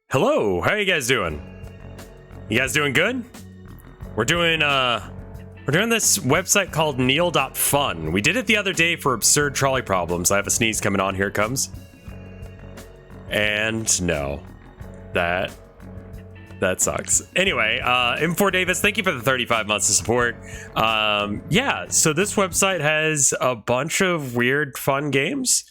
Hello, how you guys doing? You guys doing good? We're doing this website called Neal.fun. We did it the other day for absurd trolley problems. I have a sneeze coming on, here it comes. And no. That sucks. Anyway, M4 Davis, thank you for the 35 months of support. Yeah, so this website has a bunch of weird, fun games.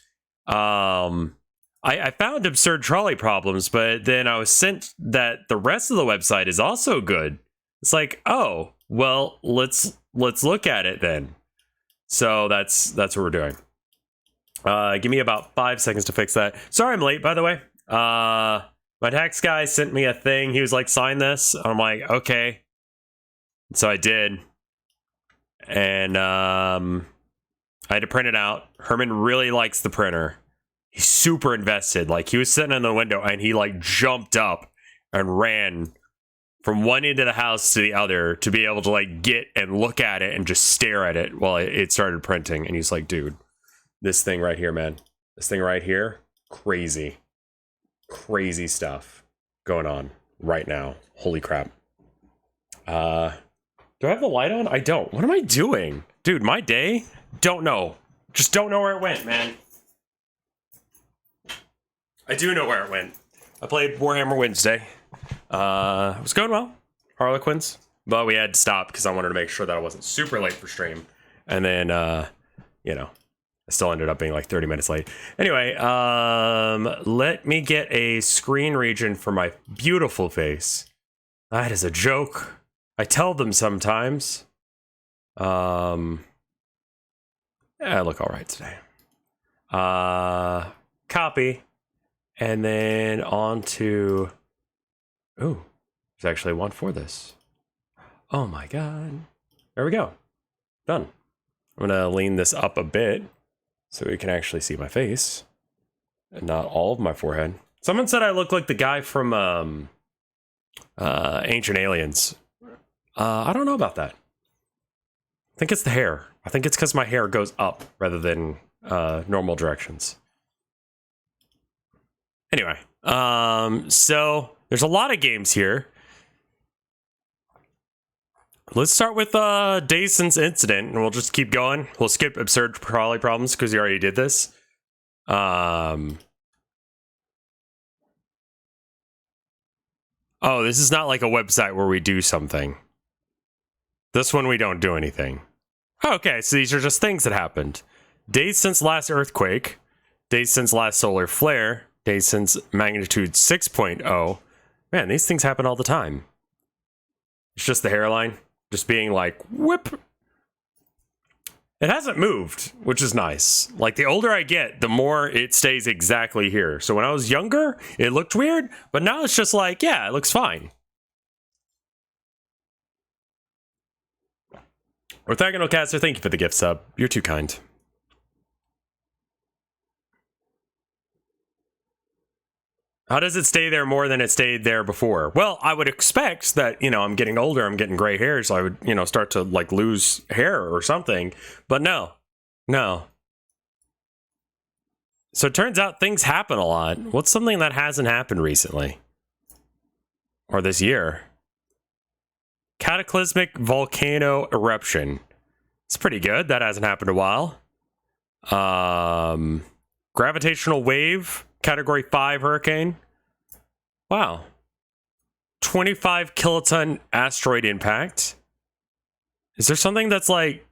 I found absurd trolley problems, but then I was sent that the rest of the website is also good. It's like, oh, well, let's look at it then. So that's what we're doing. Give me about 5 seconds to fix that. Sorry I'm late, by the way. My tax guy sent me a thing. He was like, sign this. I'm like, okay. So I did. And I had to print it out. Herman really likes the printer. He's super invested. Like, he was sitting in the window and he like jumped up and ran from one end of the house to the other to be able to like get and look at it and just stare at it while it started printing. And he's like, dude, this thing right here, man. This thing right here, crazy. Crazy stuff going on right now. Holy crap. Do I have the light on? I don't. What am I doing? Dude, my day? Don't know. Just don't know where it went, man. I do know where it went. I played Warhammer Wednesday. It was going well. Harlequins. But we had to stop because I wanted to make sure that I wasn't super late for stream. And then, you know, I still ended up being like 30 minutes late. Anyway, let me get a screen region for my beautiful face. That is a joke. I tell them sometimes. Yeah, I look all right today. Copy. And then on to... Ooh, there's actually one for this. Oh my god. There we go. Done. I'm gonna lean this up a bit so we can actually see my face. And not all of my forehead. Someone said I look like the guy from Ancient Aliens. I don't know about that. I think it's the hair. I think it's because my hair goes up rather than normal directions. Anyway, so there's a lot of games here. Let's start with Days Since Incident, and we'll just keep going. We'll skip absurd trolley problems because you already did this. Oh, this is not like a website where we do something. This one we don't do anything. Okay, so these are just things that happened. Days since last earthquake. Days since last solar flare. Days since magnitude 6.0. Man, these things happen all the time. It's just the hairline. Just being like, whip. It hasn't moved, which is nice. Like, the older I get, the more it stays exactly here. So when I was younger, it looked weird. But now it's just like, yeah, it looks fine. Orthogonal Caster, thank you for the gift sub. You're too kind. How does it stay there more than it stayed there before? Well, I would expect that, you know, I'm getting older, I'm getting gray hair, so I would, you know, start to, like, lose hair or something. But no. No. So it turns out things happen a lot. What's something that hasn't happened recently? Or this year? Cataclysmic volcano eruption. It's pretty good. That hasn't happened in a while. Gravitational wave. Category 5 hurricane. Wow. 25 kiloton asteroid impact. Is there something that's like...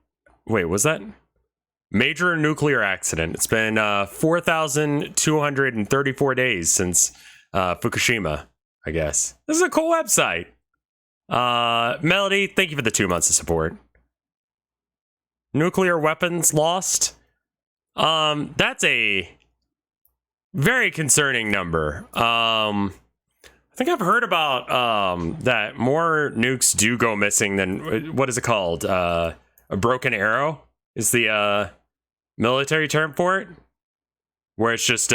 Wait, was that? Major nuclear accident. It's been 4,234 days since Fukushima, I guess. This is a cool website. Melody, thank you for the 2 months of support. Nuclear weapons lost. That's a... very concerning number. I think I've heard about that more nukes do go missing than, what is it called? A broken arrow is the military term for it. Where it's just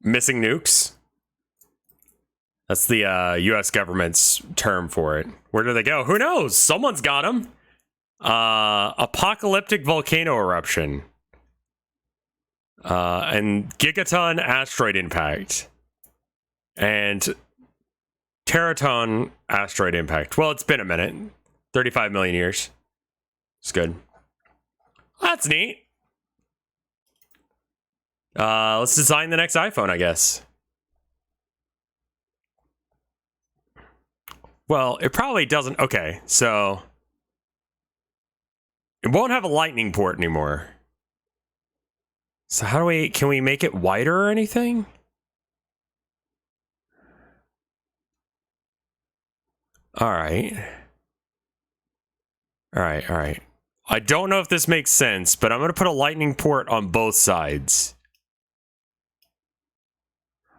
missing nukes. That's the US government's term for it. Where do they go? Who knows? Someone's got them. Apocalyptic volcano eruption. And gigaton asteroid impact. And teraton asteroid impact. Well, it's been a minute. 35 million years. It's good. That's neat. Let's design the next iPhone, I guess. Well, it probably doesn't. Okay, so it won't have a lightning port anymore. So how do we, can we make it wider or anything? All right. All right, all right. I don't know if this makes sense, but I'm going to put a lightning port on both sides.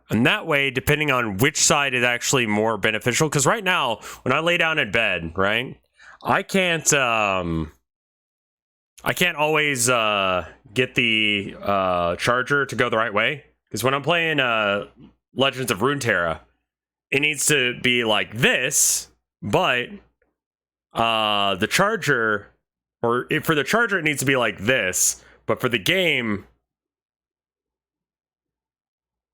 And that way, depending on which side is actually more beneficial, because right now, when I lay down in bed, right, I can't always get the charger to go the right way. Because when I'm playing Legends of Runeterra, it needs to be like this, but the charger, or for the charger, it needs to be like this, but for the game,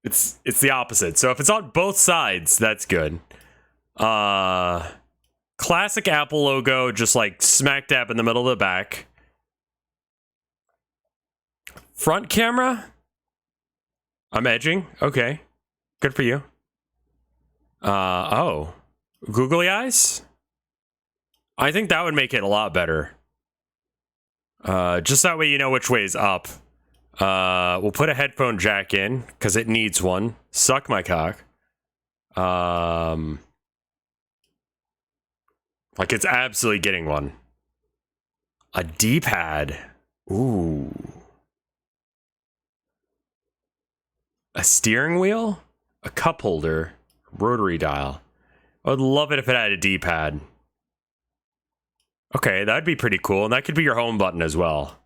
it's the opposite. So if it's on both sides, that's good. Classic Apple logo, just like smack dab in the middle of the back. Front camera? I'm edging. Okay. Good for you. Oh. Googly eyes? I think that would make it a lot better. Just that way you know which way is up. We'll put a headphone jack in, because it needs one. Suck my cock. Like, it's absolutely getting one. A D-pad. Ooh. A steering wheel? A cup holder? Rotary dial. I would love it if it had a D-pad. Okay, that'd be pretty cool, and that could be your home button as well.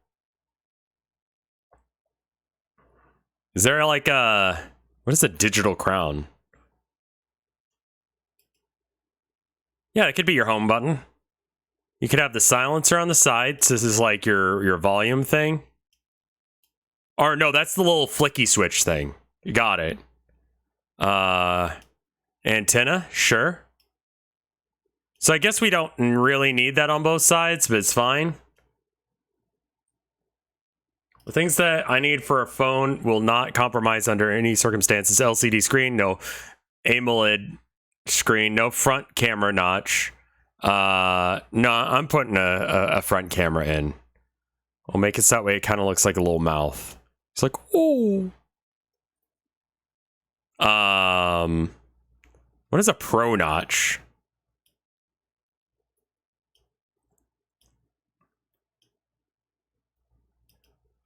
Is there like a... What is a digital crown? Yeah, it could be your home button. You could have the silencer on the side, so this is like your volume thing. Or no, that's the little flicky switch thing. You got it. Antenna, sure. So I guess we don't really need that on both sides, but it's fine. The things that I need for a phone will not compromise under any circumstances. LCD screen, no AMOLED screen, no front camera notch. No, I'm putting a front camera in. I'll make it so that way it kind of looks like a little mouth. It's like, oh. What is a pro notch?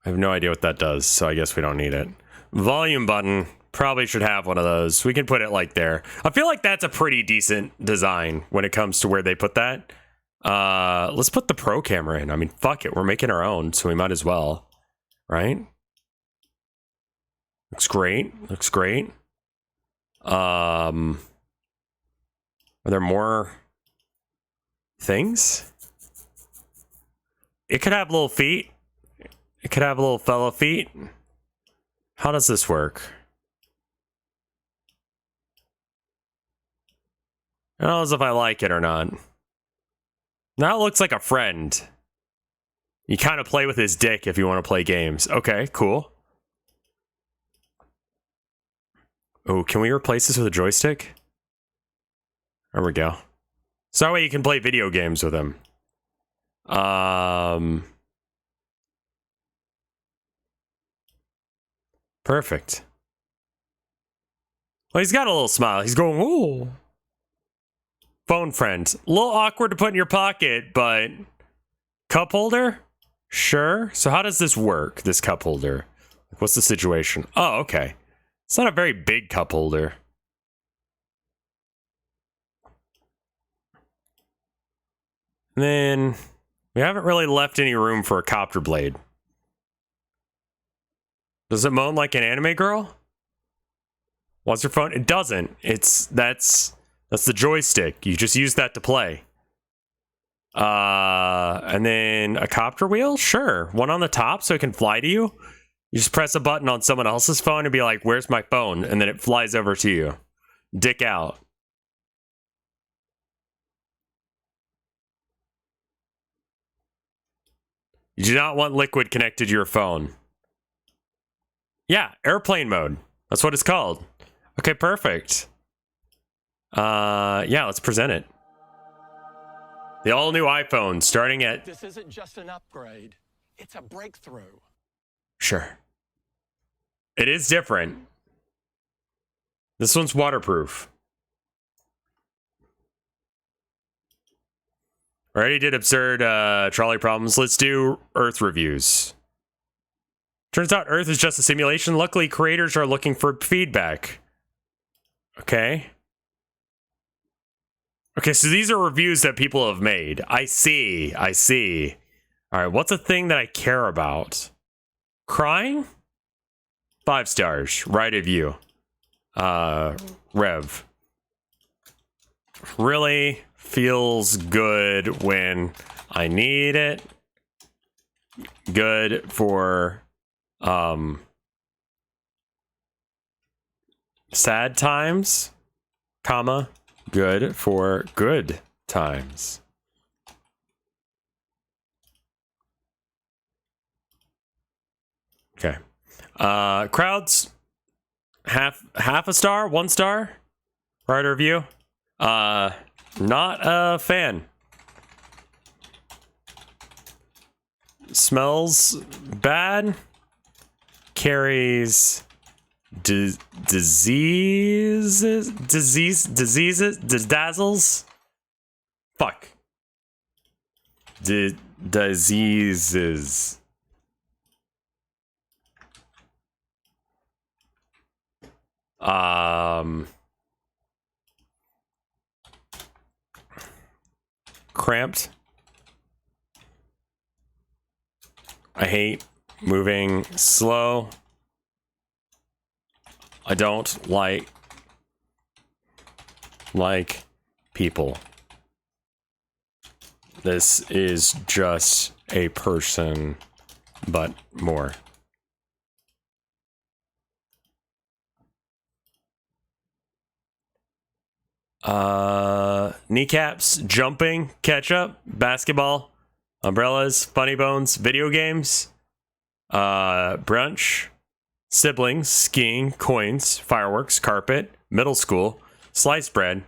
I have no idea what that does, so I guess we don't need it. Volume button, probably should have one of those. We can put it like there. I feel like that's a pretty decent design when it comes to where they put that. Let's put the pro camera in. I mean, fuck it, we're making our own, so we might as well, right? Looks great, looks great. Are there more things? It could have little feet. It could have little fellow feet. How does this work? I don't know as if I like it or not. Now it looks like a friend. You kind of play with his dick if you want to play games. Okay, cool. Oh, can we replace this with a joystick? There we go. So that way you can play video games with him. Perfect. Well, he's got a little smile. He's going, ooh. Phone friend. A little awkward to put in your pocket, but... Cup holder? Sure. So how does this work, this cup holder? What's the situation? Oh, okay. It's not a very big cup holder. And then... We haven't really left any room for a copter blade. Does it moan like an anime girl? What's your phone? It doesn't. That's the joystick. You just use that to play. And then a copter wheel? Sure. One on the top so it can fly to you. You just press a button on someone else's phone and be like, where's my phone? And then it flies over to you. Dick out. You do not want liquid connected to your phone. Yeah, airplane mode. That's what it's called. Okay, perfect. Yeah, let's present it. The all-new iPhone starting at... This isn't just an upgrade. It's a breakthrough. Sure. It is different. This one's waterproof. Already did absurd trolley problems. Let's do Earth reviews. Turns out Earth is just a simulation. Luckily, creators are looking for feedback. Okay. Okay, so these are reviews that people have made. I see. I see. All right, what's a thing that I care about? Crying? 5 stars. Right of you. Rev. Really feels good when I need it. Good for sad times, comma, good for good times. Okay. Crowds, half a star, 1 star. Writer review. Not a fan. Smells bad. Carries diseases, dazzles. Fuck. Diseases. Cramped. I hate moving slow. I don't like people. This is just a person, but more. Kneecaps, jumping, ketchup, basketball, umbrellas, funny bones, video games, brunch, siblings, skiing, coins, fireworks, carpet, middle school, sliced bread,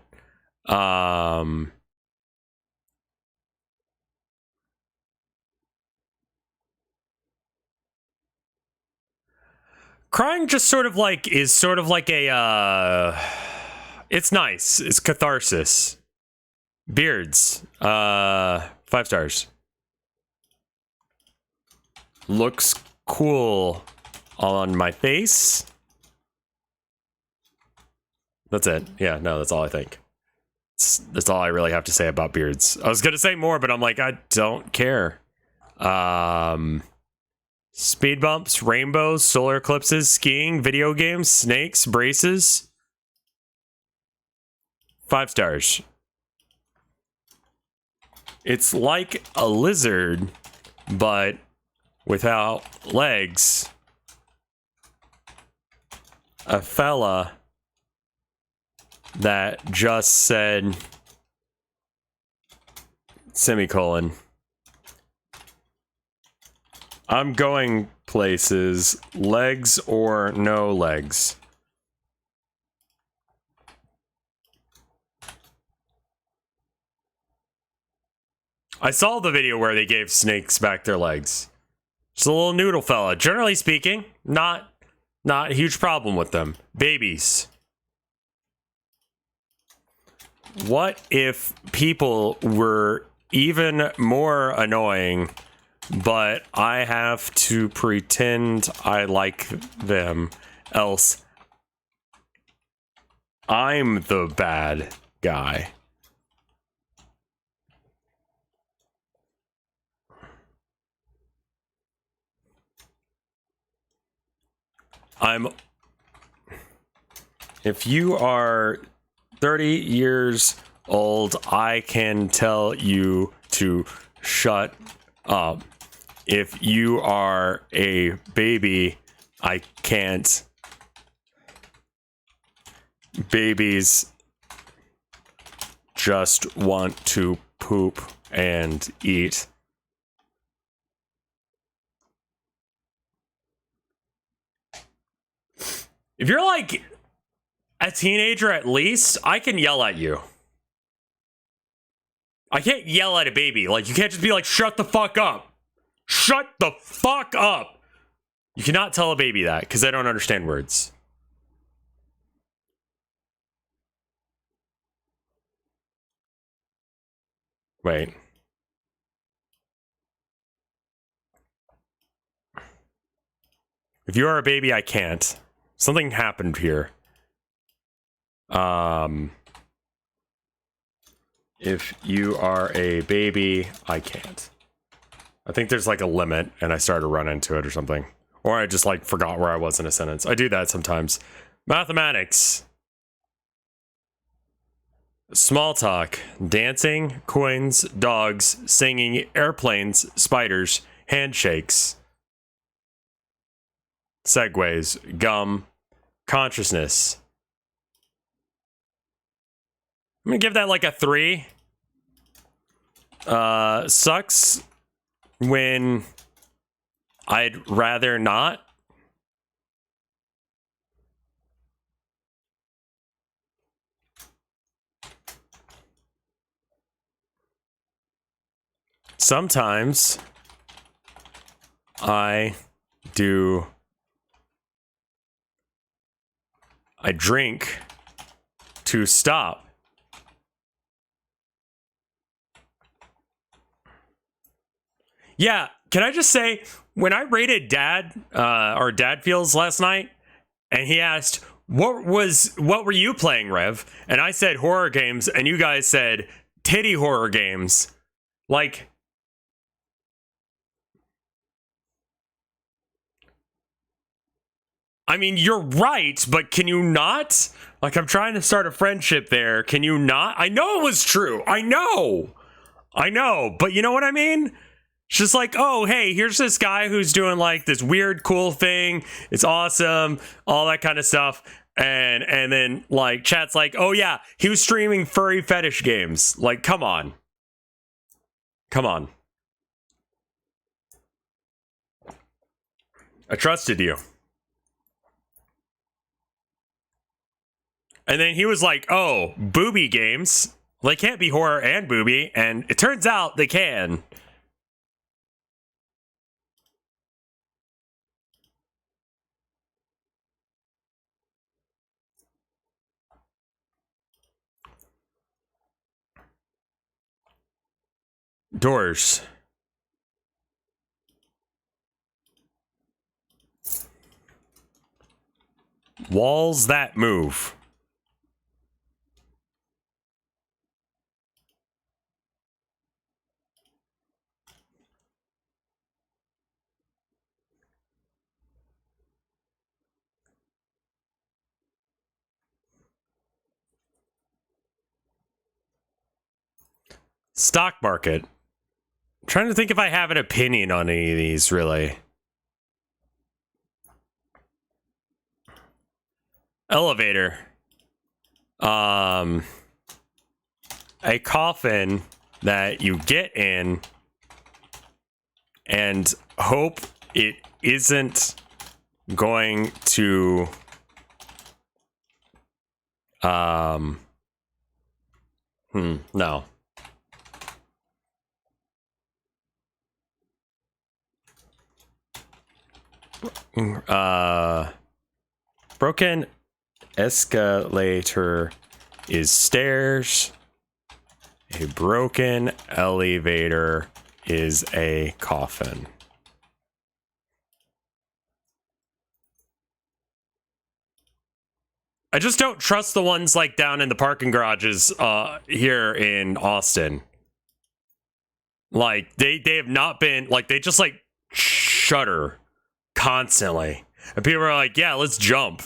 crying just sort of like is sort of like a it's nice. It's catharsis. Beards. 5 stars. Looks cool on my face. That's it. Yeah, no, that's all I think. That's all I really have to say about beards. I was gonna say more, but I'm like, I don't care. Speed bumps, rainbows, solar eclipses, skiing, video games, snakes, braces. 5 stars. It's like a lizard, but without legs. A fella that just said semicolon. I'm going places, legs or no legs. I saw the video where they gave snakes back their legs. Just a little noodle fella. Generally speaking, not a huge problem with them. Babies. What if people were even more annoying, but I have to pretend I like them, else I'm the bad guy? If you are 30 years old, I can tell you to shut up. If you are a baby, I can't. Babies just want to poop and eat. If you're like a teenager at least, I can yell at you. I can't yell at a baby. Like, you can't just be like, shut the fuck up. Shut the fuck up. You cannot tell a baby that because they don't understand words. Wait. If you are a baby, I can't. Something happened here. If you are a baby, I can't. I think there's like a limit and I started to run into it or something. Or I just like forgot where I was in a sentence. I do that sometimes. Mathematics. Small talk. Dancing, coins, dogs, singing, airplanes, spiders, handshakes. Segways, gum, consciousness. I'm gonna give that like a 3. Sucks when I'd rather not. Sometimes I drink to stop. Yeah, can I just say, when I rated Dad, or Dad Feels last night, and he asked, what were you playing, Rev? And I said horror games, and you guys said titty horror games. Like, I mean, you're right, but can you not? Like, I'm trying to start a friendship there. Can you not? I know it was true. I know. But you know what I mean? It's just like, oh, hey, here's this guy who's doing like this weird, cool thing. It's awesome. All that kind of stuff. And then like chat's like, oh yeah, he was streaming furry fetish games. Like, come on. Come on. I trusted you. And then he was like, oh, booby games. They can't be horror and booby. And it turns out they can. Doors. Walls that move. Stock market. I'm trying to think if I have an opinion on any of these, really. Elevator. A coffin that you get in and hope it isn't going to no. Broken escalator is stairs. A broken elevator is a coffin. I just don't trust the ones like down in the parking garages here in Austin. Like they have not been like, they just like shudder constantly. And people are like, yeah, let's jump.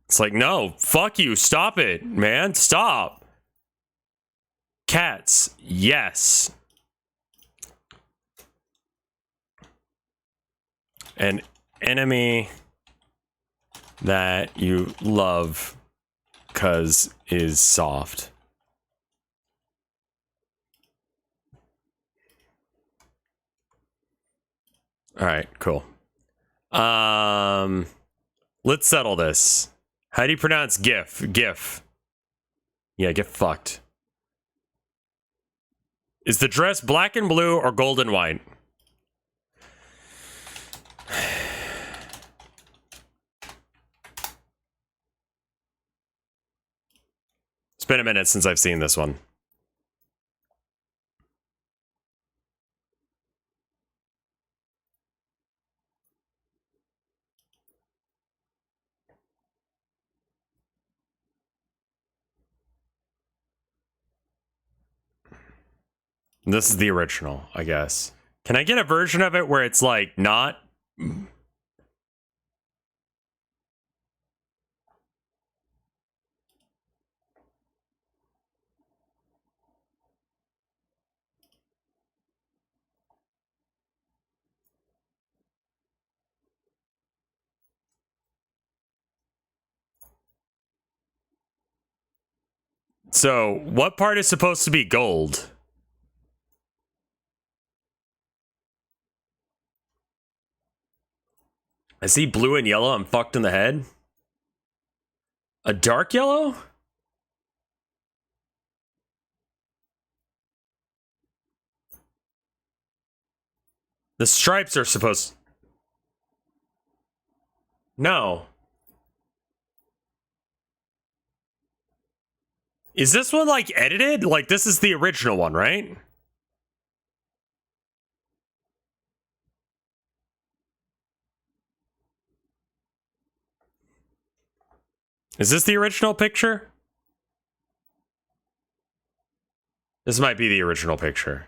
It's like, no, fuck you. Stop it, man. Stop. Cats. Yes. An enemy that you love cause is soft. All right, cool. Let's settle this. How do you pronounce GIF? GIF. Yeah, get fucked. Is the dress black and blue or gold and white? It's been a minute since I've seen this one. This is the original, I guess. Can I get a version of it where it's like not? So, what part is supposed to be gold? I see blue and yellow. I'm fucked in the head. A dark yellow? The stripes are supposed... No. Is this one, like, edited? Like, this is the original one, right? Is this the original picture? This might be the original picture.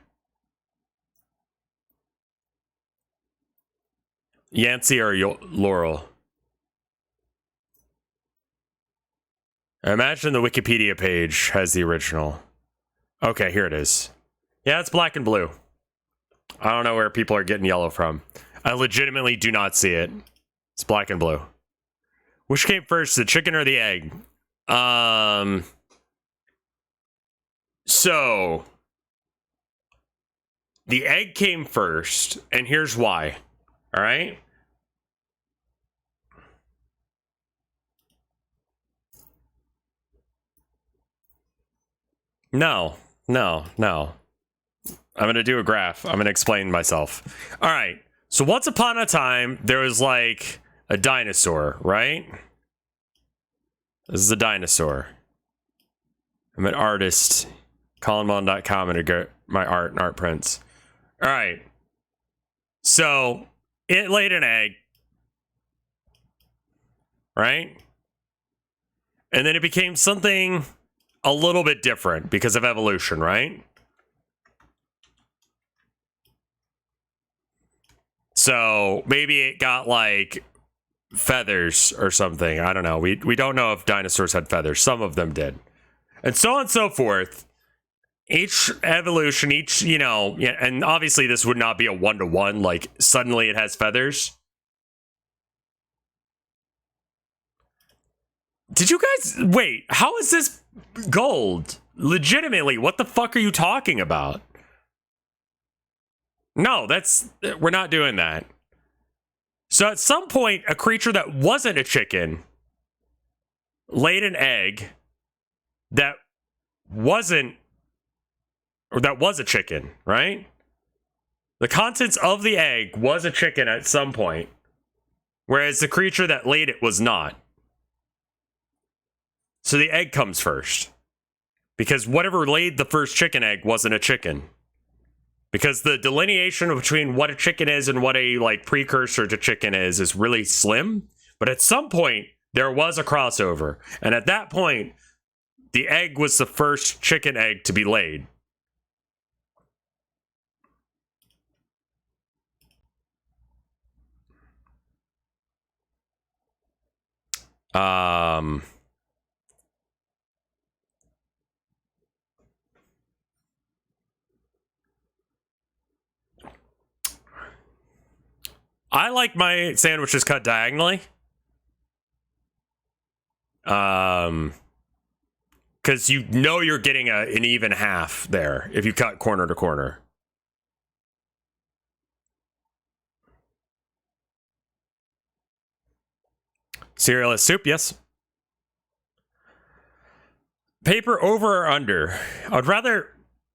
Yancey or Laurel? I imagine the Wikipedia page has the original. Okay, here it is. Yeah, it's black and blue. I don't know where people are getting yellow from. I legitimately do not see it. It's black and blue. Which came first, the chicken or the egg? So the egg came first, and here's why. All right? No. I'm going to do a graph. I'm going to explain myself. All right. So once upon a time, there was like a dinosaur, right? This is a dinosaur. I'm an artist. Collinmon.com and get my art and art prints. All right. So it laid an egg, right? And then it became something a little bit different because of evolution, right? So maybe it got like feathers or something. I don't know. We don't know if dinosaurs had feathers. Some of them did. And so on and so forth. Each evolution, yeah, and obviously this would not be a one-to-one, like suddenly it has feathers. Did you guys, wait, how is this gold? Legitimately, what the fuck are you talking about? No, we're not doing that. So at some point, a creature that wasn't a chicken laid an egg that wasn't, or that was a chicken, right? The contents of the egg was a chicken at some point, whereas the creature that laid it was not. So the egg comes first, because whatever laid the first chicken egg wasn't a chicken. Because the delineation between what a chicken is and what a like precursor to chicken is really slim. But at some point, there was a crossover. And at that point, the egg was the first chicken egg to be laid. I like my sandwiches cut diagonally. Because you know you're getting an even half there if you cut corner to corner. Cereal is soup, yes. Paper over or under? I'd rather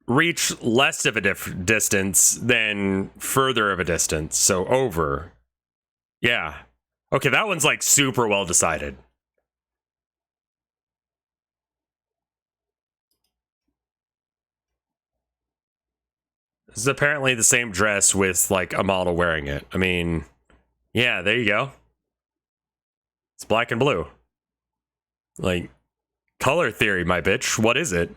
reach less of a distance than further of a distance. So over. Yeah. Okay, that one's like super well decided. This is apparently the same dress with like a model wearing it. I mean, yeah, there you go. It's black and blue. Like, color theory, my bitch. What is it?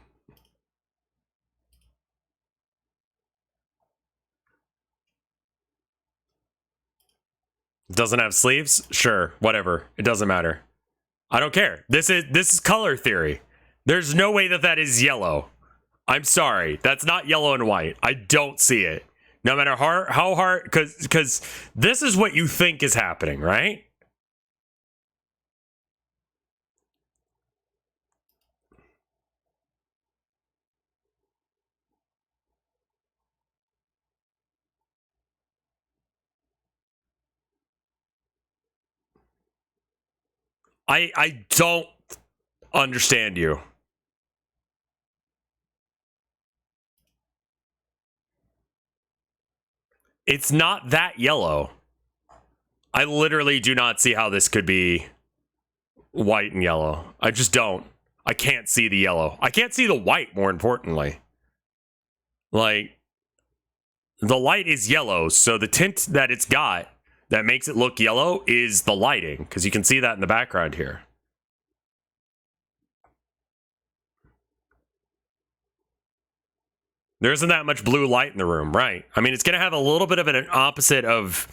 Doesn't have sleeves? Sure, whatever. It doesn't matter. I don't care. This is color theory. There's no way that is yellow. I'm sorry. That's not yellow and white. I don't see it. No matter how hard, because this is what you think is happening, right? I don't understand you. It's not that yellow. I literally do not see how this could be white and yellow. I just don't. I can't see the yellow. I can't see the white, more importantly. Like, the light is yellow, so the tint that it's got that makes it look yellow is the lighting, because you can see that in the background here. There isn't that much blue light in the room, right? I mean, it's going to have a little bit of an opposite of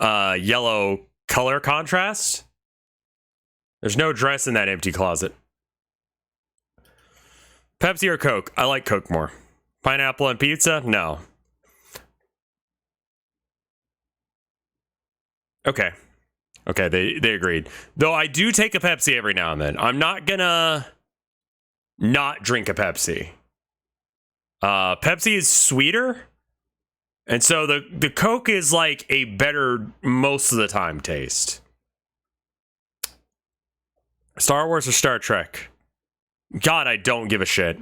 yellow color contrast. There's no dress in that empty closet. Pepsi or Coke? I like Coke more. Pineapple and pizza? No. Okay. Okay, they agreed. Though I do take a Pepsi every now and then. I'm not gonna not drink a Pepsi. Pepsi is sweeter. And so the Coke is like a better most of the time taste. Star Wars or Star Trek? God, I don't give a shit.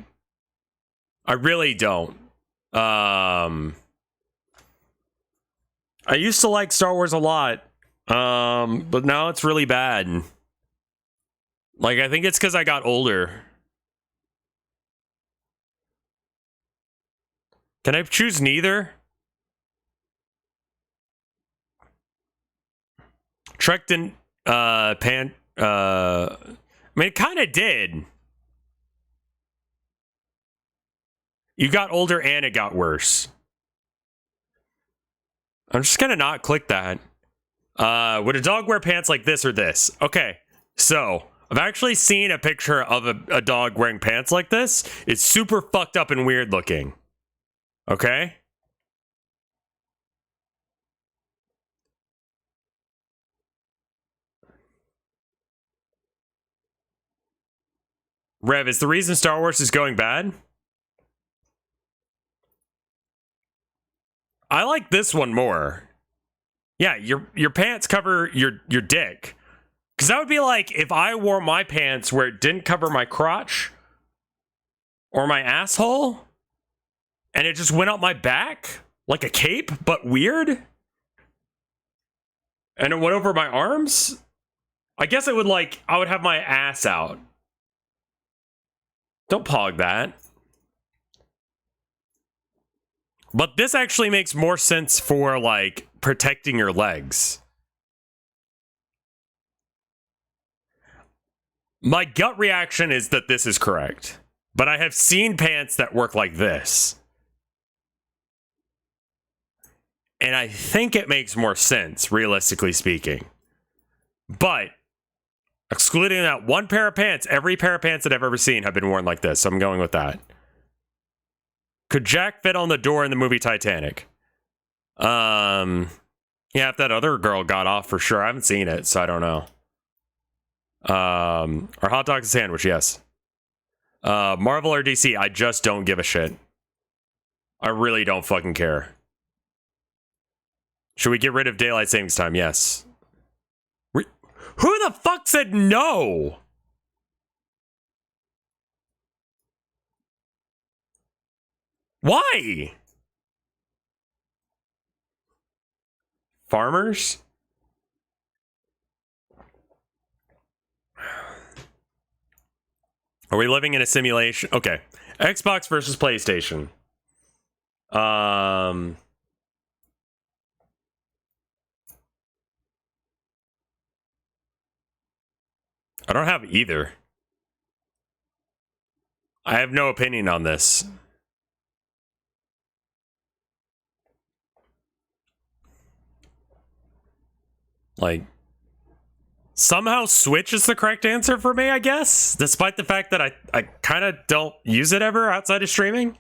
I really don't. I used to like Star Wars a lot. But now it's really bad. Like, I think it's because I got older. Can I choose neither? Trek didn't, I mean, it kind of did. You got older and it got worse. I'm just gonna not click that. Would a dog wear pants like this or this? Okay, so I've actually seen a picture of a dog wearing pants like this. It's super fucked up and weird looking. Okay? Rev, is the reason Star Wars is going bad? I like this one more. Yeah, your pants cover your dick. Because that would be like if I wore my pants where it didn't cover my crotch or my asshole and it just went up my back like a cape, but weird. And it went over my arms. I guess it would like, I would have my ass out. Don't pog that. But this actually makes more sense for like protecting your legs. My gut reaction is that this is correct. But I have seen pants that work like this. And I think it makes more sense, realistically speaking. But excluding that one pair of pants, every pair of pants that I've ever seen have been worn like this. So I'm going with that. Could Jack fit on the door in the movie Titanic? Yeah, if that other girl got off for sure. I haven't seen it, so I don't know. Or hot dog and sandwich, yes. Marvel or DC, I just don't give a shit. I really don't fucking care. Should we get rid of daylight savings time? Yes. Who the fuck said no? Why? Farmers? Are we living in a simulation? Okay. Xbox versus PlayStation. I don't have either. I have no opinion on this. Like, somehow Switch is the correct answer for me, I guess, despite the fact that I kind of don't use it ever outside of streaming.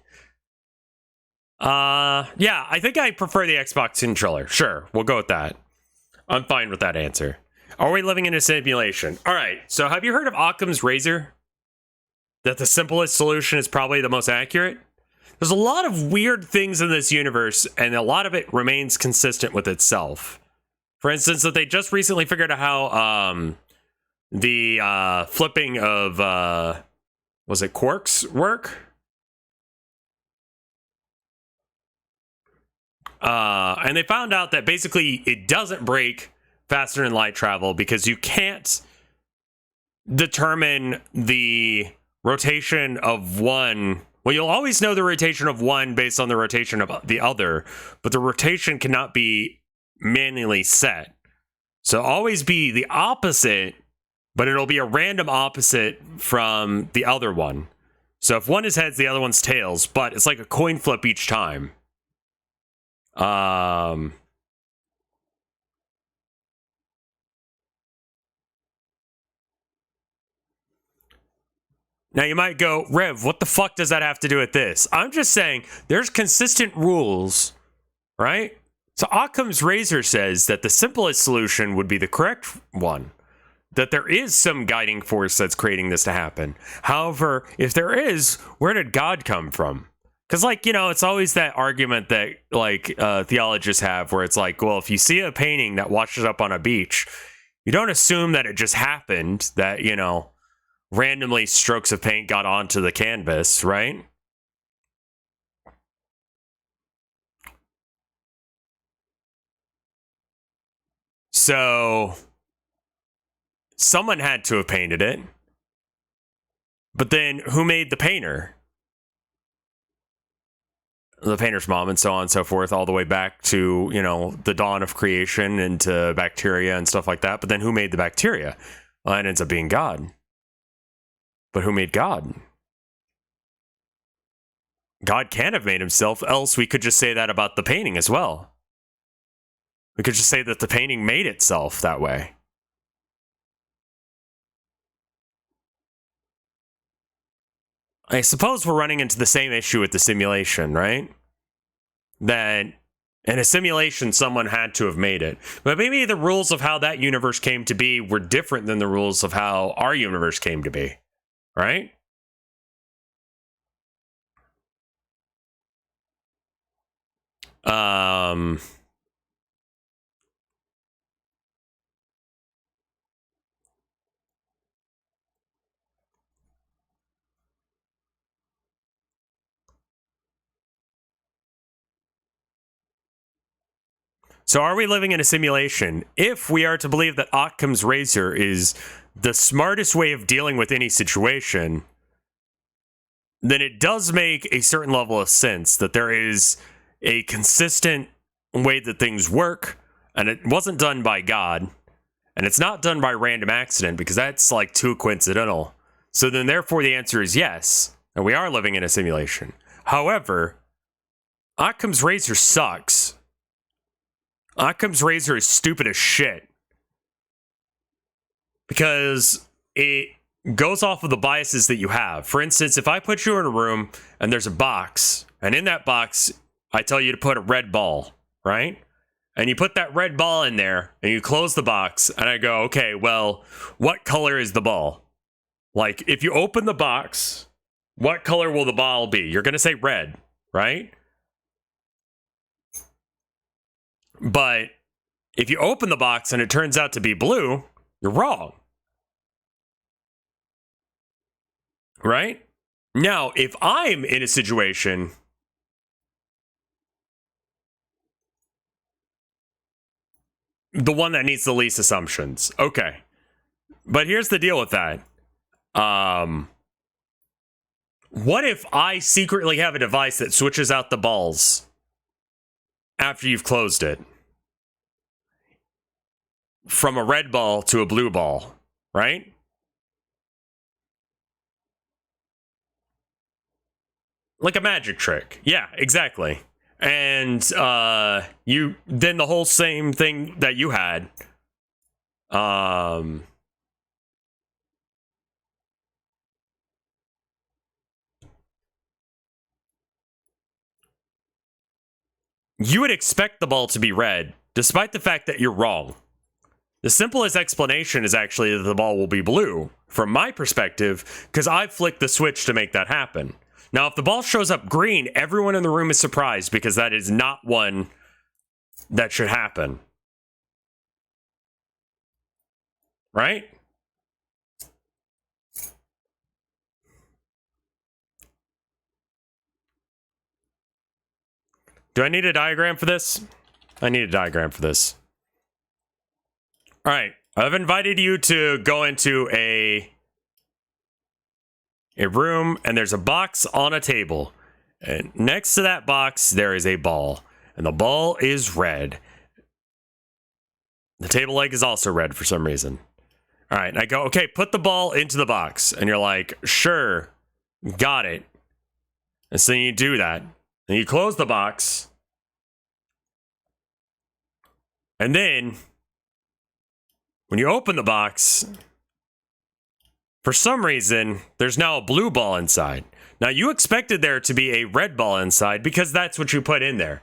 Yeah, I think I prefer the Xbox controller. Sure, we'll go with that. I'm fine with that answer. Are we living in a simulation? All right, so have you heard of Occam's razor? That the simplest solution is probably the most accurate? There's a lot of weird things in this universe, and a lot of it remains consistent with itself. For instance, that they just recently figured out how the flipping of was it quarks work? And they found out that basically it doesn't break faster than light travel because you can't determine the rotation of one. Well, you'll always know the rotation of one based on the rotation of the other, but the rotation cannot be manually set. So always be the opposite, but it'll be a random opposite from the other one. So if one is heads, the other one's tails, but it's like a coin flip each time. Now you might go, Rev, what the fuck does that have to do with this? I'm just saying there's consistent rules, right? So Occam's razor says that the simplest solution would be the correct one. That there is some guiding force that's creating this to happen. However, if there is, where did God come from? Because, like, you know, it's always that argument that, like, theologists have where it's like, well, if you see a painting that washes up on a beach, you don't assume that it just happened, that, you know, randomly strokes of paint got onto the canvas, right? So someone had to have painted it. But then who made the painter? The painter's mom, and so on and so forth, all the way back to, you know, the dawn of creation into bacteria and stuff like that. But then who made the bacteria? Well, that ends up being God. But who made God? God can't have made himself, else we could just say that about the painting as well. We could just say that the painting made itself that way. I suppose we're running into the same issue with the simulation, right? That in a simulation, someone had to have made it. But maybe the rules of how that universe came to be were different than the rules of how our universe came to be, right? So are we living in a simulation? If we are to believe that Occam's razor is the smartest way of dealing with any situation, then it does make a certain level of sense that there is a consistent way that things work, and it wasn't done by God, and it's not done by random accident, because that's like too coincidental. So then therefore the answer is yes, and we are living in a simulation. However, Occam's razor sucks. Occam's razor is stupid as shit. Because it goes off of the biases that you have. For instance, if I put you in a room and there's a box, and in that box, I tell you to put a red ball, right? and you put that red ball in there and you close the box, and I go, okay, well, what color is the ball? Like, if you open the box, what color will the ball be? You're going to say red, right? But if you open the box and it turns out to be blue, you're wrong. Right? Now, if I'm in a situation the one that needs the least assumptions. Okay. But here's the deal with that. What if I secretly have a device that switches out the balls after you've closed it? From a red ball to a blue ball, right? Like a magic trick. Yeah, exactly. And you then the whole same thing that you had. You would expect the ball to be red, despite the fact that you're wrong. The simplest explanation is actually that the ball will be blue, from my perspective, because I flicked the switch to make that happen. Now, if the ball shows up green, everyone in the room is surprised, because that is not one that should happen. Right? Do I need a diagram for this? I need a diagram for this. All right. I've invited you to go into a room, and there's a box on a table. And next to that box, there is a ball. And the ball is red. The table leg is also red for some reason. All right. And I go, okay, put the ball into the box. And you're like, sure, got it. And so you do that. And you close the box. And then, when you open the box, for some reason, there's now a blue ball inside. Now, you expected there to be a red ball inside because that's what you put in there.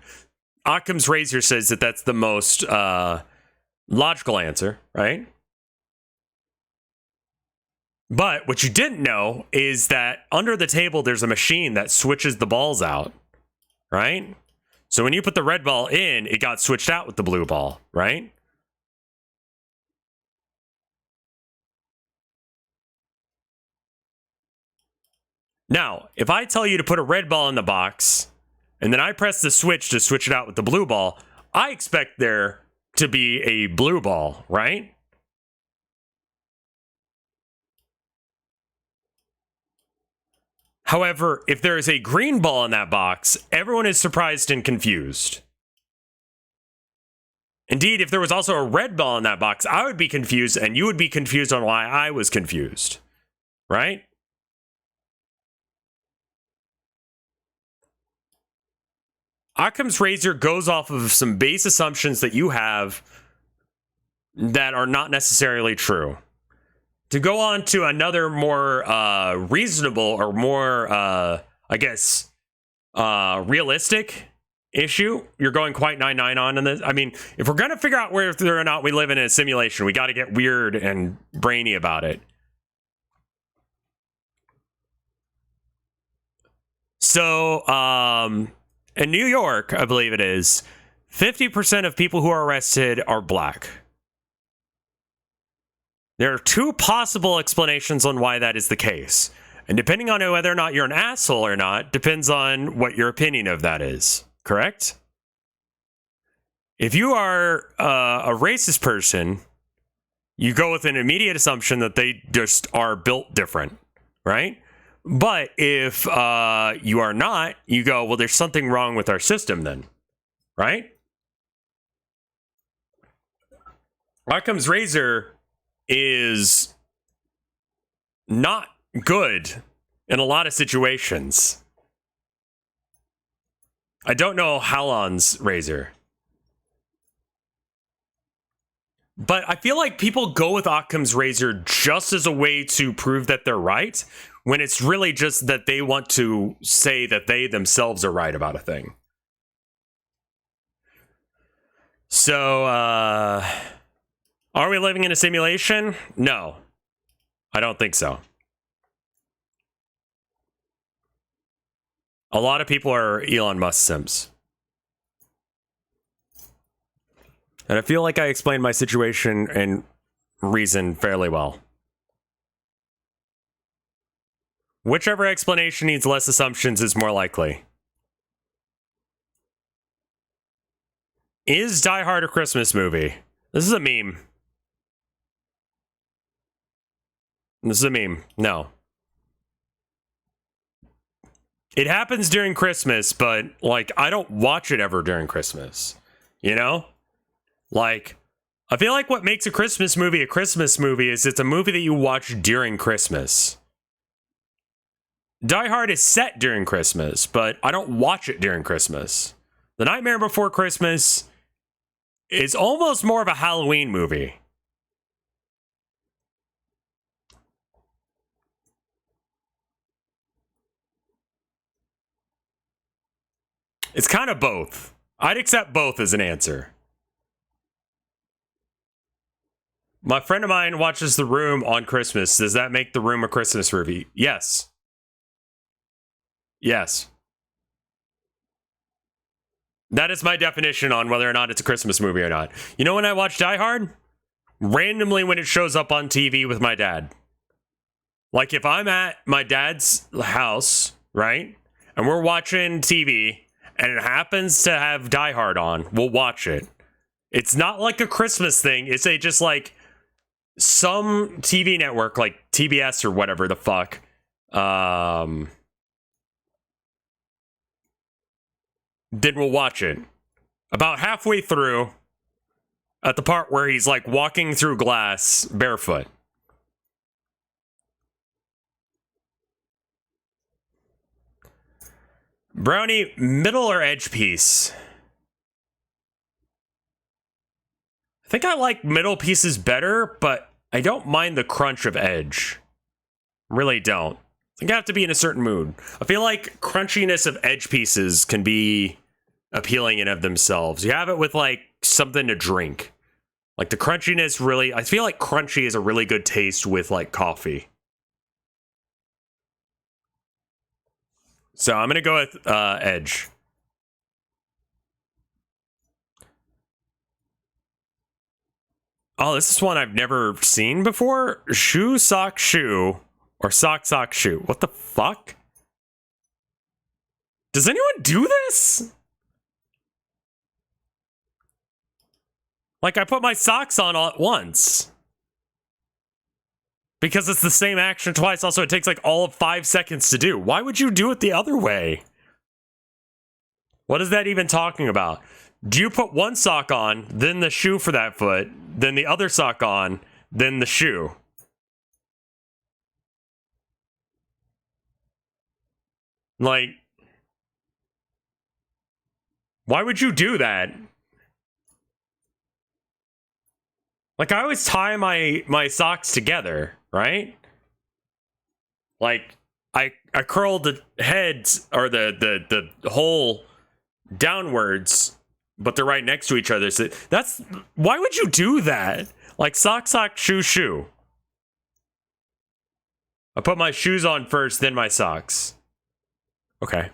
Occam's razor says that that's the most logical answer, right? But what you didn't know is that under the table, there's a machine that switches the balls out, right? So when you put the red ball in, it got switched out with the blue ball, right? Now, if I tell you to put a red ball in the box, and then I press the switch to switch it out with the blue ball, I expect there to be a blue ball, right? However, if there is a green ball in that box, everyone is surprised and confused. Indeed, if there was also a red ball in that box, I would be confused, and you would be confused on why I was confused, right? Occam's razor goes off of some base assumptions that you have that are not necessarily true. To go on to another more reasonable or more, realistic issue, you're going quite 9-9 on in this. I mean, if we're going to figure out whether or not we live in a simulation, we got to get weird and brainy about it. So, in New York, I believe it is, 50% of people who are arrested are black. There are two possible explanations on why that is the case. And depending on whether or not you're an asshole or not, depends on what your opinion of that is. Correct? If you are a racist person, you go with an immediate assumption that they just are built different, right? But if you are not, you go, well, there's something wrong with our system then, right? Occam's razor is not good in a lot of situations. I don't know Halon's razor. But I feel like people go with Occam's razor just as a way to prove that they're right, when it's really just that they want to say that they themselves are right about a thing. So, are we living in a simulation? No, I don't think so. A lot of people are Elon Musk simps. And I feel like I explained my situation and reason fairly well. Whichever explanation needs less assumptions is more likely. Is Die Hard a Christmas movie? This is a meme. This is a meme. No. It happens during Christmas, but, like, I don't watch it ever during Christmas. You know? Like, I feel like what makes a Christmas movie is it's a movie that you watch during Christmas. Die Hard is set during Christmas, but I don't watch it during Christmas. The Nightmare Before Christmas is almost more of a Halloween movie. It's kind of both. I'd accept both as an answer. My friend of mine watches The Room on Christmas. Does that make The Room a Christmas movie? Yes. Yes. That is my definition on whether or not it's a Christmas movie or not. You know when I watch Die Hard? Randomly when it shows up on TV with my dad. Like if I'm at my dad's house, right? And we're watching TV and it happens to have Die Hard on, we'll watch it. It's not like a Christmas thing. It's just like some TV network like TBS or whatever the fuck. Then we'll watch it. About halfway through, at the part where he's like walking through glass barefoot. Brownie, middle or edge piece? I think I like middle pieces better, but I don't mind the crunch of edge. Really don't. I think I have to be in a certain mood. I feel like crunchiness of edge pieces can be appealing in of themselves. You have it with like something to drink. Like the crunchiness really, I feel like crunchy is a really good taste with like coffee. So I'm going to go with edge. Oh, this is one I've never seen before. Shoe, sock, shoe. Or sock, sock, shoe. What the fuck? Does anyone do this? Like, I put my socks on all at once. Because it's the same action twice. Also, it takes like all of 5 seconds to do. Why would you do it the other way? What is that even talking about? Do you put one sock on, then the shoe for that foot, then the other sock on, then the shoe? Like, why would you do that? Like, I always tie my socks together, right? Like, I curl the heads or the hole downwards, but they're right next to each other. So that's why would you do that? Like sock, sock, shoe, shoe. I put my shoes on first, then my socks. Okay.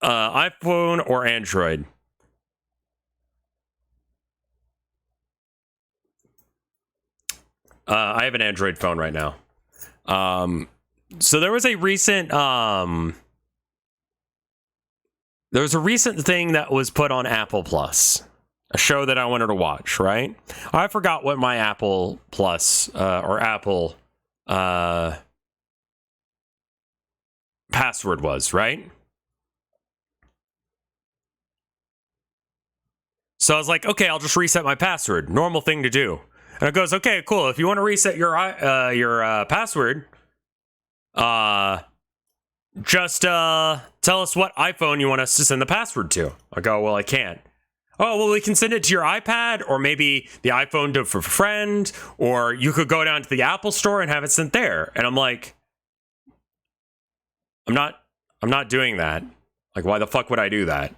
iPhone or Android? I have an Android phone right now. So there was a recent thing that was put on Apple Plus, a show that I wanted to watch, right? I forgot what my Apple Plus or Apple password was, right? So I was like, okay, I'll just reset my password. Normal thing to do. And it goes, okay, cool. If you want to reset your password, just tell us what iPhone you want us to send the password to. I go, well, I can't. Oh, well, we can send it to your iPad or maybe the iPhone to for a friend, or you could go down to the Apple store and have it sent there. And I'm like, I'm not doing that. Like, why the fuck would I do that?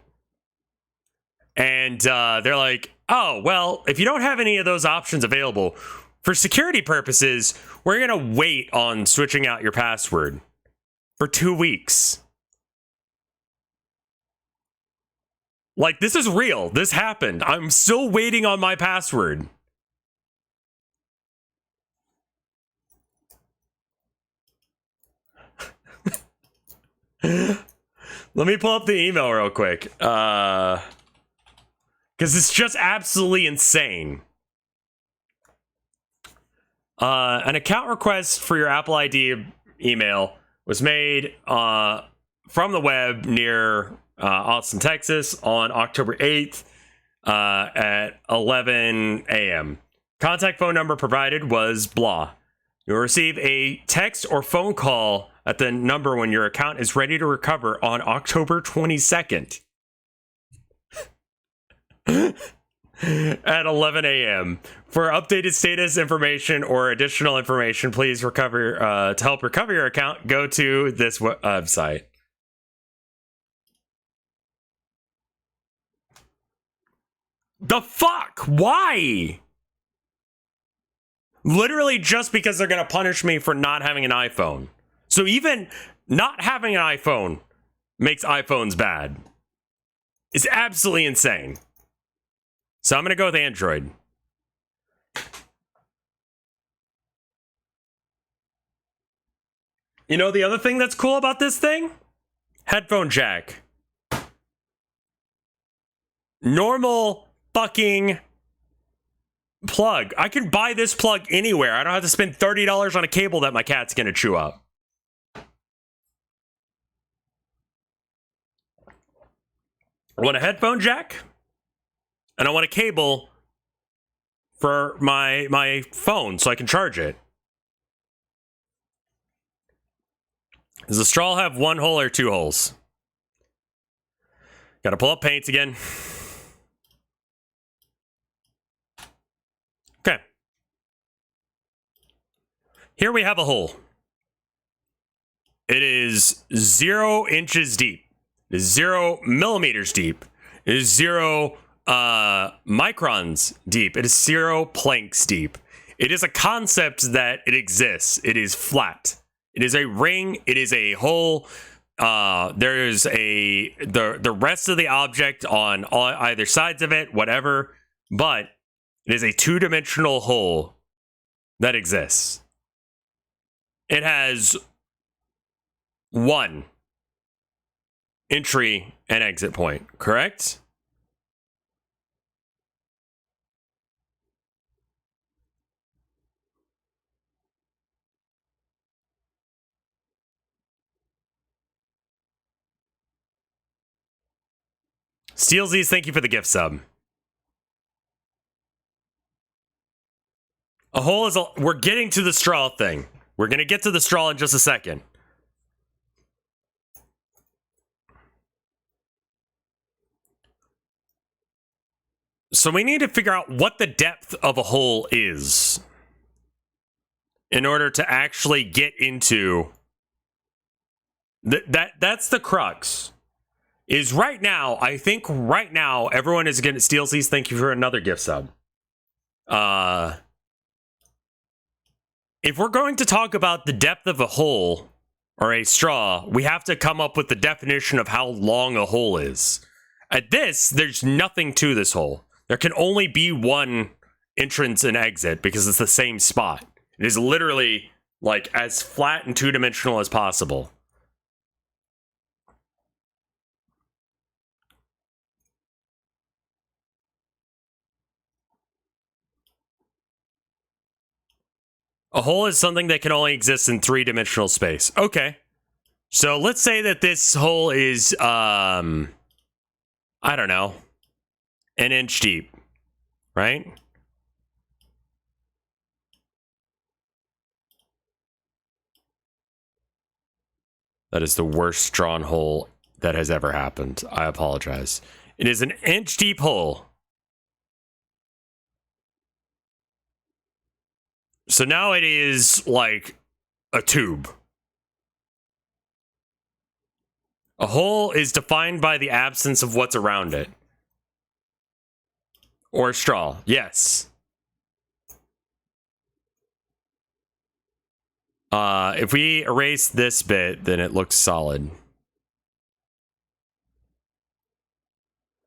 And they're like, oh, well, if you don't have any of those options available, for security purposes, we're going to wait on switching out your password for 2 weeks. Like, this is real. This happened. I'm still waiting on my password. Let me pull up the email real quick. Because it's just absolutely insane. An account request for your Apple ID email was made from the web near Austin, Texas on October 8th at 11 a.m. Contact phone number provided was blah. You'll receive a text or phone call at the number when your account is ready to recover on October 22nd. At 11 a.m. For updated status information or additional information, please to help recover your account, go to this website. The fuck? Why? Literally just because they're going to punish me for not having an iPhone. So even not having an iPhone makes iPhones bad. It's absolutely insane. So I'm going to go with Android. You know the other thing that's cool about this thing? Headphone jack. Normal fucking plug. I can buy this plug anywhere. I don't have to spend $30 on a cable that my cat's going to chew up. I want a headphone jack. And I want a cable for my phone so I can charge it. Does the straw have 1 hole or 2 holes? Gotta pull up paints again. Okay. Here we have a hole. It is 0 inches deep. It is 0 millimeters deep. It is 0 microns deep. It is 0 planks deep. It is a concept that it exists. It is flat. It is a ring. It is a hole. There is the rest of the object on either sides of it, whatever. But it is a 2-dimensional hole that exists. It has 1 entry and exit point, correct? Steelsies, thank you for the gift sub. A hole is we're getting to the straw thing. We're going to get to the straw in just a second. So we need to figure out what the depth of a hole is in order to actually get into that's the crux. Is right now, I think right now, everyone is going to steal these. Thank you for another gift sub. If we're going to talk about the depth of a hole or a straw, we have to come up with the definition of how long a hole is. At this, there's nothing to this hole. There can only be 1 entrance and exit because it's the same spot. It is literally like as flat and 2-dimensional as possible. A hole is something that can only exist in 3-dimensional space. Okay. So let's say that this hole is, I don't know, 1 inch deep, right? That is the worst drawn hole that has ever happened. I apologize. It is 1 inch deep hole. So now it is like a tube. A hole is defined by the absence of what's around it. Or straw. Yes. If we erase this bit, then it looks solid.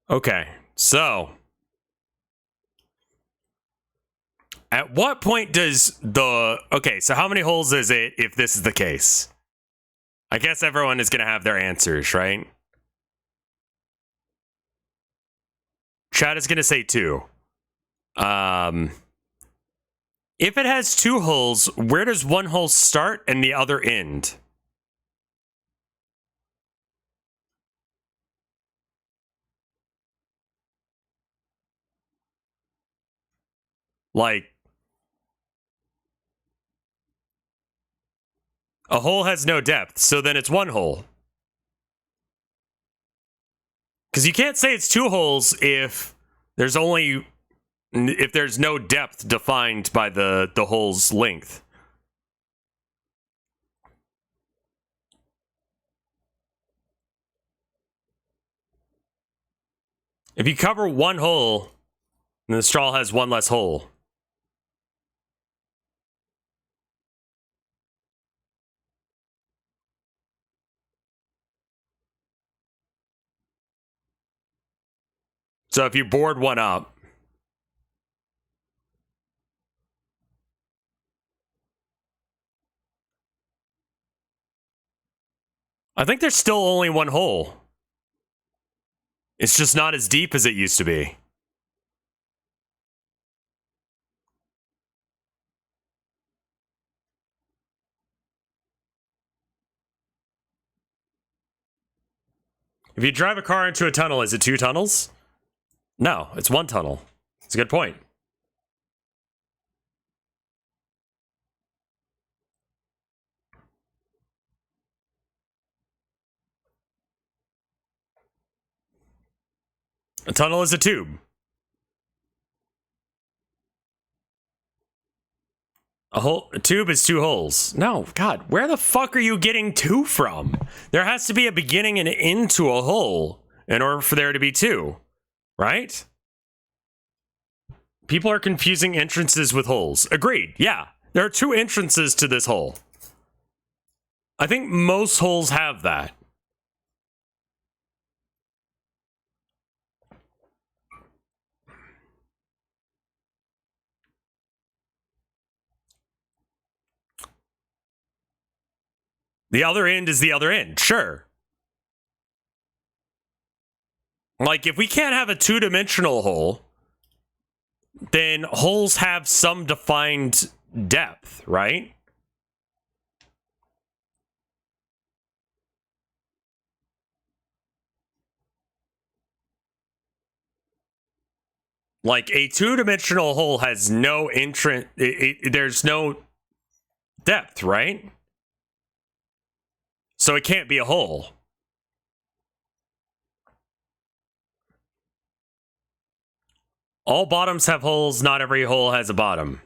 Okay, so at what point does okay, so how many holes is it if this is the case? I guess everyone is going to have their answers, right? Chat is going to say 2. If it has 2 holes, where does one hole start and the other end? Like, a hole has no depth, so then it's 1 hole. Because you can't say it's 2 holes if there's no depth defined by the hole's length. If you cover 1 hole, then the straw has 1 less hole. So if you board one up, I think there's still only 1 hole. It's just not as deep as it used to be. If you drive a car into a tunnel, is it 2 tunnels? No, it's 1 tunnel. It's a good point. A tunnel is a tube. A tube is 2 holes. No, God, where the fuck are you getting 2 from? There has to be a beginning and end to a hole in order for there to be 2, right? People are confusing entrances with holes. Agreed, yeah. There are 2 entrances to this hole. I think most holes have that. The other end is the other end, sure. Like, if we can't have a 2-dimensional hole, then holes have some defined depth, right? Like, a 2-dimensional hole has no entrance, there's no depth, right? So it can't be a hole. All bottoms have holes, not every hole has a bottom.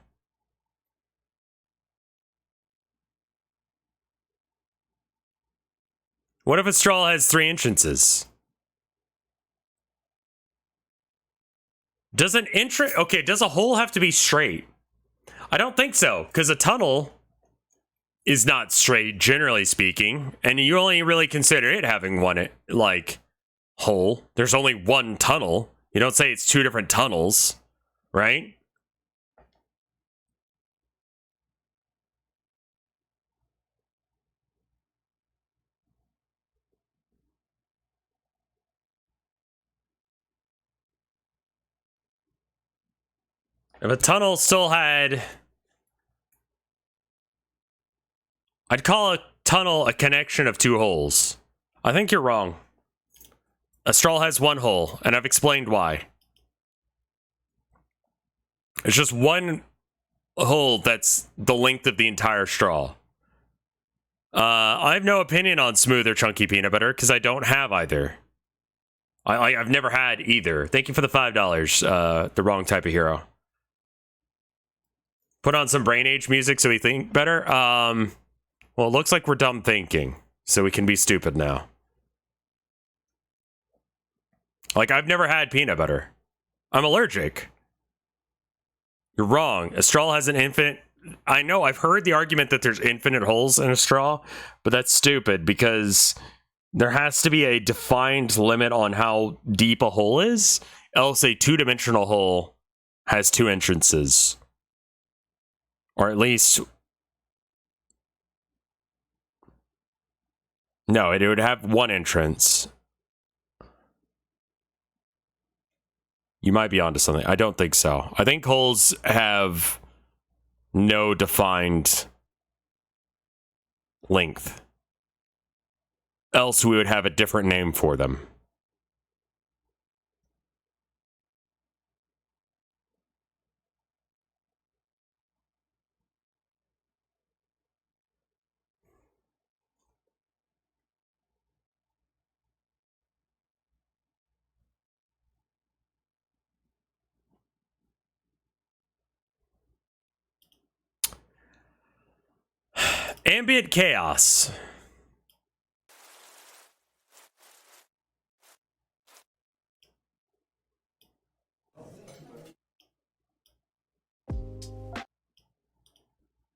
What if a straw has 3 entrances? Does a hole have to be straight? I don't think so, because a tunnel is not straight, generally speaking, and you only really consider it having 1, like, hole. There's only 1 tunnel. You don't say it's 2 different tunnels, right? If a tunnel still had... I'd call a tunnel a connection of 2 holes. I think you're wrong. A straw has 1 hole, and I've explained why. It's just 1 hole that's the length of the entire straw. I have no opinion on smooth or chunky peanut butter, because I don't have either. I've never had either. Thank you for the $5, the wrong type of hero. Put on some brain age music so we think better. Well, it looks like we're dumb thinking, so we can be stupid now. Like, I've never had peanut butter. I'm allergic. You're wrong. A straw has an infinite... I know, I've heard the argument that there's infinite holes in a straw, but that's stupid because there has to be a defined limit on how deep a hole is, else a two-dimensional hole has two entrances. Or at least... No, it would have one entrance. You might be onto something. I don't think so. I think holes have no defined length. Else we would have a different name for them. Ambient chaos.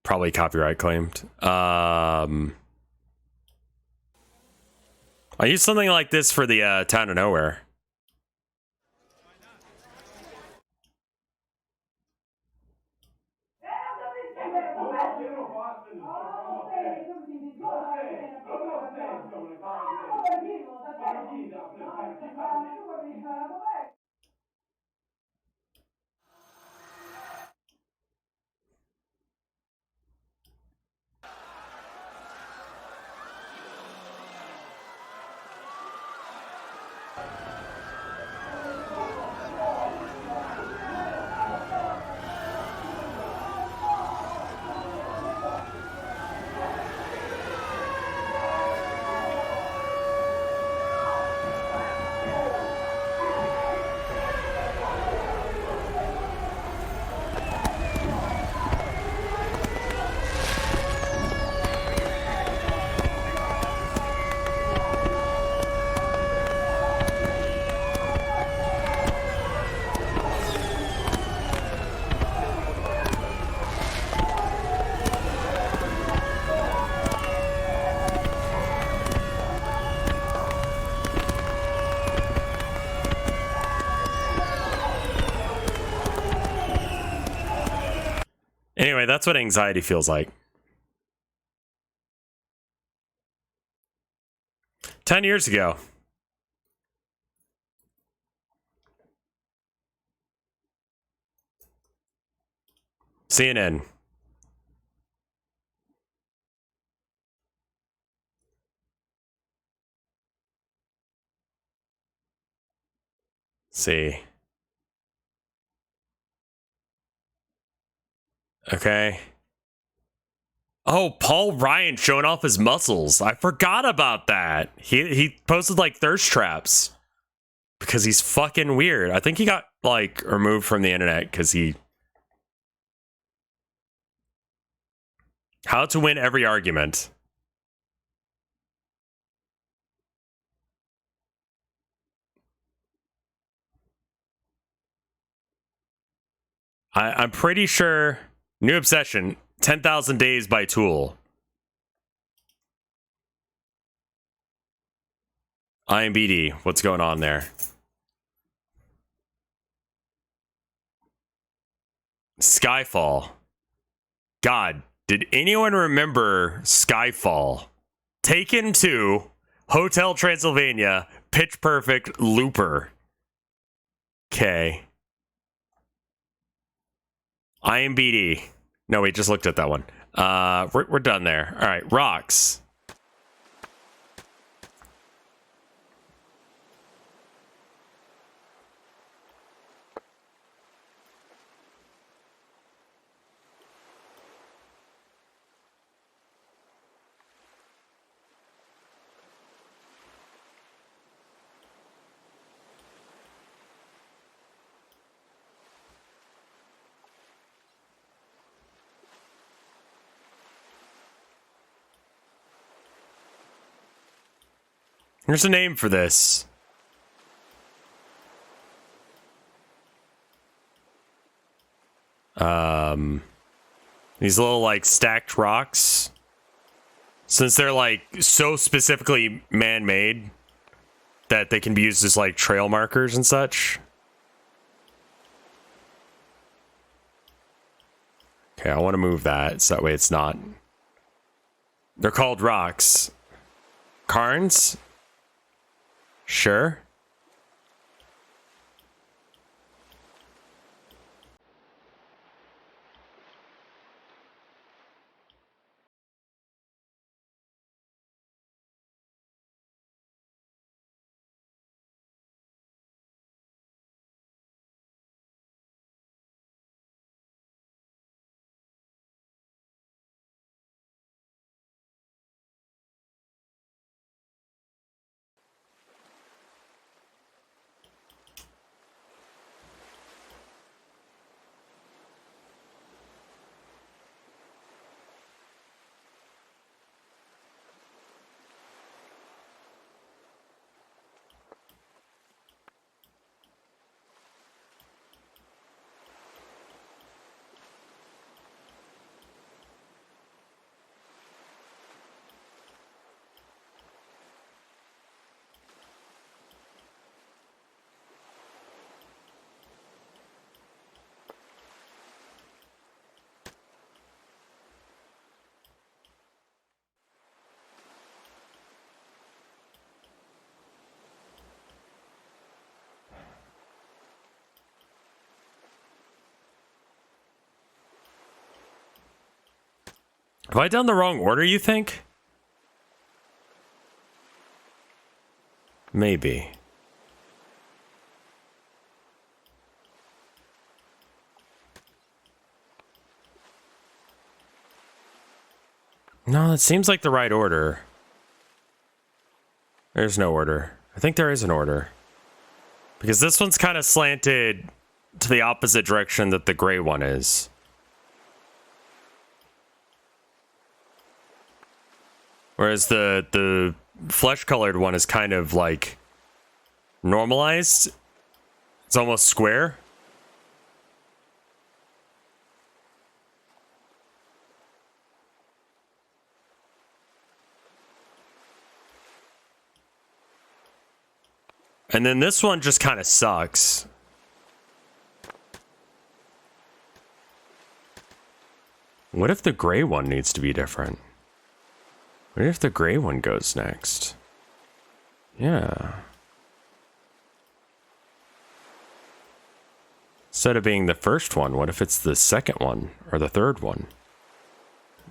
Probably copyright claimed. I used something like this for the Town of Nowhere. Anyway, that's what anxiety feels like. 10 years ago. CNN. See. Okay. Oh, Paul Ryan showing off his muscles. I forgot about that. He posted like thirst traps because he's fucking weird. I think he got like removed from the internet because he... How to win every argument. I'm pretty sure... New obsession. 10,000 Days by Tool. IMBD. What's going on there? Skyfall. God, did anyone remember Skyfall? Taken 2, Hotel Transylvania, Pitch Perfect, Looper. Okay. IMBD. No, we just looked at that one. We're done there. All right, rocks. There's a name for this. these little like stacked rocks, since they're like so specifically man-made that they can be used as like trail markers and such. Okay, I want to move that so that way it's not. They're called rocks. Carns? Sure. Have I done the wrong order, you think? Maybe. No, it seems like the right order. There's no order. I think there is an order. Because this one's kind of slanted to the opposite direction that the gray one is. Whereas the flesh-colored one is kind of like normalized. It's almost square. And then this one just kind of sucks. What if the gray one needs to be different? What if the gray one goes next? Yeah. Instead of being the first one, what if it's the second one or the third one?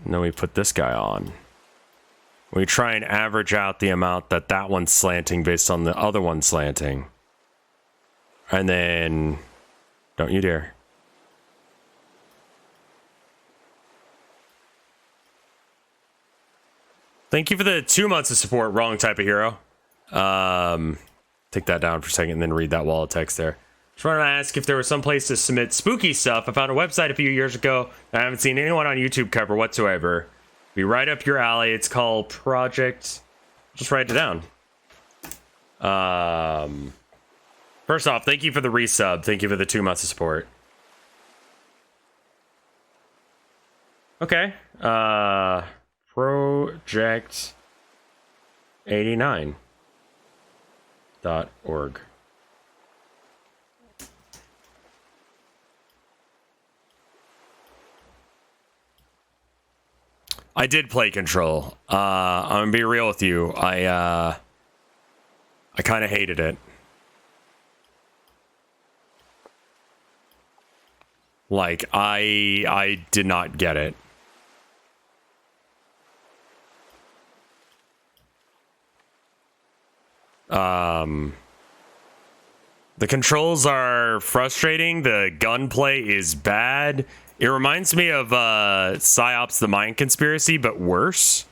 And then we put this guy on. We try and average out the amount that that one's slanting based on the other one slanting. And then, don't you dare. Thank you for the 2 months of support, wrong type of hero. Take that down for a second and then read that wall of text there. Just wanted to ask if there was some place to submit spooky stuff. I found a website a few years ago that I haven't seen anyone on YouTube cover whatsoever. Be right up your alley. It's called Project. Just write it down. First off, thank you for the resub. Thank you for the 2 months of support. Okay. Project89.org. I did play Control. I'm gonna be real with you. I kind of hated it. Like I did not get it. The controls are frustrating. The gunplay is bad. It reminds me of PsyOps the Mind Conspiracy, but worse,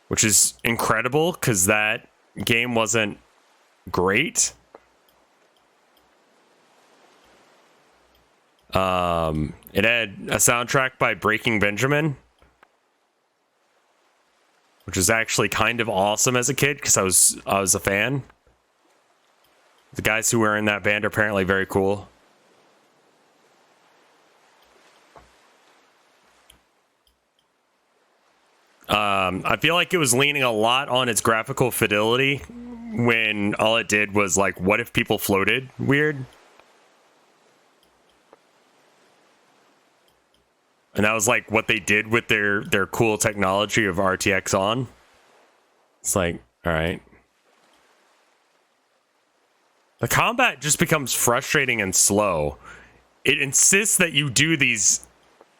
which is incredible because that game wasn't great. It had a soundtrack by Breaking Benjamin, which was actually kind of awesome as a kid because I was a fan. The guys who were in that band are apparently very cool. I feel like it was leaning a lot on its graphical fidelity when all it did was like, what if people floated weird? And that was like what they did with their cool technology of RTX on. It's like, all right. The combat just becomes frustrating and slow. It insists that you do these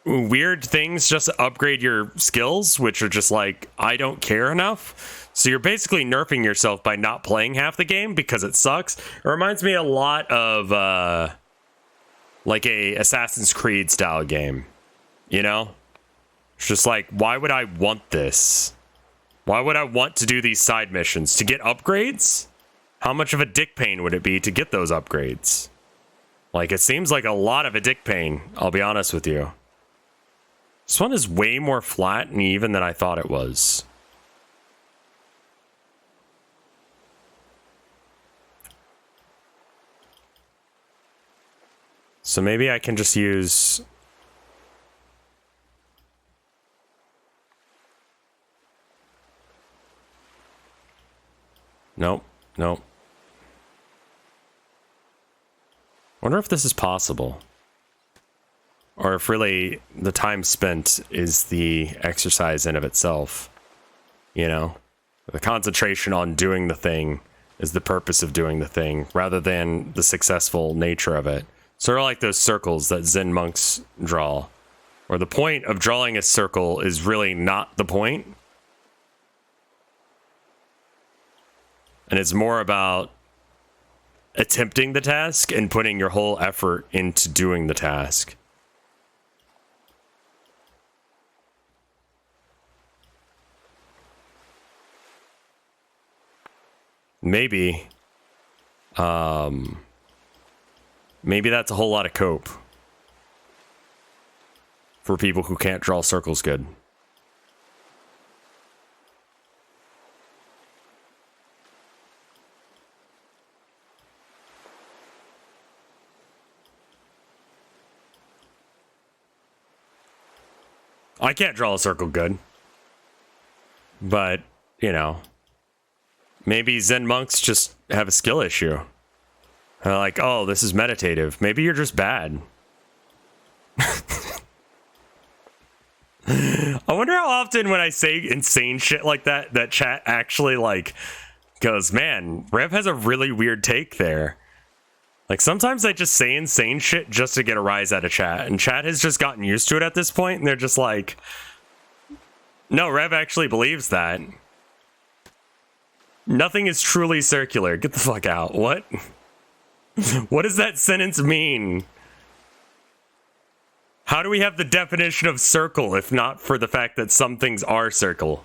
weird things just to upgrade your skills, which are just like, I don't care enough. So you're basically nerfing yourself by not playing half the game because it sucks. It reminds me a lot of like a Assassin's Creed style game. You know? It's just like, why would I want this? Why would I want to do these side missions? To get upgrades? How much of a dick pain would it be to get those upgrades? Like, it seems like a lot of a dick pain, I'll be honest with you. This one is way more flat and even than I thought it was. So maybe I can just use... Nope, nope. Wonder if this is possible. Or if really the time spent is the exercise in of itself. You know? The concentration on doing the thing is the purpose of doing the thing, rather than the successful nature of it. Sort of like those circles that Zen monks draw. Where the point of drawing a circle is really not the point. And it's more about attempting the task and putting your whole effort into doing the task. Maybe. Maybe that's a whole lot of cope. For people who can't draw circles good. I can't draw a circle good. But, you know. Maybe Zen monks just have a skill issue. They're like, oh, this is meditative. Maybe you're just bad. I wonder how often when I say insane shit like that, that chat actually, like, goes, man, Rev has a really weird take there. Like, sometimes I just say insane shit just to get a rise out of chat, and chat has just gotten used to it at this point, and they're just like, no, Rev actually believes that. Nothing is truly circular. Get the fuck out. What? What does that sentence mean? How do we have the definition of circle if not for the fact that some things are circle?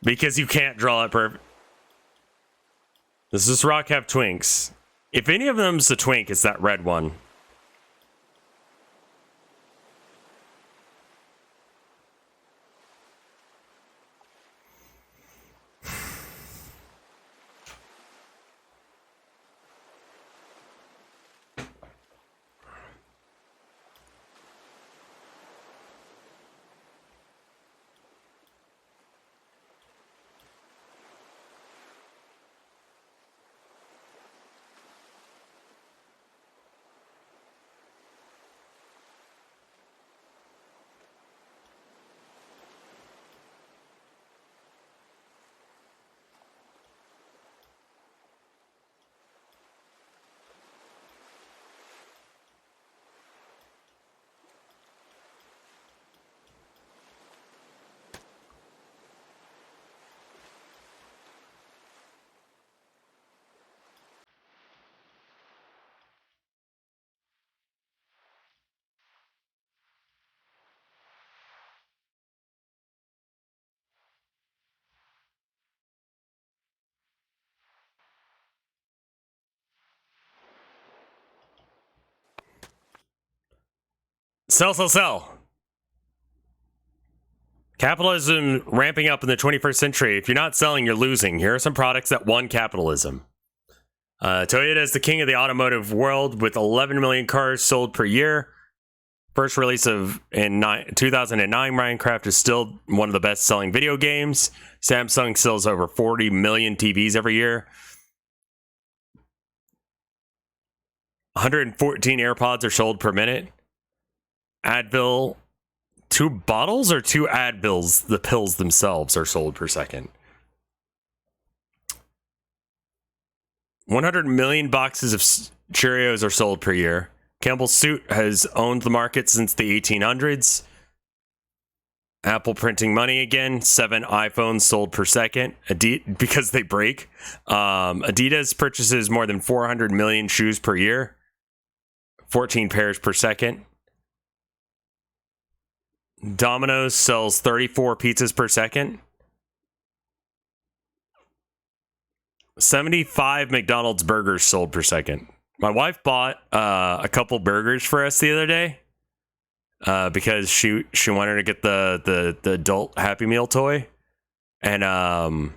Because you can't draw it perfect. Does this rock have twinks? If any of them's a twink, it's that red one. Sell. Capitalism ramping up in the 21st century. If you're not selling, you're losing. Here are some products that won capitalism. Toyota is the king of the automotive world with 11 million cars sold per year. First release in 2009, Minecraft is still one of the best-selling video games. Samsung sells over 40 million TVs every year. 114 AirPods are sold per minute. Advil, 2 bottles or 2 Advils, the pills themselves, are sold per second. 100 million boxes of Cheerios are sold per year. Campbell's Soup has owned the market since the 1800s. Apple printing money again. 7 iPhones sold per second. Because they break. Adidas purchases more than 400 million shoes per year. 14 pairs per second. Domino's sells 34 pizzas per second. 75 McDonald's burgers sold per second. My wife bought a couple burgers for us the other day because she wanted to get the adult Happy Meal toy, and our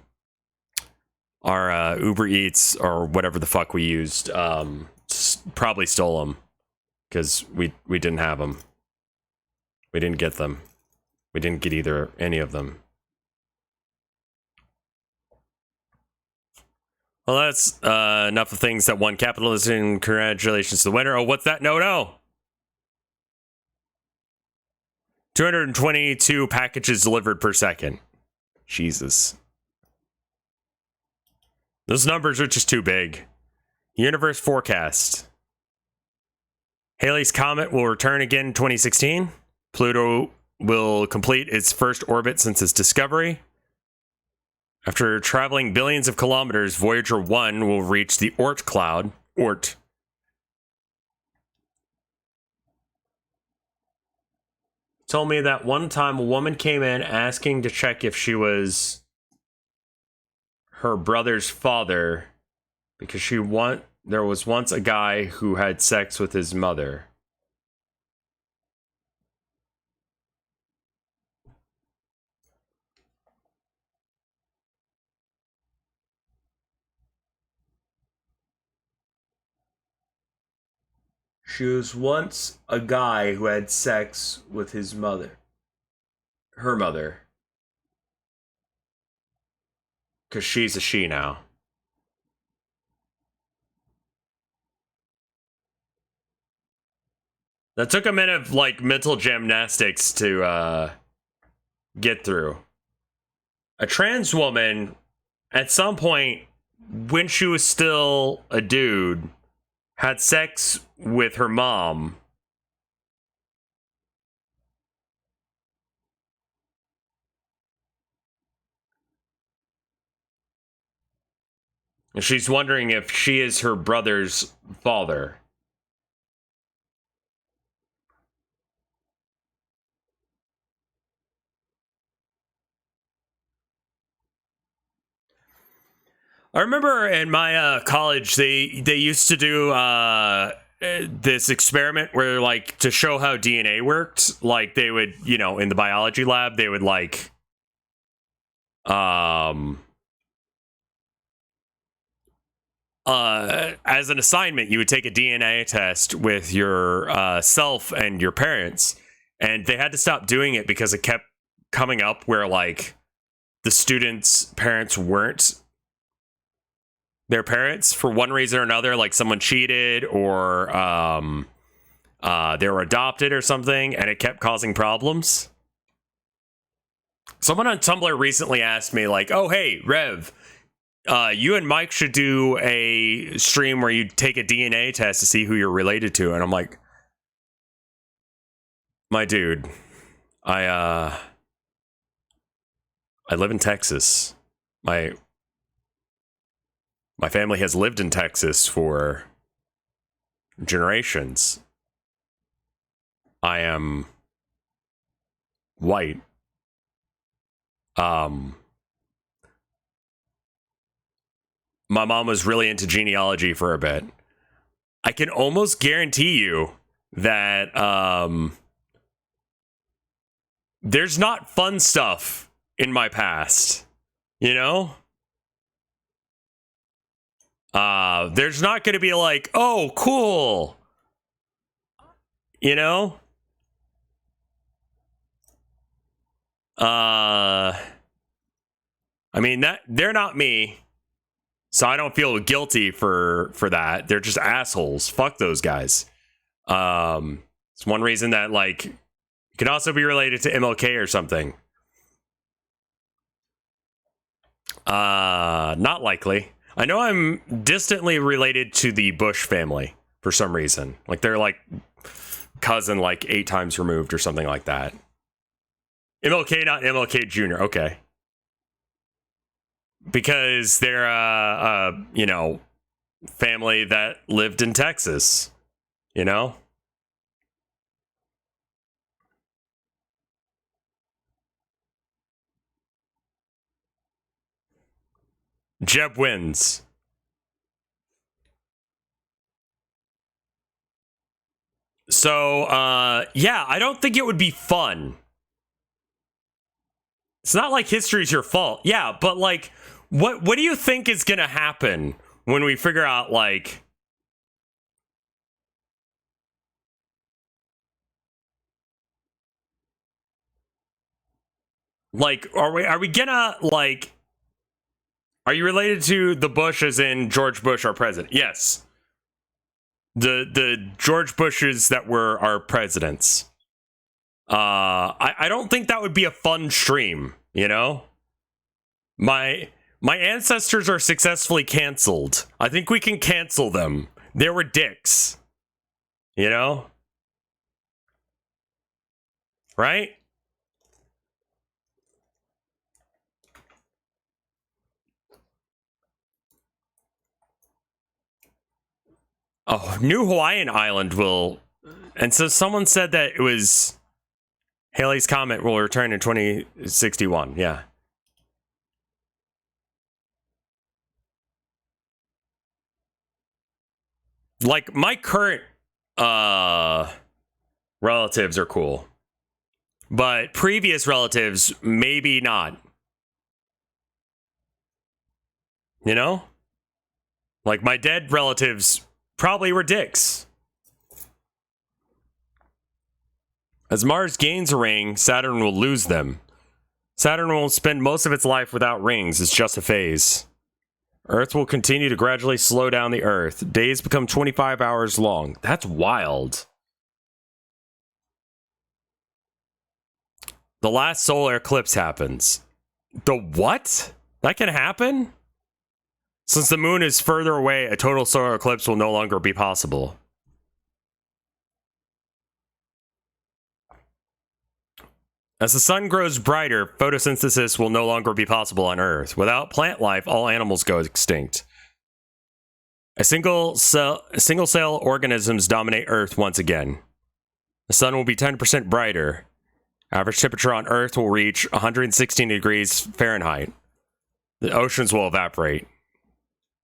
Uber Eats or whatever the fuck we used probably stole them because we didn't have them. We didn't get them. We didn't get any of them. Well, that's enough of things that won capitalism. Congratulations to the winner. Oh, what's that? No. 222 packages delivered per second. Jesus. Those numbers are just too big. Universe forecast. Halley's Comet will return again in 2016. Pluto will complete its first orbit since its discovery. After traveling billions of kilometers, Voyager 1 will reach the Oort cloud. Oort. Told me that one time a woman came in asking to check if she was her brother's father because there was once a guy who had sex with his mother. She was once a guy who had sex with his mother. Her mother. Because she's a she now. That took a minute of, like, mental gymnastics to, get through. A trans woman, at some point, when she was still a dude, had sex with her mom. And she's wondering if she is her brother's father. I remember in my college, they used to do this experiment where, like, to show how DNA worked, like, they would, in the biology lab, they would, like, as an assignment, you would take a DNA test with your self and your parents, and they had to stop doing it because it kept coming up where, like, the students' parents weren't their parents for one reason or another, like someone cheated or they were adopted or something, and it kept causing problems. Someone on Tumblr recently asked me, like, oh, hey, Rev, you and Mike should do a stream where you take a DNA test to see who you're related to. And I'm like, my dude, I live in Texas. My family has lived in Texas for generations. I am white. My mom was really into genealogy for a bit. I can almost guarantee you that there's not fun stuff in my past, you know? There's not going to be like, oh, cool. You know? I mean, that they're not me. So I don't feel guilty for that. They're just assholes. Fuck those guys. It's one reason that, like, it could also be related to MLK or something. Not likely. I know I'm distantly related to the Bush family for some reason. Like, they're like cousin like 8 times removed or something like that. MLK, not MLK Jr. Okay. Because they're you know, family that lived in Texas, you know? Jeb wins. So, yeah, I don't think it would be fun. It's not like history's your fault. Yeah, but like, what do you think is gonna happen when we figure out, like, are we gonna, like, are you related to the Bush as in George Bush, our president? Yes. The George Bushes that were our presidents. I don't think that would be a fun stream, you know? My ancestors are successfully canceled. I think we can cancel them. They were dicks. You know? Right? Oh, New Hawaiian Island will... And so someone said that it was... Halley's Comet will return in 2061. Yeah. Like, my current relatives are cool. But previous relatives, maybe not. You know? Like, my dead relatives probably were dicks. As Mars gains a ring, Saturn will lose them. Saturn will spend most of its life without rings. It's just a phase. Earth will continue to gradually slow down the Earth. Days become 25 hours long. That's wild. The last solar eclipse happens. The what? That can happen? Since the moon is further away, a total solar eclipse will no longer be possible. As the sun grows brighter, photosynthesis will no longer be possible on Earth. Without plant life, all animals go extinct. Single cell organisms dominate Earth once again. The sun will be 10% brighter. Average temperature on Earth will reach 116 degrees Fahrenheit. The oceans will evaporate.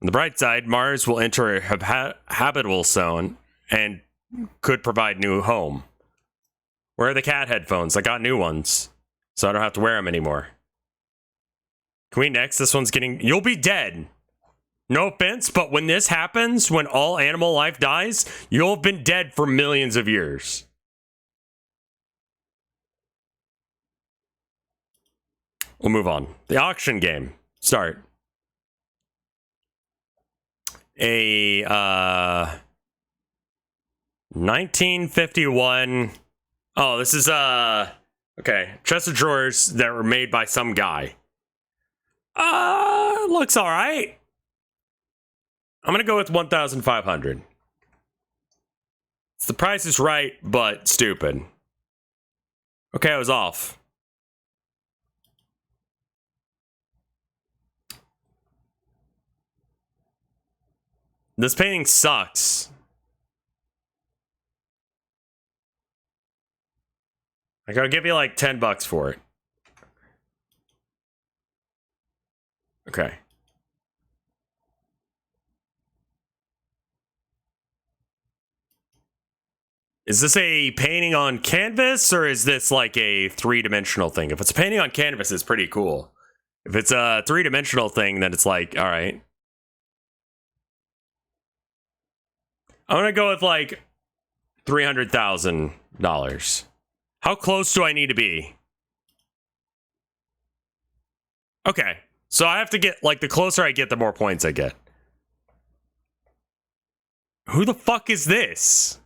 On the bright side, Mars will enter a habitable zone and could provide new home. Where are the cat headphones? I got new ones, so I don't have to wear them anymore. Can we next? This one's getting... You'll be dead. No offense, but when this happens, when all animal life dies, you'll have been dead for millions of years. We'll move on. The auction game. Start. A 1951... Oh, this is okay, chest of drawers that were made by some guy. Looks all right. I'm gonna go with 1,500. The price is right, but stupid. Okay, I was off. This painting sucks. Like, I'll give you like $10 for it. Okay. Is this a painting on canvas, or is this like a 3-dimensional thing? If it's a painting on canvas, it's pretty cool. If it's a 3-dimensional thing, then it's like, all right. I'm gonna go with like $300,000. How close do I need to be? Okay, so I have to get, like, the closer I get, the more points I get. Who the fuck is this?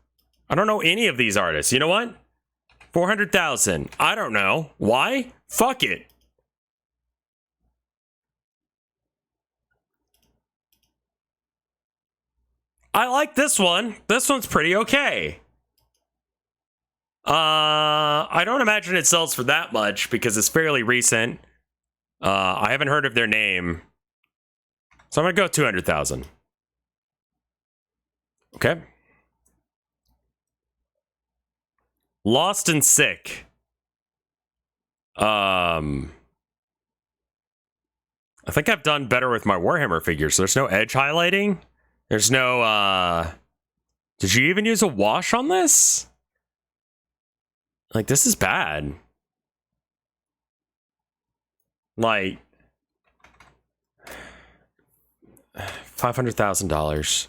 I don't know any of these artists. You know what? 400,000. I don't know. Why? Fuck it. I like this one. This one's pretty okay. I don't imagine it sells for that much because it's fairly recent. I haven't heard of their name. So I'm gonna go 200,000. Okay. Lost and Sick. I think I've done better with my Warhammer figures. So there's no edge highlighting. There's no, did you even use a wash on this? Like, this is bad. Like, $500,000.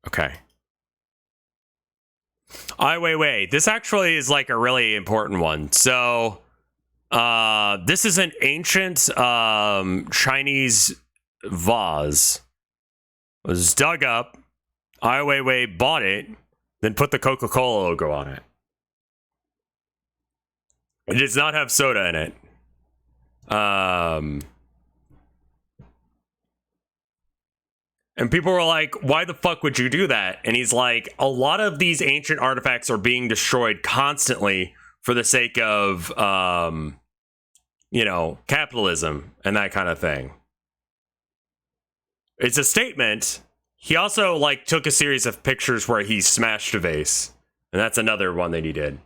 Okay. Wait. This actually is like a really important one. So, this is an ancient Chinese vase. It was dug up. Ai Weiwei bought it, then put the Coca-Cola logo on it. It does not have soda in it. And people were like, why the fuck would you do that? And he's like, a lot of these ancient artifacts are being destroyed constantly for the sake of, you know, capitalism and that kind of thing. It's a statement. He also, like, took a series of pictures where he smashed a vase. And that's another one that he did.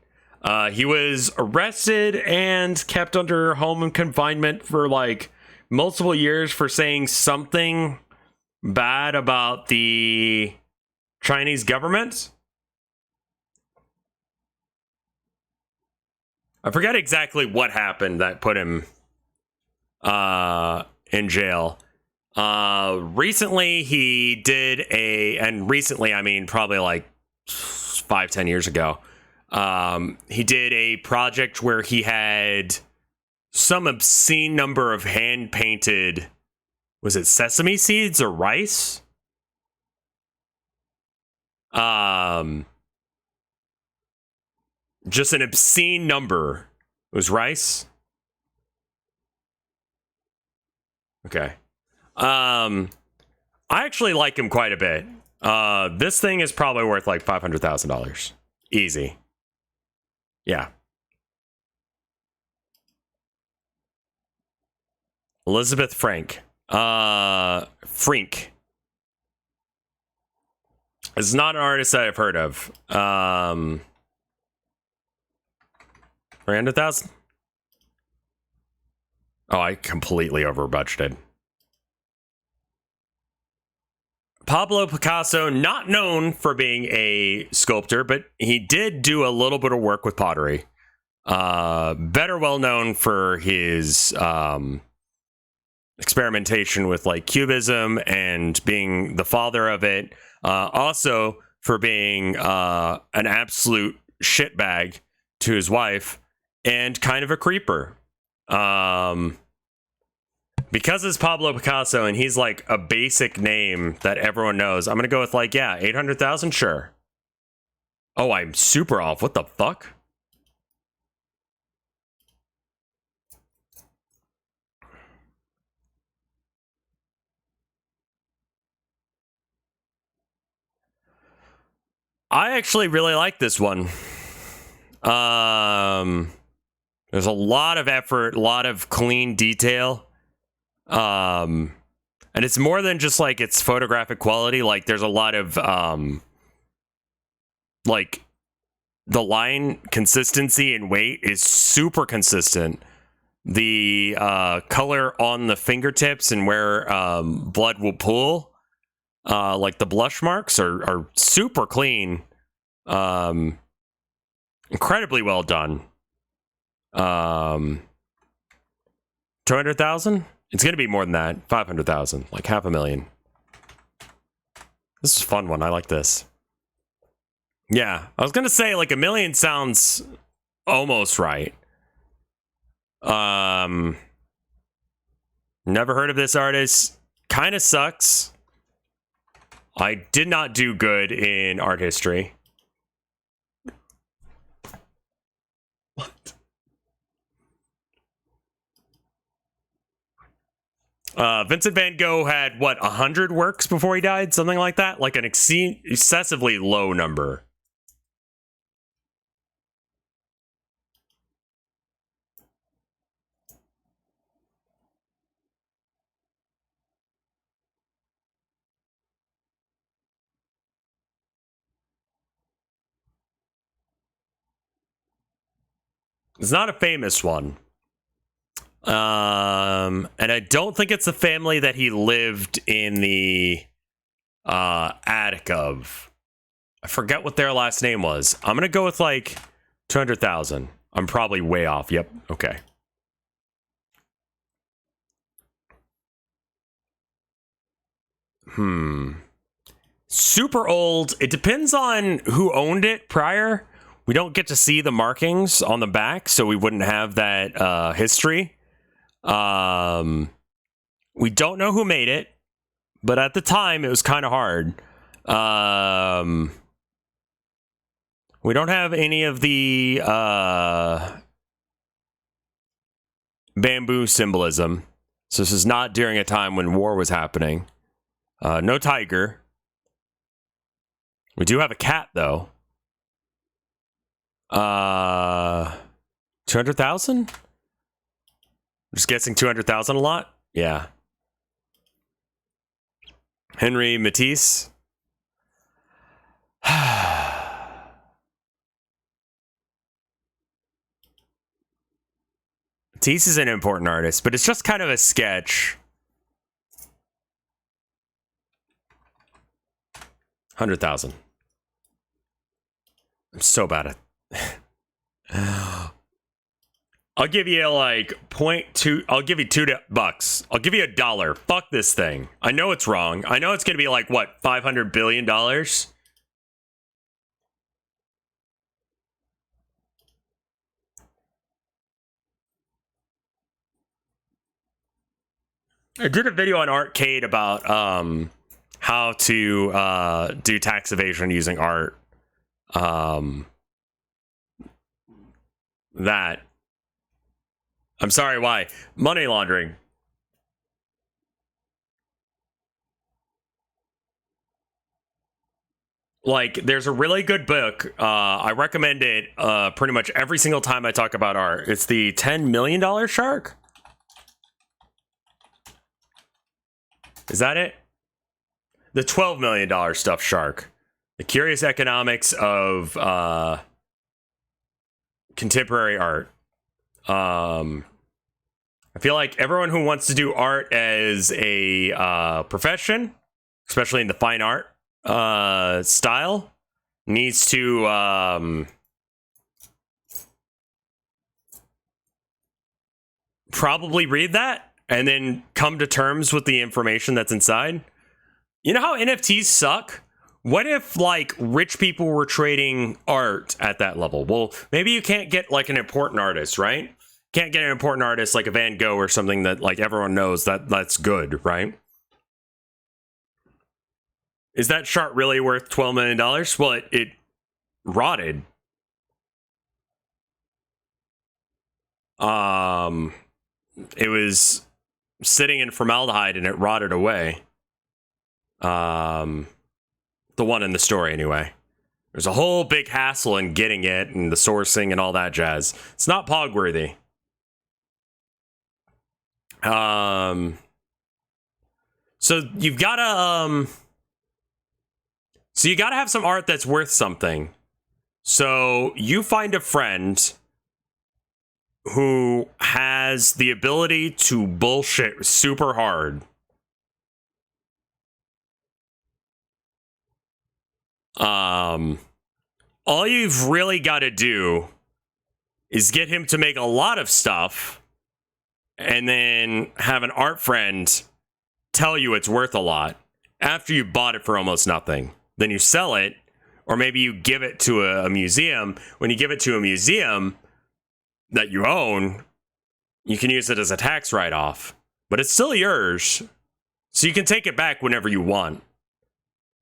He was arrested and kept under home confinement for, like, multiple years for saying something bad about the Chinese government. I forget exactly what happened that put him in jail. Recently he did and recently I mean probably like 5-10 years ago, he did a project where he had some obscene number of hand painted, was it sesame seeds or rice? Just an obscene number. It was rice. Okay. I actually like him quite a bit. This thing is probably worth like $500,000. Easy. Yeah. Elizabeth Frank. Frink. It's not an artist that I've heard of. 300,000? Oh, I completely over budgeted. Pablo Picasso, not known for being a sculptor, but he did do a little bit of work with pottery. Better well known for his experimentation with like cubism and being the father of it. Also for being an absolute shitbag to his wife and kind of a creeper. Because it's Pablo Picasso and he's like a basic name that everyone knows, I'm gonna go with like, yeah, 800,000, sure. Oh, I'm super off. What the fuck? I actually really like this one. There's a lot of effort, a lot of clean detail. And it's more than just like its photographic quality. Like there's a lot of like the line consistency and weight is super consistent. The color on the fingertips and where blood will pool, like the blush marks are super clean. Incredibly well done. 200,000? It's gonna be more than that. 500,000, like $500,000. This is a fun one. I like this. Yeah, I was gonna say like 1 million sounds almost right. Never heard of this artist. Kind of sucks. I did not do good in art history. What? Vincent van Gogh had, what, 100 works before he died? Something like that? Like an excessively low number. It's not a famous one. And I don't think it's the family that he lived in the attic of. I forget what their last name was. I'm gonna go with like 200,000. I'm probably way off. Yep. Okay. Super old. It depends on who owned it prior. We don't get to see the markings on the back, so we wouldn't have that history. We don't know who made it, but at the time it was kind of hard. We don't have any of the bamboo symbolism, so this is not during a time when war was happening. No tiger. We do have a cat, though. 200,000? Just guessing 200,000 a lot? Yeah. Henry Matisse. Matisse is an important artist, but it's just kind of a sketch. 100,000. I'm so bad at I'll give you like 0.2. I'll give you $2. I'll give you $1. Fuck this thing. I know it's wrong. I know it's gonna be like what, $500 billion. I did a video on Artcade about how to do tax evasion using art. That. I'm sorry, why? Money laundering. Like, there's a really good book. I recommend it pretty much every single time I talk about art. It's the $10 million shark. Is that it? The $12 million stuffed shark. The curious economics of contemporary art. I feel like everyone who wants to do art as a profession, especially in the fine art style, needs to probably read that and then come to terms with the information that's inside. You know how NFTs suck? What if, like, rich people were trading art at that level? Well, maybe you can't get, like, an important artist, right? Can't get an important artist like a Van Gogh or something that, like, everyone knows that's good, right? Is that shark really worth $12 million? Well, it rotted. It was sitting in formaldehyde and it rotted away. The one in the story, anyway. There's a whole big hassle in getting it and the sourcing and all that jazz. It's not pog-worthy. So you've gotta, so you gotta have some art that's worth something. So you find a friend who has the ability to bullshit super hard. All you've really got to do is get him to make a lot of stuff and then have an art friend tell you it's worth a lot. after you bought it for almost nothing. Then you sell it, or maybe you give it to a museum. When you give it to a museum that you own, you can use it as a tax write-off, but it's still yours. So you can take it back whenever you want.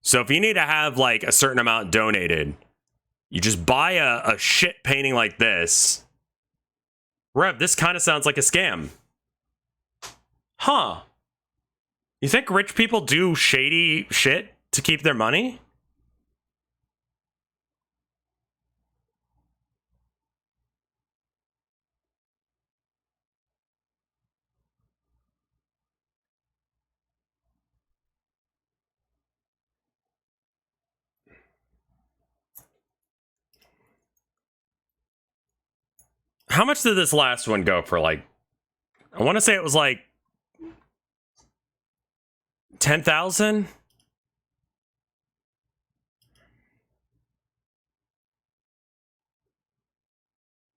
So if you need to have like a certain amount donated, you just buy a shit painting like this. Rev, this kind of sounds like a scam. Huh. You think rich people do shady shit to keep their money? How much did this last one go for? Like, I want to say it was like 10,000.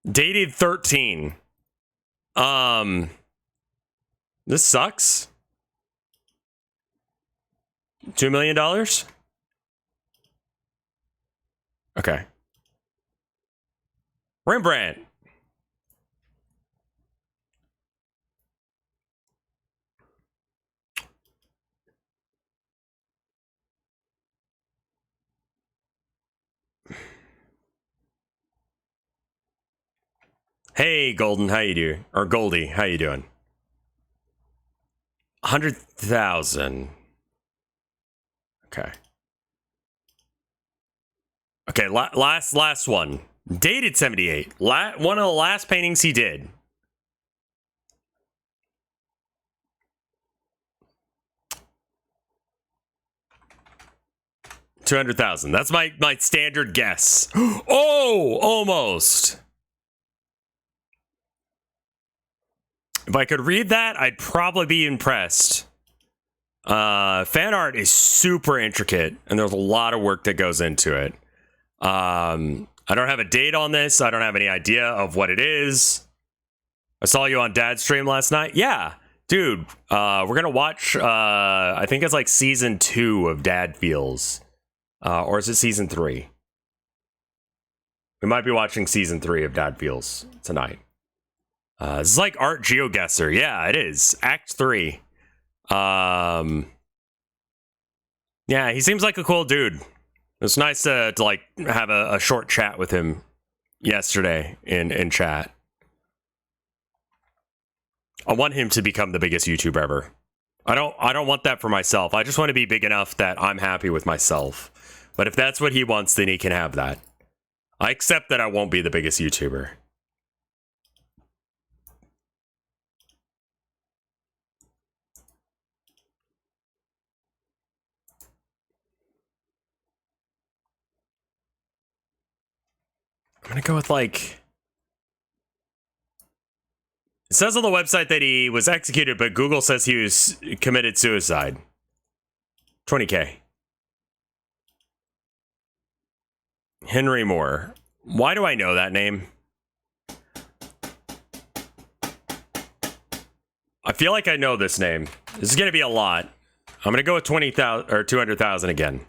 Dated 13. This sucks. $2 million? Okay. Rembrandt. Hey, Golden, how you doing? Or Goldie, how you doing? 100,000. Okay. Okay, last one. Dated 78. One of the last paintings he did. $200,000. That's my standard guess. Oh, almost. If I could read that, I'd probably be impressed. Fan art is super intricate, and there's a lot of work that goes into it. I don't have a date on this. I don't have any idea of what it is. I saw you on Dad's stream last night. Yeah, dude. We're gonna watch. I think it's like season 2 of Dad Feels, or is it season 3? We might be watching season 3 of Dad Feels tonight. This is like Art GeoGuessr. Yeah, it is. Act 3. Yeah, he seems like a cool dude. It's nice to like have a short chat with him yesterday in chat. I want him to become the biggest YouTuber ever. I don't want that for myself. I just want to be big enough that I'm happy with myself. But if that's what he wants, then he can have that. I accept that I won't be the biggest YouTuber. I'm gonna go with like... It says on the website that he was executed, but Google says he was committed suicide. 20K. Henry Moore. Why do I know that name? I feel like I know this name. This is gonna be a lot. I'm gonna go with 20,000 or 200,000 again.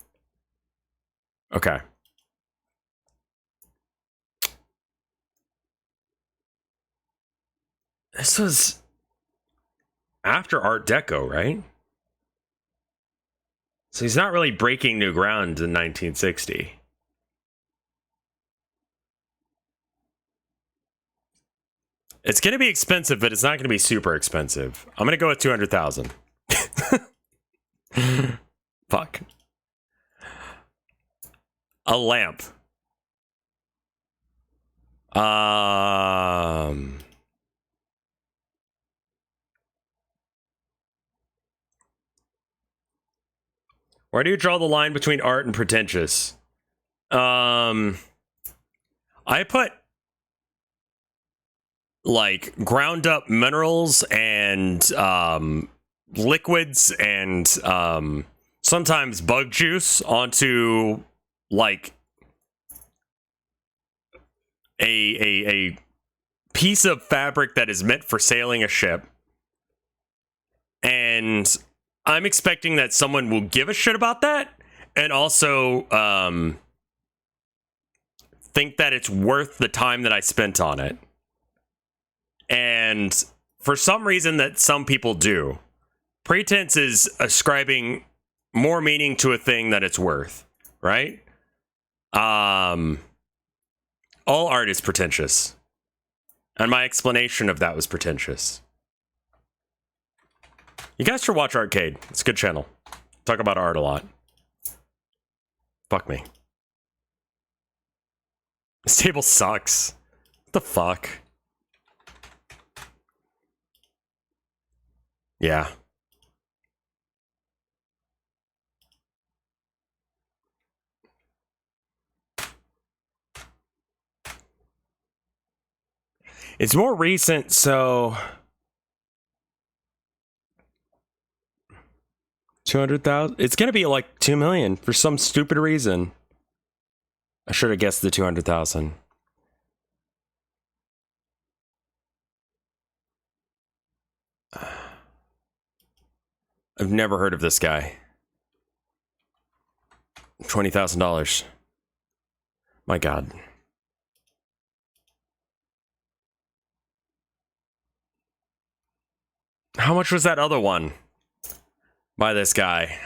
Okay. This was after Art Deco, right? So he's not really breaking new ground in 1960. It's going to be expensive, but it's not going to be super expensive. I'm going to go with 200,000. Fuck. A lamp. Where do you draw the line between art and pretentious? I put like ground up minerals and liquids and sometimes bug juice onto like a piece of fabric that is meant for sailing a ship, and I'm expecting that someone will give a shit about that and also think that it's worth the time that I spent on it. And for some reason that some people do, pretense is ascribing more meaning to a thing that it's worth, right? All art is pretentious. And my explanation of that was pretentious. You guys should watch Arcade. It's a good channel. Talk about art a lot. Fuck me. This table sucks. What the fuck? Yeah. It's more recent, so 200,000. It's gonna be like 2 million for some stupid reason. I should have guessed the 200,000. I've never heard of this guy. $20,000. My God. How much was that other one by this guy?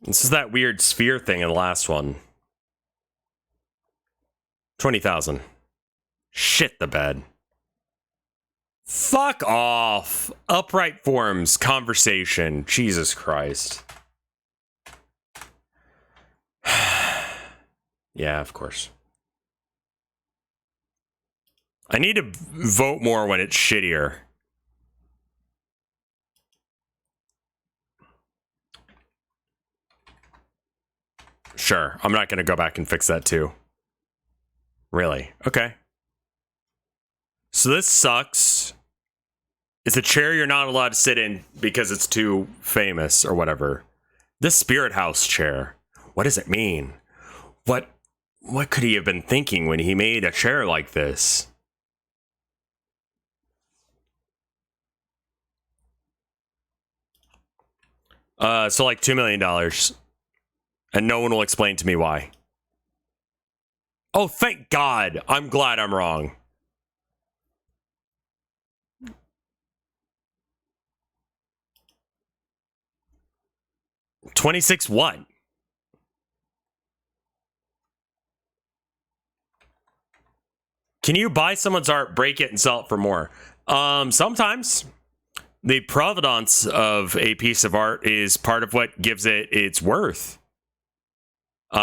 This is that weird sphere thing in the last one. 20,000. Shit the bed. Fuck off. Upright forms, conversation. Jesus Christ. Yeah, of course. I need to vote more when it's shittier. Sure, I'm not going to go back and fix that too. Really? Okay. So this sucks. It's a chair you're not allowed to sit in because it's too famous or whatever. This Spirit House chair. What does it mean? What could he have been thinking when he made a chair like this? So like $2 million. And no one will explain to me why. Oh, thank God. I'm glad I'm wrong. $26 what? Can you buy someone's art, break it, and sell it for more? Sometimes. The provenance of a piece of art is part of what gives it its worth. There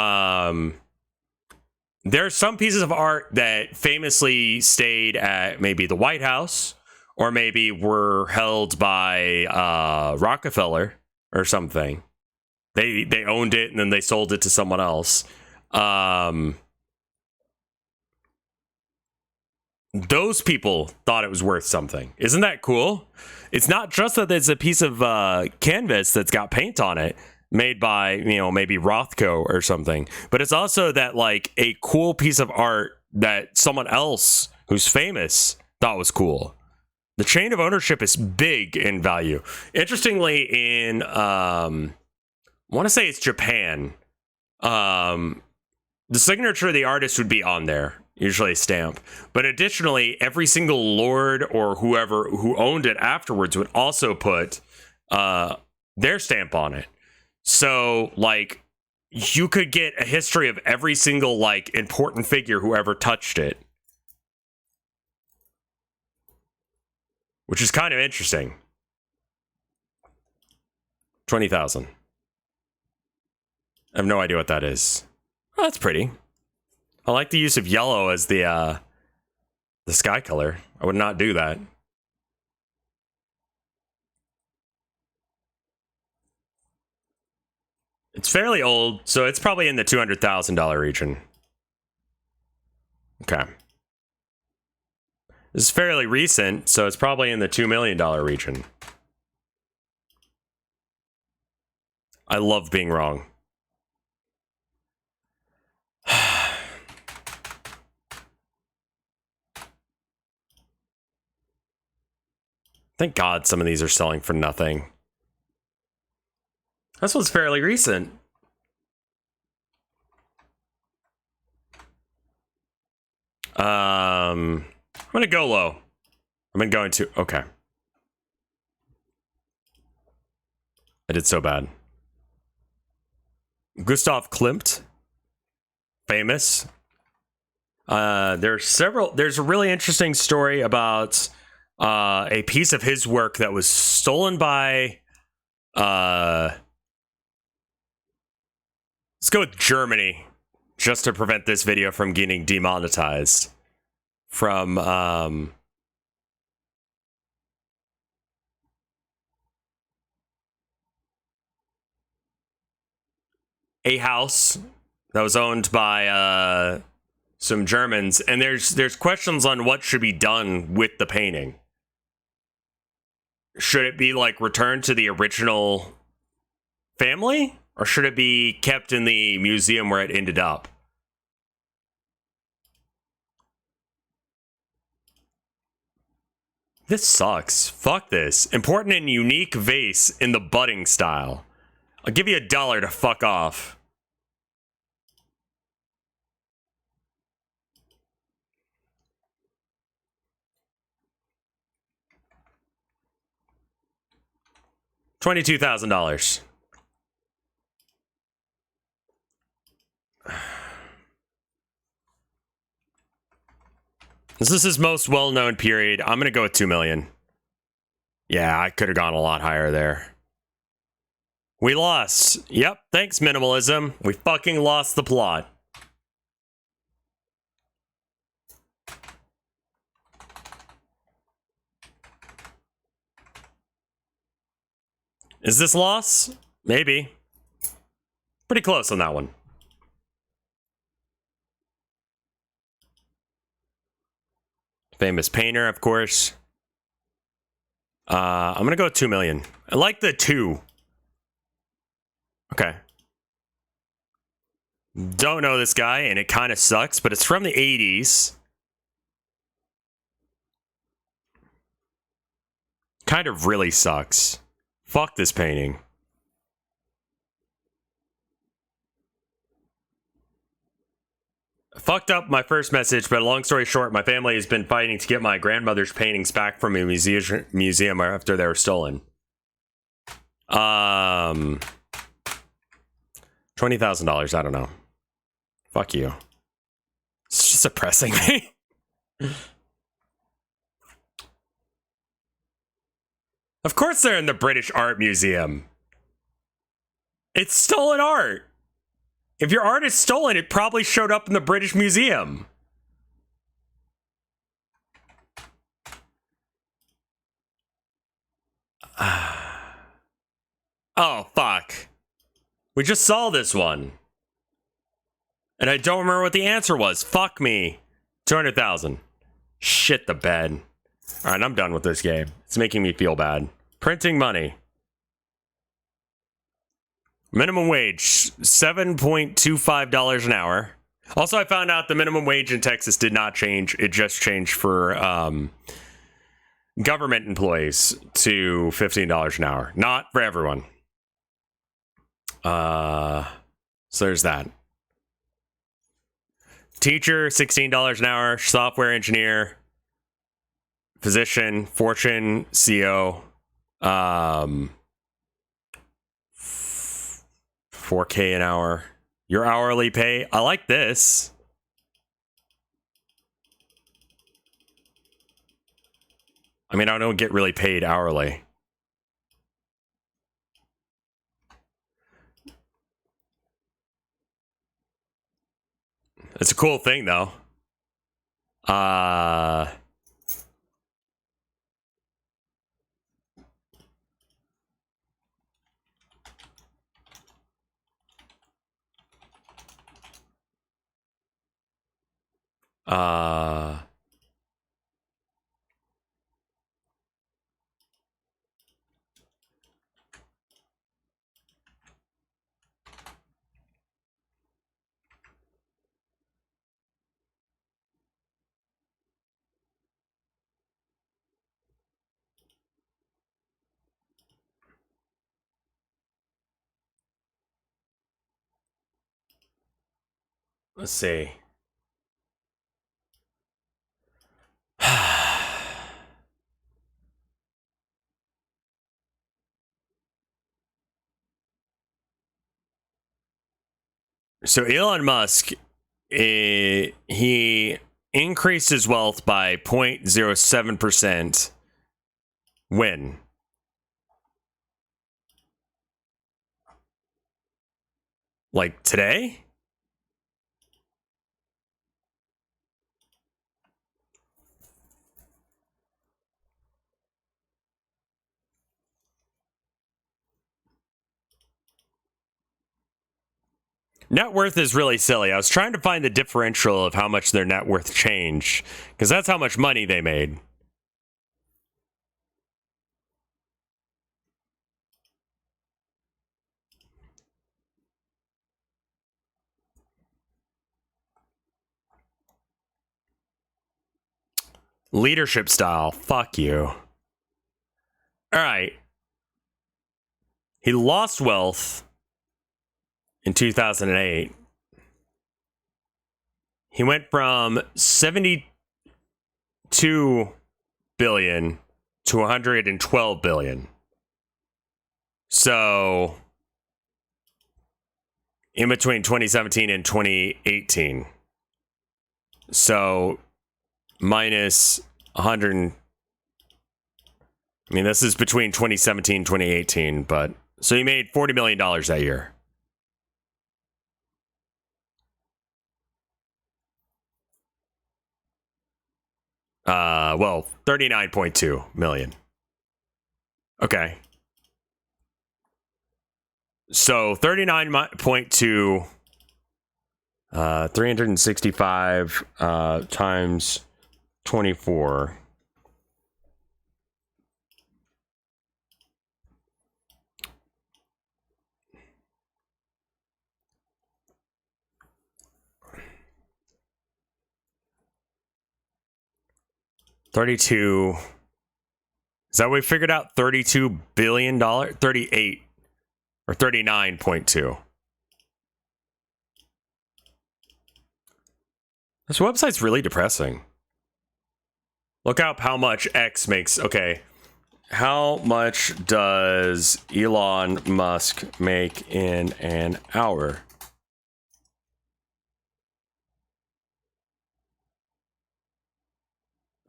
are some pieces of art that famously stayed at maybe the White House, or maybe were held by Rockefeller or something. They owned it and then they sold it to someone else. Those people thought it was worth something. Isn't that cool? It's not just that it's a piece of canvas that's got paint on it, made by, you know, maybe Rothko or something, but it's also that like a cool piece of art that someone else who's famous thought was cool. The chain of ownership is big in value. Interestingly, in I want to say it's Japan, the signature of the artist would be on there, usually a stamp. But additionally, every single lord or whoever who owned it afterwards would also put their stamp on it. So, like, you could get a history of every single, like, important figure who ever touched it. Which is kind of interesting. 20,000. I have no idea what that is. Oh, that's pretty. I like the use of yellow as the sky color. I would not do that. It's fairly old, so it's probably in the $200,000 region. Okay. This is fairly recent, so it's probably in the $2 million region. I love being wrong. Thank God some of these are selling for nothing. This one's fairly recent. I'm gonna go low. Okay. I did so bad. Gustav Klimt. Famous. There's a really interesting story about a piece of his work that was stolen by let's go with Germany, just to prevent this video from getting demonetized from a house that was owned by some Germans, and there's questions on what should be done with the painting. Should it be like returned to the original family, or should it be kept in the museum where it ended up? This sucks. Fuck this. Important and unique vase in the budding style. I'll give you $1 to fuck off. $22,000. This is his most well-known period. I'm gonna go with 2 million. Yeah, I could have gone a lot higher there. We lost. Yep, thanks, minimalism. We fucking lost the plot. Is this loss? Maybe. Pretty close on that one. Famous painter, of course. I'm gonna go with 2 million. I like the 2. Okay. Don't know this guy, and it kind of sucks, but it's from the 80s. Kind of really sucks. Fuck this painting. Fucked up my first message, but long story short, my family has been fighting to get my grandmother's paintings back from a museum after they were stolen. $20,000, I don't know. Fuck you. It's just oppressing me. Of course they're in the British Art Museum. It's stolen art. If your art is stolen, it probably showed up in the British Museum. Oh, fuck. We just saw this one. And I don't remember what the answer was. Fuck me. 200,000. Shit the bed. Alright, I'm done with this game. It's making me feel bad. Printing money. Minimum wage, $7.25 an hour. Also, I found out the minimum wage in Texas did not change. It just changed for government employees to $15 an hour. Not for everyone. So there's that. Teacher, $16 an hour. Software engineer. Physician, Fortune, CEO. 4K an hour. Your hourly pay. I like this. I mean, I don't get really paid hourly. It's a cool thing, though. Let's see. So Elon Musk, he increased his wealth by 0.07%. When? Like today? Net worth is really silly. I was trying to find the differential of how much their net worth changed, because that's how much money they made. Leadership style. Fuck you. All right. He lost wealth in 2008. He went from 72 billion to 112 billion. So, in between 2017 and 2018. So, minus 100. I mean, this is between 2017 and 2018, but so he made $40 million that year. Well, 39.2 million. Okay. So 39.2, 365 times 24. $32. Is that what we figured out? $32 billion? 38 or 39.2. This website's really depressing. Look up how much X makes. Okay. How much does Elon Musk make in an hour?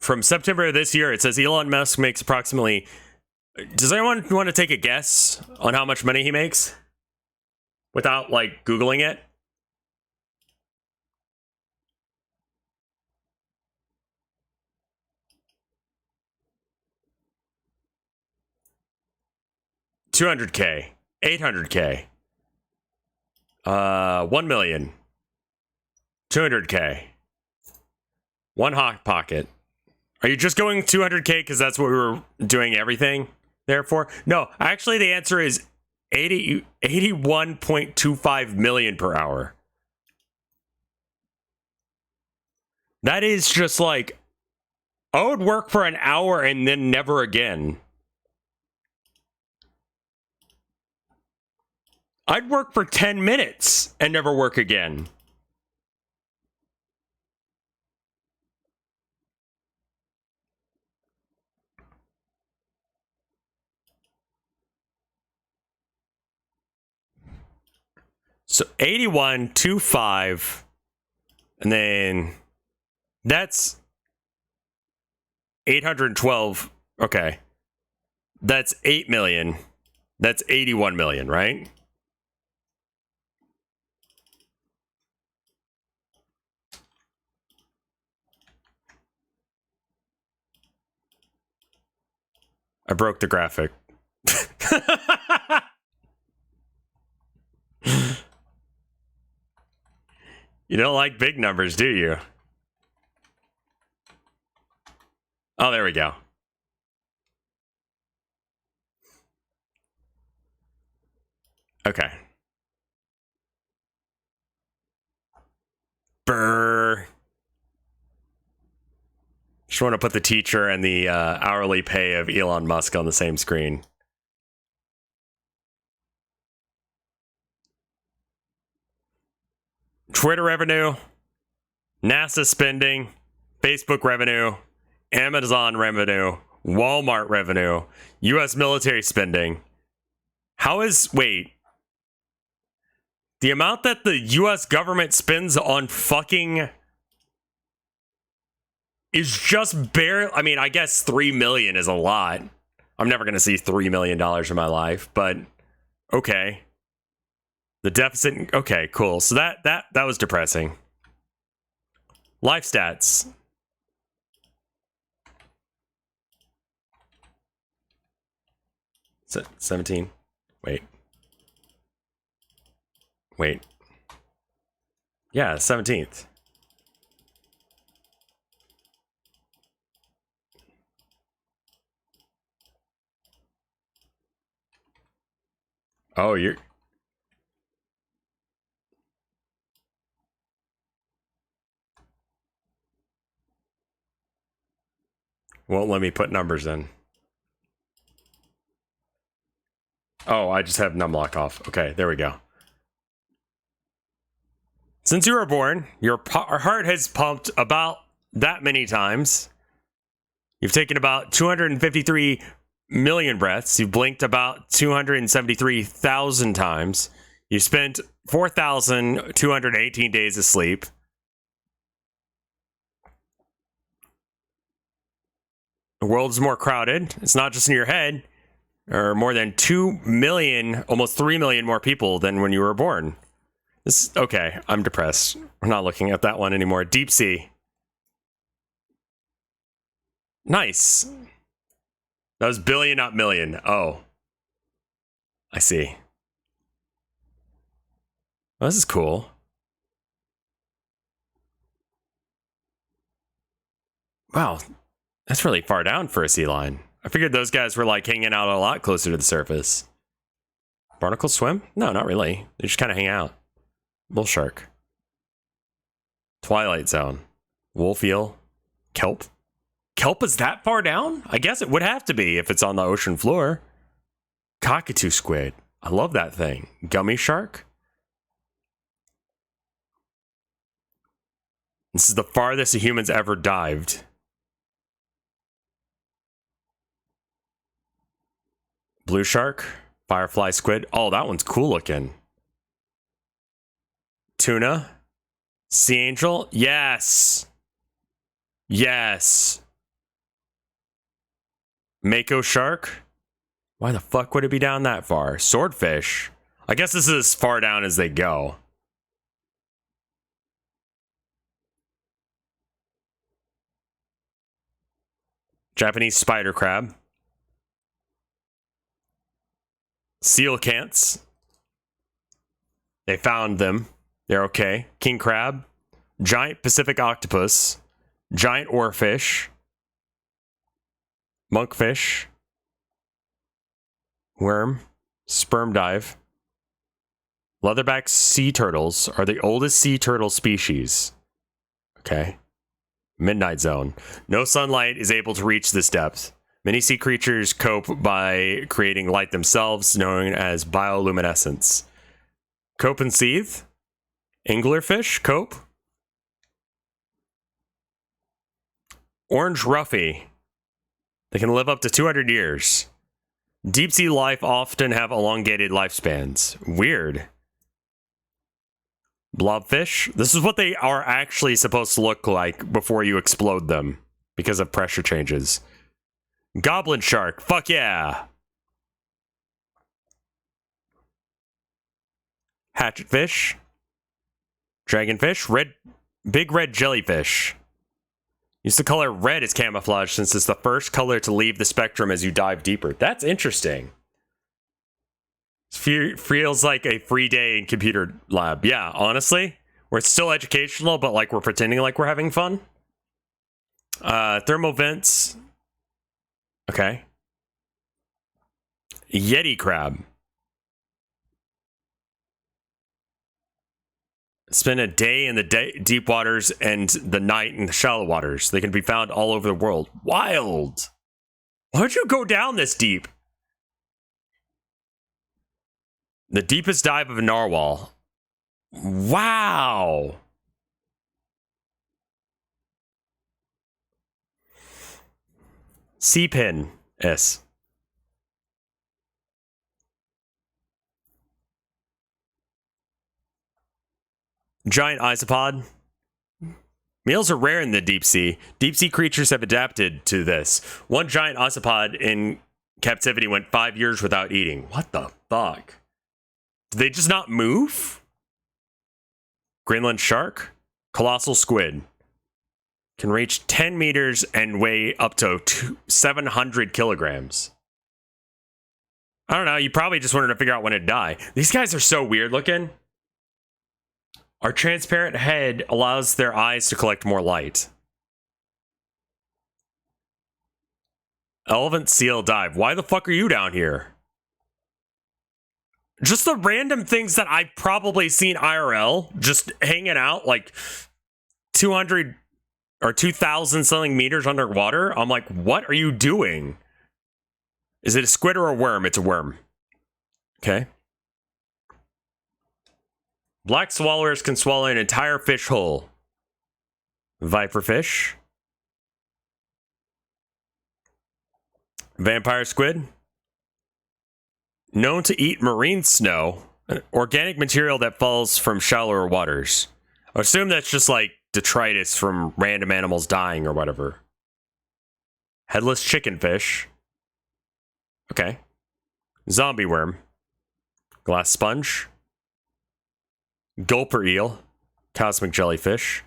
From September of this year, it says Elon Musk makes approximately... Does anyone want to take a guess on how much money he makes? Without, like, Googling it? $200K. $800K. 1 million. $200K. One hot pocket. Are you just going 200K because that's what we were doing everything there for? No, actually the answer is 81.25 million per hour. That is just like, I would work for an hour and then never again. I'd work for 10 minutes and never work again. So 81.25, and then that's 812. Okay. That's 8 million. That's 81 million, right? I broke the graphic. You don't like big numbers, do you? Oh, there we go. Okay. Brr. Just want to put the teacher and the hourly pay of Elon Musk on the same screen. Twitter revenue, NASA spending, Facebook revenue, Amazon revenue, Walmart revenue, US military spending. Wait, the amount that the US government spends on fucking is just barely, I mean, I guess 3 million is a lot. I'm never going to see $3 million in my life, but okay. The deficit, okay, cool. So that was depressing. Life stats. So, 17. Wait. Yeah, 17th. Oh, you're... Won't let me put numbers in. Oh, I just have numlock off. Okay, there we go. Since you were born, your heart has pumped about that many times. You've taken about 253 million breaths. You've blinked about 273,000 times. You spent 4,218 days asleep. The world's more crowded. It's not just in your head. There are more than 2 million, almost 3 million more people than when you were born. Okay, I'm depressed. We're not looking at that one anymore. Deep sea. Nice. That was billion, not million. Oh. I see. Well, this is cool. Wow. That's really far down for a sea lion. I figured those guys were like hanging out a lot closer to the surface. Barnacles swim? No, not really. They just kind of hang out. Bull shark. Twilight zone. Wolf eel. Kelp. Kelp is that far down? I guess it would have to be if it's on the ocean floor. Cockatoo squid. I love that thing. Gummy shark. This is the farthest a human's ever dived. Blue shark. Firefly squid. Oh, that one's cool looking. Tuna. Sea angel. Yes. Yes. Mako shark. Why the fuck would it be down that far? Swordfish. I guess this is as far down as they go. Japanese spider crab. Coelacanths. They found them. They're okay. King crab. Giant Pacific octopus. Giant oarfish. Monkfish. Worm. Sperm dive. Leatherback sea turtles are the oldest sea turtle species. Okay. Midnight zone. No sunlight is able to reach this depth. Many sea creatures cope by creating light themselves, known as bioluminescence. Cope and seethe. Anglerfish cope. Orange ruffy. They can live up to 200 years. Deep sea life often have elongated lifespans. Weird. Blobfish. This is what they are actually supposed to look like before you explode them because of pressure changes. Goblin shark. Fuck yeah. Hatchetfish. Dragonfish. Big red jellyfish. Use the color red as camouflage since it's the first color to leave the spectrum as you dive deeper. That's interesting. Feels like a free day in computer lab. Yeah, honestly. Where it's still educational, but like we're pretending like we're having fun. Thermal vents. Okay. Yeti crab. Spend a day in the deep waters and the night in the shallow waters. They can be found all over the world. Wild. Why'd you go down this deep? The deepest dive of a narwhal. Wow. C-pin S. Giant isopod. Meals are rare in the deep sea. Deep sea creatures have adapted to this. One giant isopod in captivity went 5 years without eating. What the fuck? Did they just not move? Greenland shark? Colossal squid. Can reach 10 meters and weigh up to 700 kilograms. I don't know, you probably just wanted to figure out when it'd die. These guys are so weird looking. Our transparent head allows their eyes to collect more light. Elephant seal dive. Why the fuck are you down here? Just the random things that I've probably seen IRL, just hanging out like 200 or 2,000 something meters underwater. I'm like, what are you doing? Is it a squid or a worm? It's a worm. Okay. Black swallowers can swallow an entire fish whole. Viperfish. Vampire squid. Known to eat marine snow, an organic material that falls from shallower waters. I assume that's just like detritus from random animals dying or whatever. Headless chickenfish. Okay. Zombie worm. Glass sponge. Gulper eel. Cosmic jellyfish.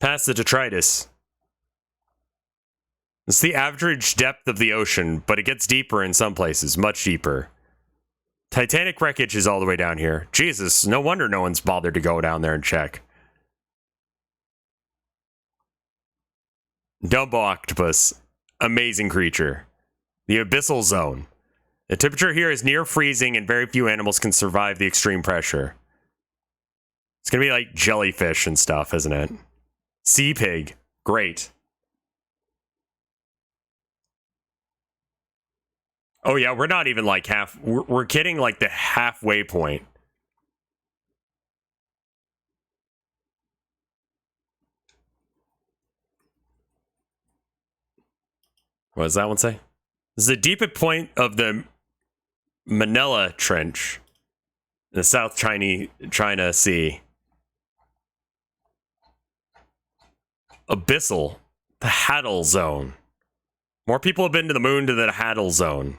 Past the detritus. It's the average depth of the ocean, but it gets deeper in some places, much deeper. Titanic wreckage is all the way down here. Jesus, no wonder no one's bothered to go down there and check. Dumbo octopus. Amazing creature. The abyssal zone. The temperature here is near freezing and very few animals can survive the extreme pressure. It's gonna be like jellyfish and stuff, isn't it? Sea pig. Great. Oh yeah, we're not even like half... We're getting like the halfway point. What does that one say? This is the deepest point of the Manila Trench in the South China Sea. Abyssal. The Haddle Zone. More people have been to the moon to the Haddle Zone.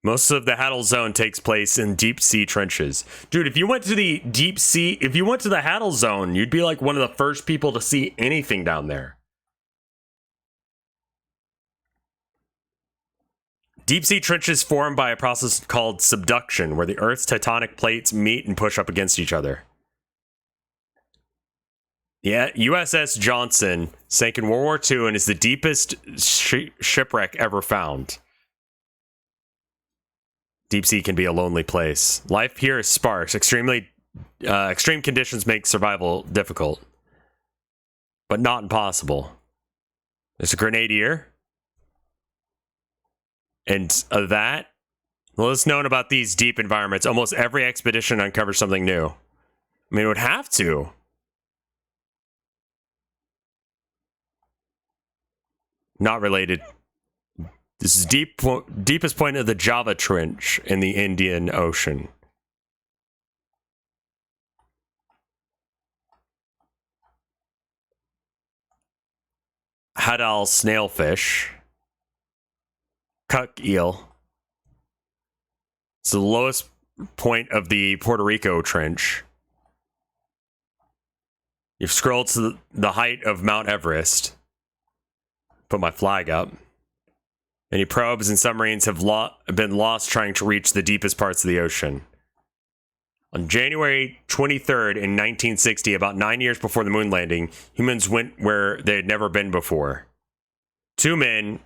Most of the Haddle Zone takes place in deep sea trenches. Dude, if you went to the deep sea, if you went to the Haddle Zone, you'd be like one of the first people to see anything down there. Deep sea trenches formed by a process called subduction, where the Earth's tectonic plates meet and push up against each other. Yeah, USS Johnson sank in World War II and is the deepest shipwreck ever found. Deep sea can be a lonely place. Life here is sparse. Extreme conditions make survival difficult, but not impossible. There's a grenadier. And that, little known about these deep environments, almost every expedition uncovers something new. I mean, it would have to. Not related. This is deepest point of the Java Trench in the Indian Ocean. Hadal snailfish. Cuck eel. It's the lowest point of the Puerto Rico Trench. You've scrolled to the height of Mount Everest. Put my flag up. Many probes and submarines have been lost trying to reach the deepest parts of the ocean. On January 23rd in 1960, about 9 years before the moon landing, humans went where they had never been before. Two men,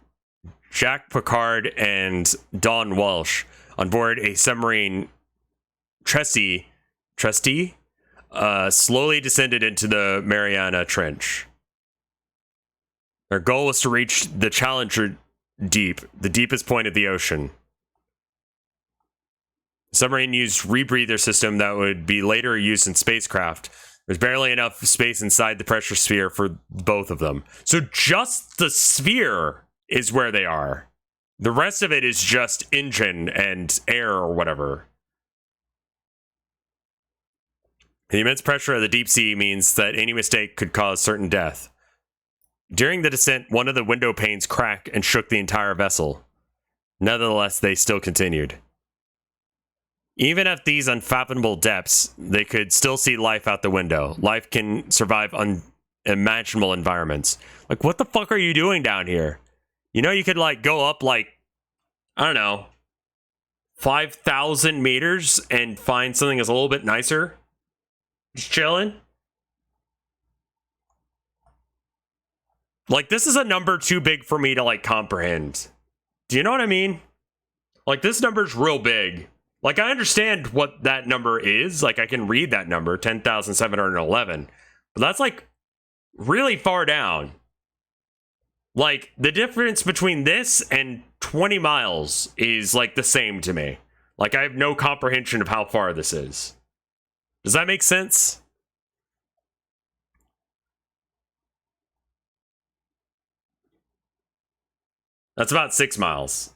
Jack Pickard and Don Walsh, on board a submarine Trustee, slowly descended into the Mariana Trench. Their goal was to reach the Challenger Deep, the deepest point of the ocean. Submarine used rebreather system that would be later used in spacecraft. There's barely enough space inside the pressure sphere for both of them. So just the sphere is where they are. The rest of it is just engine and air or whatever. The immense pressure of the deep sea means that any mistake could cause certain death. During the descent, one of the window panes cracked and shook the entire vessel. Nevertheless, they still continued. Even at these unfathomable depths, they could still see life out the window. Life can survive unimaginable environments. Like, what the fuck are you doing down here? You know, you could, like, go up, like, I don't know, 5,000 meters and find something that's a little bit nicer. Just chilling. Like, this is a number too big for me to, like, comprehend. Do you know what I mean? Like, this number's real big. Like, I understand what that number is. Like, I can read that number, 10,711. But that's, like, really far down. Like, the difference between this and 20 miles is, like, the same to me. Like, I have no comprehension of how far this is. Does that make sense? That's about 6 miles.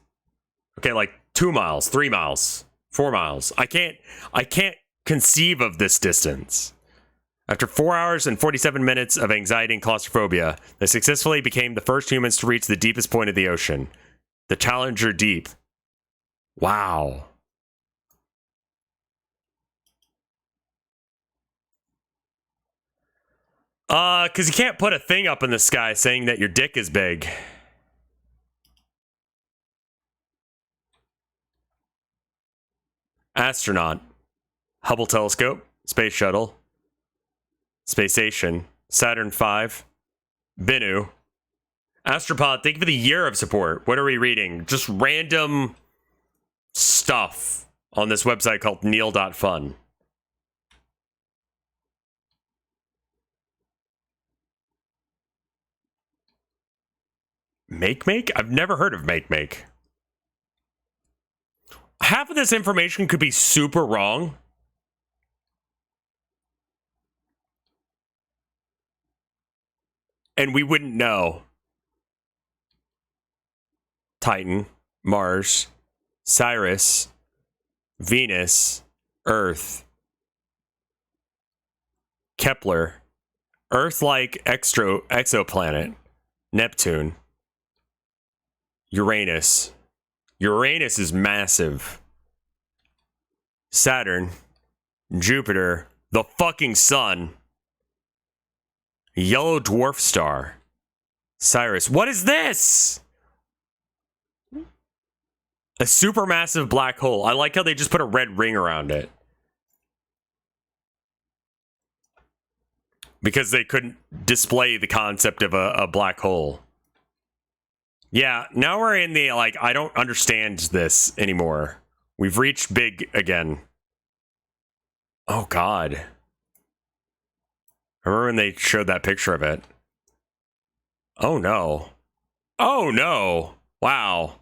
Okay, like 2 miles, 3 miles, 4 miles. I can't conceive of this distance. After 4 hours and 47 minutes of anxiety and claustrophobia, they successfully became the first humans to reach the deepest point of the ocean, the Challenger Deep. Wow. Because you can't put a thing up in the sky saying that your dick is big. Astronaut. Hubble telescope. Space shuttle. Space station. Saturn V. Bennu. Astropod, thank you for the year of support. What are we reading? Just random stuff on this website called Neal.fun. Make? I've never heard of Make. Half of this information could be super wrong. And we wouldn't know. Titan, Mars, Sirius, Venus, Earth, Kepler, Earth-like exoplanet, Neptune, Uranus. Uranus is massive. Saturn, Jupiter, the fucking sun, yellow dwarf star, Sirius. What is this? A supermassive black hole. I like how they just put a red ring around it. Because they couldn't display the concept of a black hole. Yeah, now we're in the, like, I don't understand this anymore. We've reached big again. Oh, God. Remember when they showed that picture of it? Oh, no. Oh, no. Wow.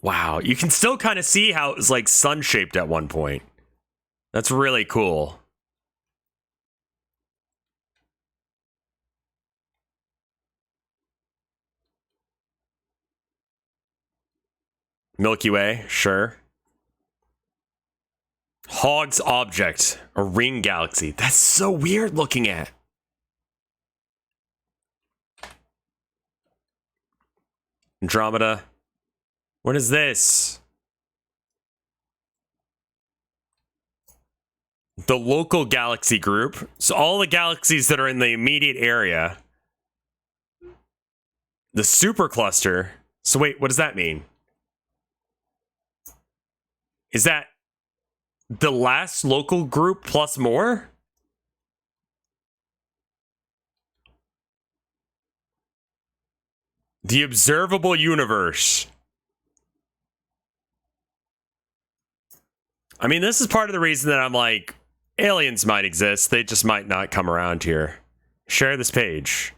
Wow, you can still kind of see how it was like sun-shaped at one point. That's really cool. Milky Way, sure. Hogg's object, a ring galaxy. That's so weird looking at. Andromeda. What is this? The local galaxy group. So all the galaxies that are in the immediate area. The supercluster. So wait, what does that mean? Is that the last local group plus more? The observable universe. I mean, this is part of the reason that I'm like, Aliens might exist. They just might not come around here. Share this page.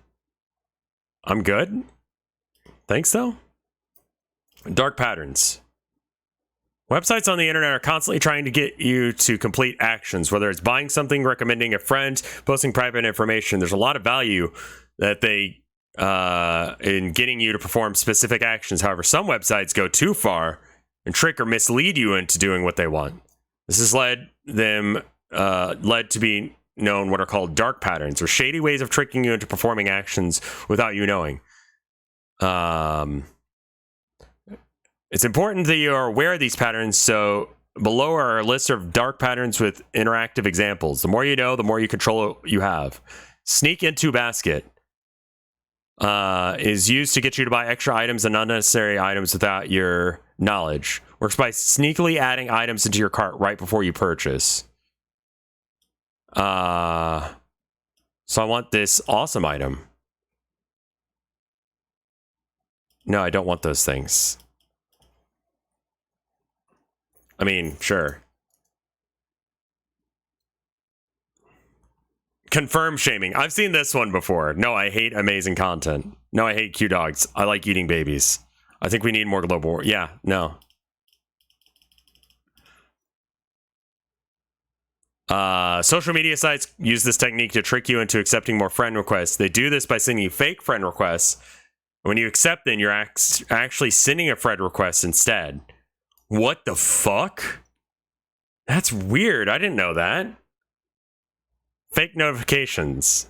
I'm good. Thanks, though. Dark patterns. Websites on the internet are constantly trying to get you to complete actions, whether it's buying something, recommending a friend, posting private information. There's a lot of value that they in getting you to perform specific actions. However, some websites go too far and trick or mislead you into doing what they want. This has led to be known what are called dark patterns, or shady ways of tricking you into performing actions without you knowing. It's important that you are aware of these patterns, so below are a list of dark patterns with interactive examples. The more you know, the more you control you have. Sneak into basket is used to get you to buy extra items and unnecessary items without your knowledge. Works by sneakily adding items into your cart right before you purchase. So I want this awesome item. No, I don't want those things. I mean, sure. Confirm shaming. I've seen this one before. No, I hate amazing content. No, I hate cute dogs. I like eating babies. I think we need more global. Yeah, no. Social media sites use this technique to trick you into accepting more friend requests. They do this by sending you fake friend requests. When you accept them, you're actually sending a friend request instead. What the fuck? That's weird. I didn't know that. Fake notifications.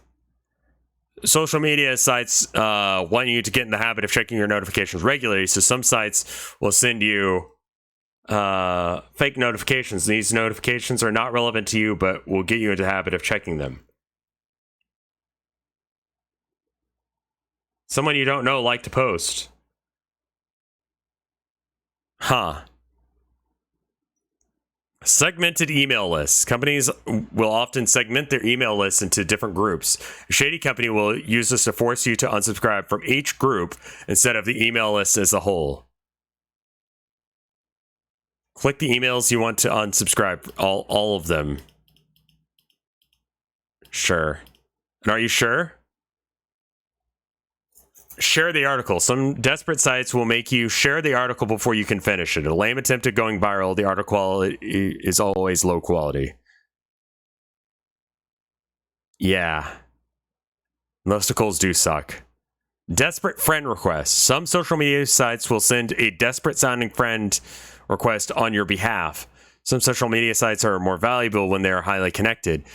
Social media sites want you to get in the habit of checking your notifications regularly, so some sites will send you fake notifications. These notifications are not relevant to you, but will get you into the habit of checking them. Someone you don't know liked to post. Huh. Segmented email lists. Companies will often segment their email lists into different groups. A shady company will use this to force you to unsubscribe from each group instead of the email list as a whole. Click the emails you want to unsubscribe. All of them. Sure. And are you sure? Share the article. Some desperate sites will make you share the article before you can finish it. A lame attempt at going viral, the article quality is always low quality. Yeah. Listicles do suck. Desperate friend requests. Some social media sites will send a desperate sounding friend request on your behalf. Some social media sites are more valuable when they are highly connected.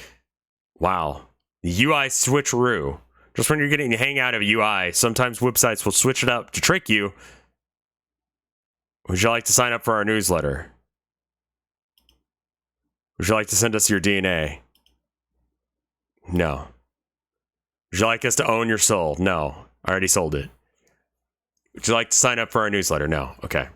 Wow. The UI switcheroo. Just when you're getting the hang out of UI, sometimes websites will switch it up to trick you. Would you like to sign up for our newsletter? Would you like to send us your DNA? No. Would you like us to own your soul? No. I already sold it. Would you like to sign up for our newsletter? No. Okay.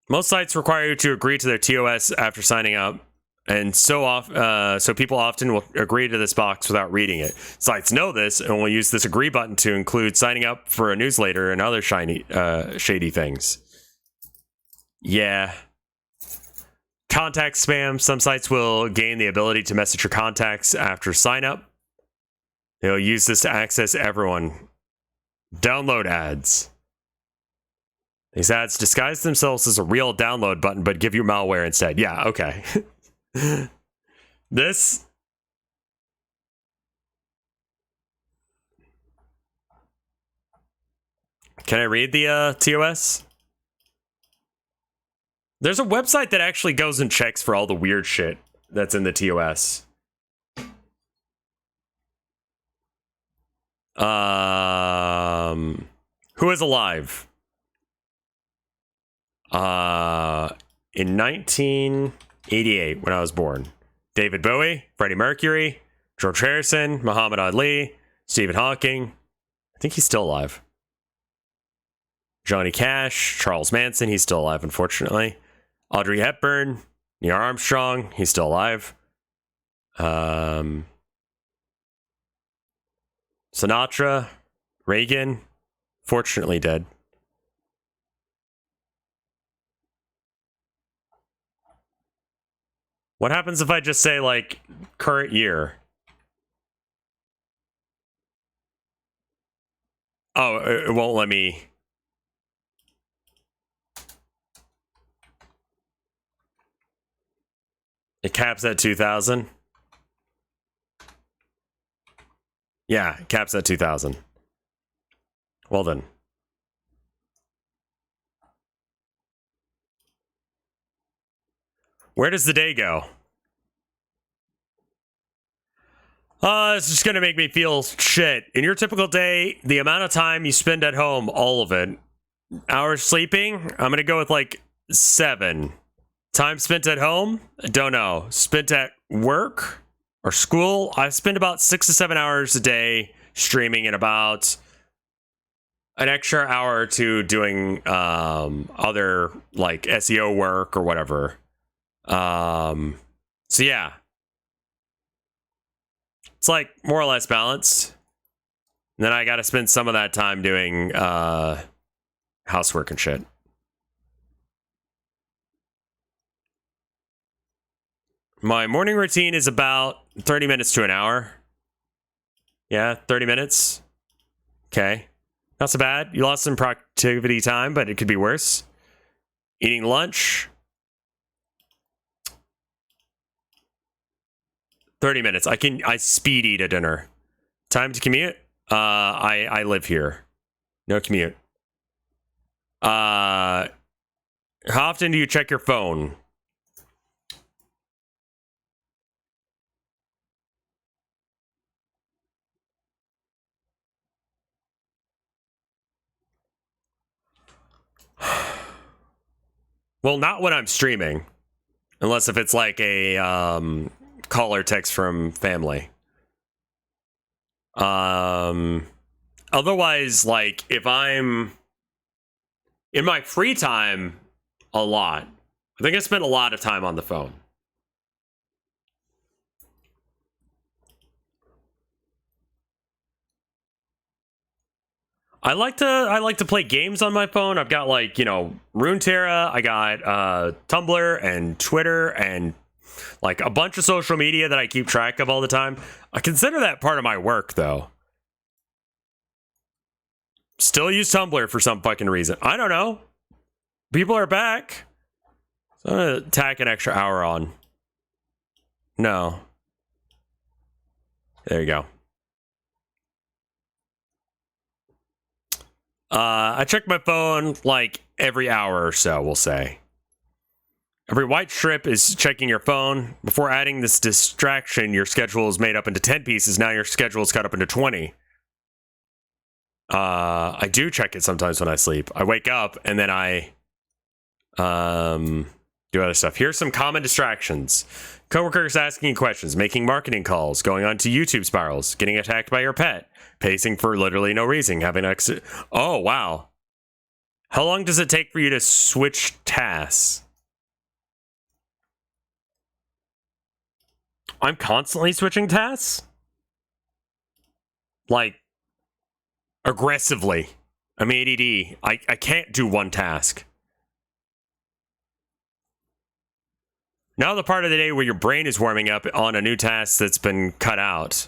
Most sites require you to agree to their TOS after signing up. And so people often will agree to this box without reading it. Sites know this and will use this agree button to include signing up for a newsletter and other shady things. Yeah. Contact spam. Some sites will gain the ability to message your contacts after sign up. They'll use this to access everyone. Download ads. These ads disguise themselves as a real download button, but give you malware instead. Yeah, okay. This can I read the TOS? There's a website that actually goes and checks for all the weird shit that's in the TOS. Who is alive? In 1988, when I was born. David Bowie, Freddie Mercury, George Harrison, Muhammad Ali, Stephen Hawking. I think he's still alive. Johnny Cash, Charles Manson, he's still alive, unfortunately. Audrey Hepburn, Neil Armstrong, he's still alive. Sinatra, Reagan, fortunately dead. What happens if I just say, like, current year? Oh, it won't let me. It caps at 2,000. Yeah, it caps at 2,000. Well then. Where does the day go? It's just gonna make me feel shit. In your typical day, the amount of time you spend at home, all of it. Hours sleeping, I'm gonna go with like 7. Time spent at home, don't know. Spent at work or school, I spend about 6 to 7 hours a day streaming and about an extra hour or two doing other like SEO work or whatever. So yeah. It's like more or less balanced. And then I gotta spend some of that time doing housework and shit. My morning routine is about 30 minutes to an hour. Yeah, 30 minutes. Okay. Not so bad. You lost some productivity time, but it could be worse. Eating lunch. 30 minutes. I speed eat a dinner. Time to commute. I live here. No commute. How often do you check your phone? Well, not when I'm streaming. Unless if it's like a call or text from family. Otherwise, like if I'm in my free time a lot. I think I spend a lot of time on the phone. I like to play games on my phone. I've got like, you know, Runeterra, I got Tumblr and Twitter and like a bunch of social media that I keep track of all the time. I consider that part of my work though. Still use Tumblr for some fucking reason. I don't know. People are back. So I'm gonna tack an extra hour on. No. There you go. I check my phone like every hour or so, we'll say. Every white strip is checking your phone. Before adding this distraction, your schedule is made up into 10 pieces. Now your schedule is cut up into 20. I do check it sometimes when I sleep. I wake up and then I do other stuff. Here's some common distractions. Coworkers asking you questions, making marketing calls, going on to YouTube spirals, getting attacked by your pet, pacing for literally no reason, having exit. Oh, wow. How long does it take for you to switch tasks? I'm constantly switching tasks? Like, aggressively. I'm ADD. I can't do one task. Now the part of the day where your brain is warming up on a new task that's been cut out.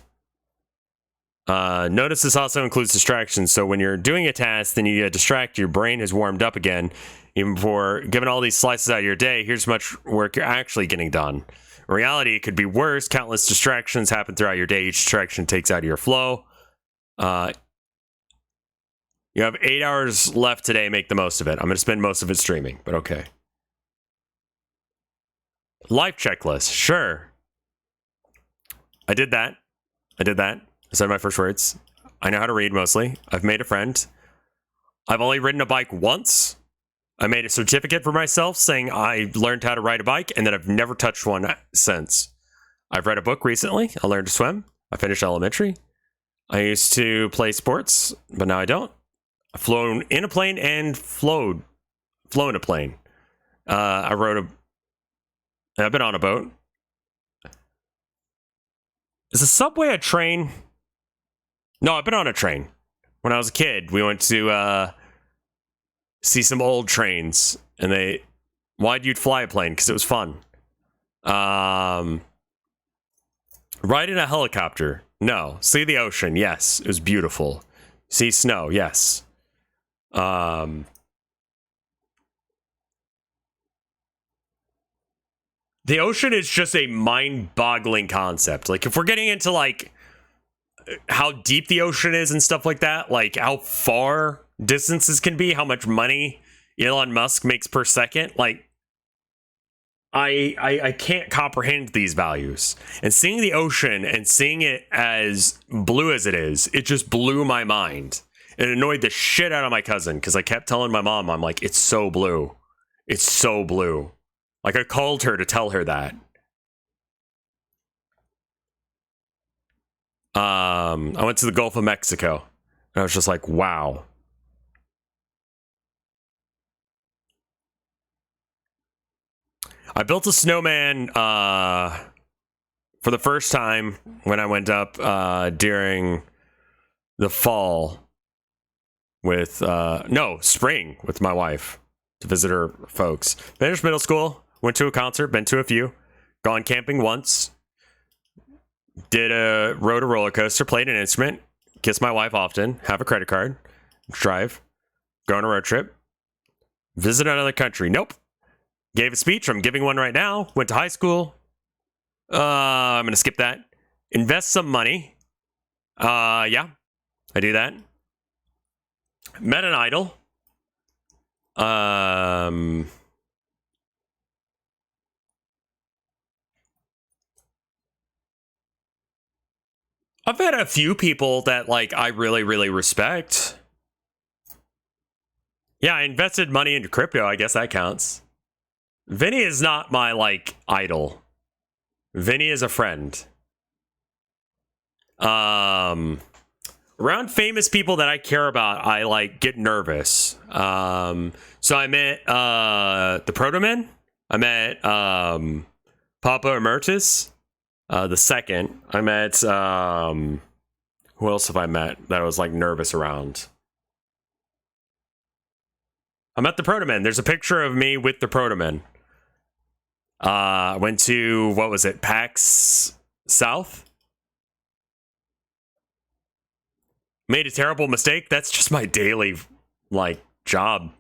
Notice this also includes distractions. So when you're doing a task, then you get distracted, your brain has warmed up again. Even before, given all these slices out of your day, here's much work you're actually getting done. In reality, it could be worse. Countless distractions happen throughout your day. Each distraction takes out of your flow. You have 8 hours left today. Make the most of it. I'm going to spend most of it streaming, but okay. Life checklist. Sure. I did that. I said my first words. I know how to read mostly. I've made a friend. I've only ridden a bike once. I made a certificate for myself saying I learned how to ride a bike and that I've never touched one since. I've read a book recently. I learned to swim. I finished elementary. I used to play sports, but now I don't. I've flown in a plane and flown a plane. I've been on a boat. Is a subway a train? No, I've been on a train. When I was a kid, we went to see some old trains, and why'd you fly a plane? Because it was fun. Ride in a helicopter. No. See the ocean. Yes. It was beautiful. See snow. Yes. The ocean is just a mind-boggling concept. Like, if we're getting into, like, how deep the ocean is and stuff like that, like, how far distances can be, how much money Elon Musk makes per second, like, I can't comprehend these values. And seeing the ocean and seeing it as blue as it is, it just blew my mind. It annoyed the shit out of my cousin because I kept telling my mom, I'm like, it's so blue. It's so blue. Like, I called her to tell her that. I went to the Gulf of Mexico and I was just like, wow. I built a snowman for the first time when I went up during the fall with spring with my wife to visit her folks. Finished middle school, went to a concert, been to a few, gone camping once, rode a roller coaster, played an instrument, kissed my wife often, have a credit card, drive, go on a road trip, visit another country. Nope. Gave a speech. I'm giving one right now. Went to high school. I'm going to skip that. Invest some money. Yeah, I do that. Met an idol. I've had a few people that, like, I really, really respect. Yeah, I invested money into crypto. I guess that counts. Vinny is not my, like, idol. Vinny is a friend. Around famous people that I care about, I, like, get nervous. So I met the Protoman. I met Papa Emeritus. The second. I met who else have I met that I was, like, nervous around? I met the Protoman. There's a picture of me with the Protoman. Went to, what was it, PAX South? Made a terrible mistake. That's just my daily, like, job.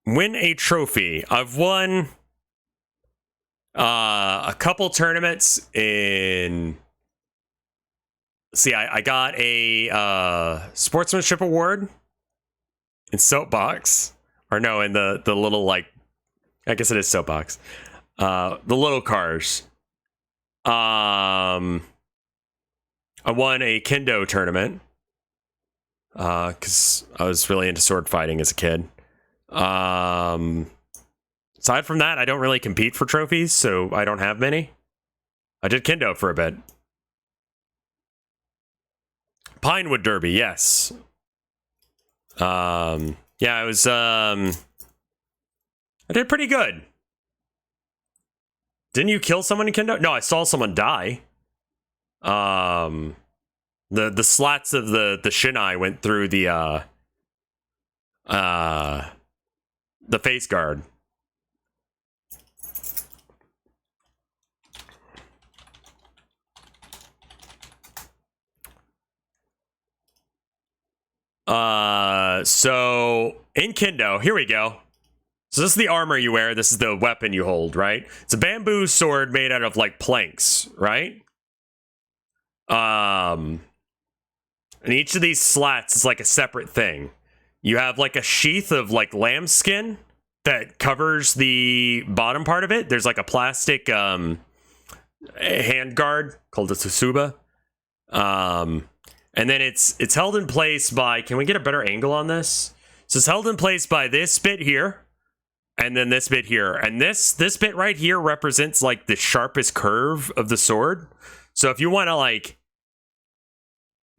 Win a trophy. I've won a couple tournaments in... See, I got a sportsmanship award in Soapbox. Or no, in the little, like, I guess it is Soapbox. The little cars. I won a kendo tournament. Because I was really into sword fighting as a kid. Aside from that, I don't really compete for trophies, so I don't have many. I did kendo for a bit. Pinewood Derby, yes. Yeah, I was, I did pretty good. Didn't you kill someone in kendo? No, I saw someone die. The slats of the shinai went through the face guard. So in kendo, here we go. So this is the armor you wear. This is the weapon you hold, right? It's a bamboo sword made out of, like, planks, right? And each of these slats is like a separate thing. You have, like, a sheath of, like, lamb skin that covers the bottom part of it. There's, like, a plastic hand guard called a tsuba. And then it's held in place by, can we get a better angle on this? So it's held in place by this bit here, and then this bit here. And this bit right here represents, like, the sharpest curve of the sword. So if you want to, like,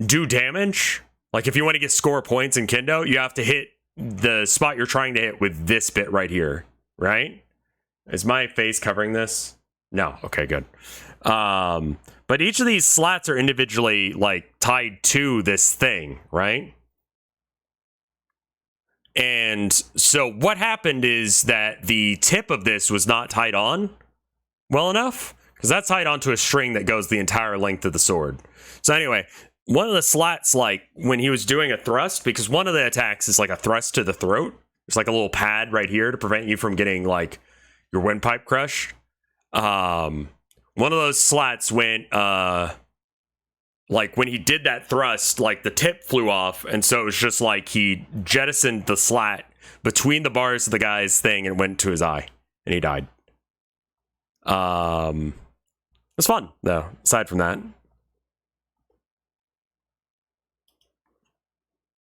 do damage, like, if you want to get score points in kendo, you have to hit the spot you're trying to hit with this bit right here, right? Is my face covering this? No. Okay, good. But each of these slats are individually, like, tied to this thing, right? And so what happened is that the tip of this was not tied on well enough, because that's tied onto a string that goes the entire length of the sword. So anyway, one of the slats, like when he was doing a thrust, because one of the attacks is like a thrust to the throat. There's like a little pad right here to prevent you from getting like your windpipe crushed. One of those slats went, like when he did that thrust, like the tip flew off, and so it was just like he jettisoned the slat between the bars of the guy's thing and went to his eye, and he died. It's fun though. Aside from that,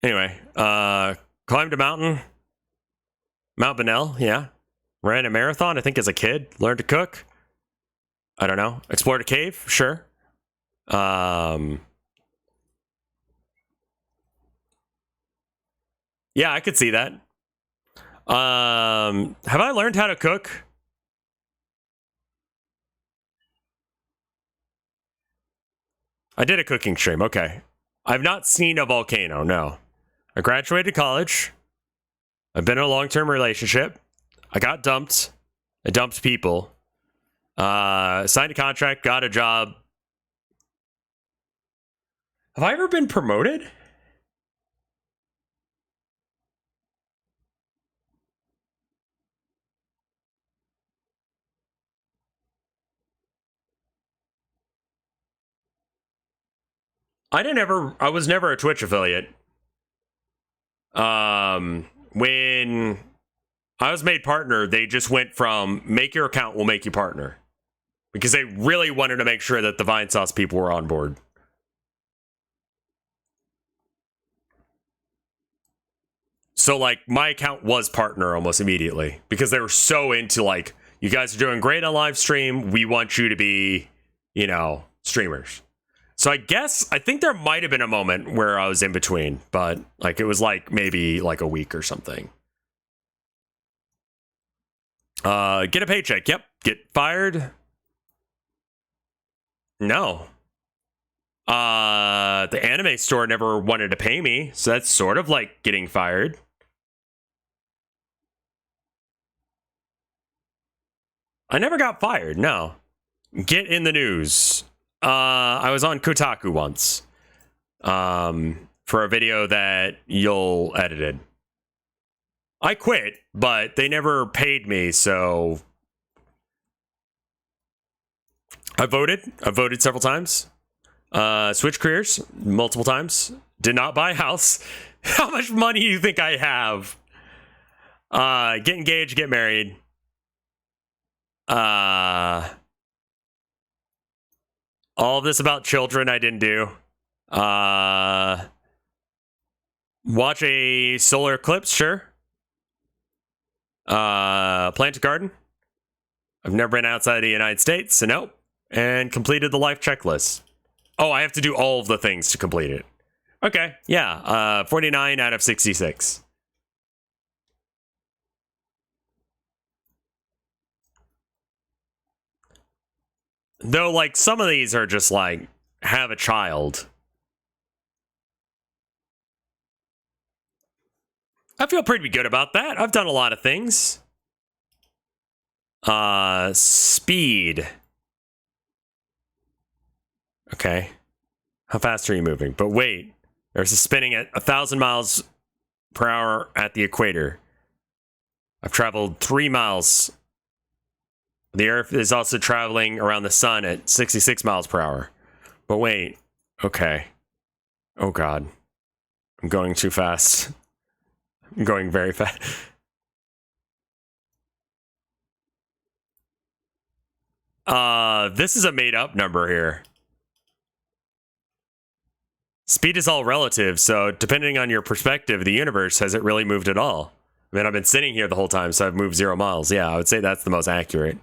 anyway, climbed a mountain, Mount Benel. Yeah, ran a marathon. I think as a kid, learned to cook. I don't know. Explored a cave. Sure. Yeah, I could see that. Have I learned how to cook? I did a cooking stream. Okay. I've not seen a volcano. No. I graduated college. I've been in a long-term relationship. I got dumped. I dumped people. Signed a contract. Got a job. Have I ever been promoted? I was never a Twitch affiliate. When I was made partner, they just went from make your account, we'll make you partner. Because they really wanted to make sure that the Vinesauce people were on board. So, like, my account was partner almost immediately. Because they were so into, like, you guys are doing great on live stream. We want you to be, you know, streamers. So I think there might have been a moment where I was in between. But, like, it was, like, maybe, like, a week or something. Get a paycheck. Yep. Get fired. No. The anime store never wanted to pay me, so that's sort of like getting fired. I never got fired, no. Get in the news. I was on Kotaku once. For a video that Yul edited. I quit, but they never paid me, so I voted. I voted several times. Switch careers multiple times. Did not buy a house. How much money do you think I have? Get engaged, get married. All of this about children I didn't do. Watch a solar eclipse, sure. Plant a garden. I've never been outside the United States, so nope. And completed the life checklist. Oh, I have to do all of the things to complete it. Okay, yeah. 49 out of 66. Though, like, some of these are just like, have a child. I feel pretty good about that. I've done a lot of things. Speed. Okay. How fast are you moving? But wait, there's a spinning at 1,000 miles per hour at the equator. I've traveled 3 miles. The Earth is also traveling around the sun at 66 miles per hour. But wait, okay. Oh God. I'm going too fast. I'm going very fast. This is a made up number here. Speed is all relative, so depending on your perspective, the universe hasn't really moved at all. I mean, I've been sitting here the whole time, so I've moved 0 miles. Yeah, I would say that's the most accurate.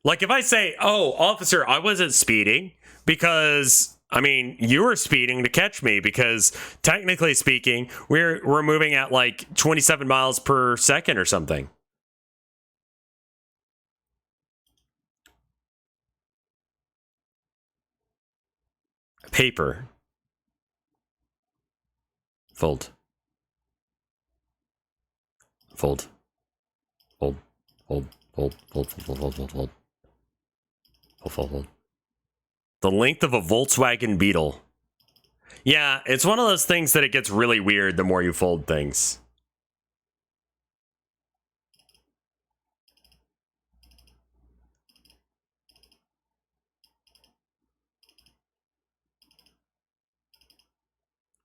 Like, if I say, oh, officer, I wasn't speeding because, I mean, you were speeding to catch me because, technically speaking, we're moving at, like, 27 miles per second or something. Paper. Fold. Fold. Fold. Fold. Fold. Fold. Fold. Fold. Fold. Fold. Fold. Fold. Fold. Fold. The length of a Volkswagen Beetle. Yeah, it's one of those things that it gets really weird the more you fold things.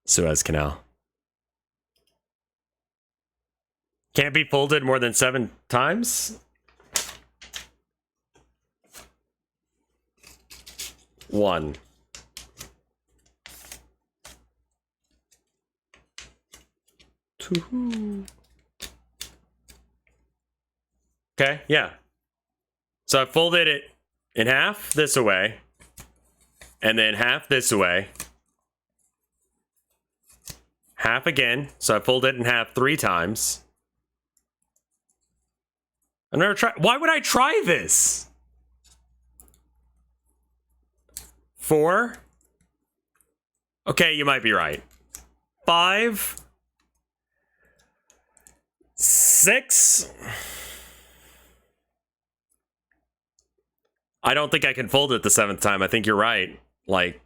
Suez Canal. Can't be folded more than 7 times? 1. 2. Okay, yeah. So I folded it in half this away, and then half this away. Half again, so I fold it in half 3 times. I've never tried. Why would I try this? 4. Okay, you might be right. 5. 6. I don't think I can fold it the 7th time. I think you're right. Like,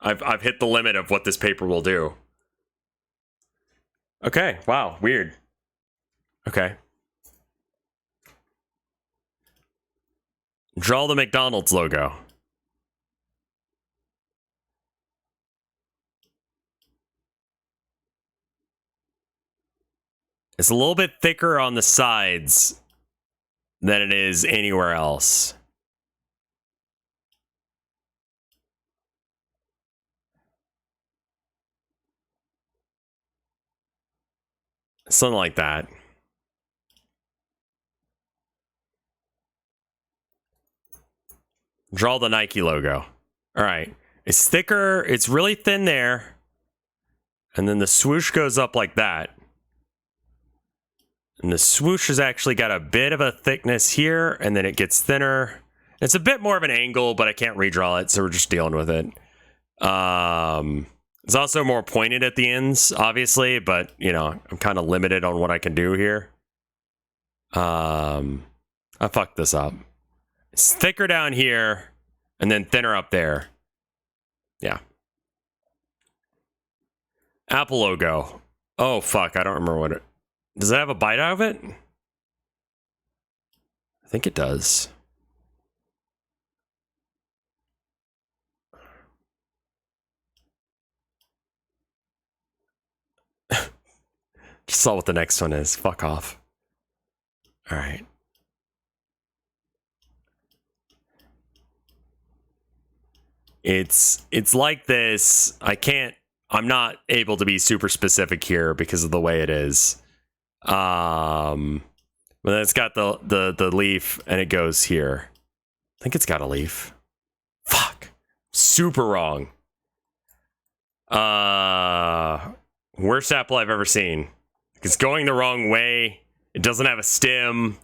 I've hit the limit of what this paper will do. Okay, wow, weird. Okay. Draw the McDonald's logo. It's a little bit thicker on the sides than it is anywhere else. Something like that. Draw the Nike logo. All right. It's thicker. It's really thin there. And then the swoosh goes up like that. And the swoosh has actually got a bit of a thickness here, and then it gets thinner. It's a bit more of an angle, but I can't redraw it, so we're just dealing with it. It's also more pointed at the ends, obviously, but, you know, I'm kind of limited on what I can do here. I fucked this up. It's thicker down here, and then thinner up there. Yeah. Apple logo. Oh, fuck, I don't remember what it... Does it have a bite out of it? I think it does. Just saw what the next one is. Fuck off. All right. It's like this. I'm not able to be super specific here because of the way it is. But then it's got the leaf and it goes here. I think it's got a leaf. Fuck. Super wrong. Worst apple I've ever seen. It's going the wrong way. It doesn't have a stem.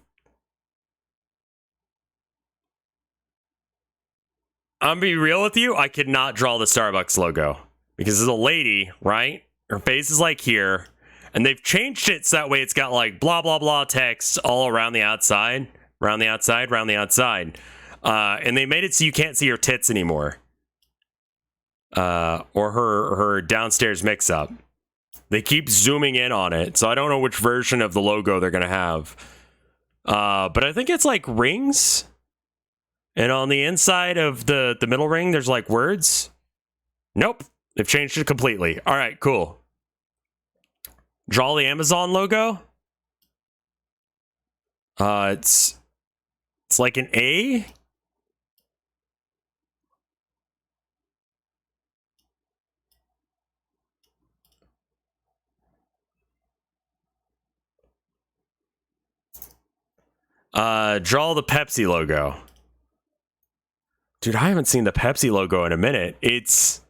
I'm gonna be real with you. I could not draw the Starbucks logo because it's a lady, right? Her face is like here, and they've changed it so that way it's got like blah blah blah text all around the outside, around the outside, around the outside, and they made it so you can't see her tits anymore, or her downstairs mix-up. They keep zooming in on it, so I don't know which version of the logo they're gonna have. But I think it's like rings. And on the inside of the middle ring, there's like words. Nope. They've changed it completely. All right, cool. Draw the Amazon logo. It's like an A. Draw the Pepsi logo. Dude, I haven't seen the Pepsi logo in a minute. It's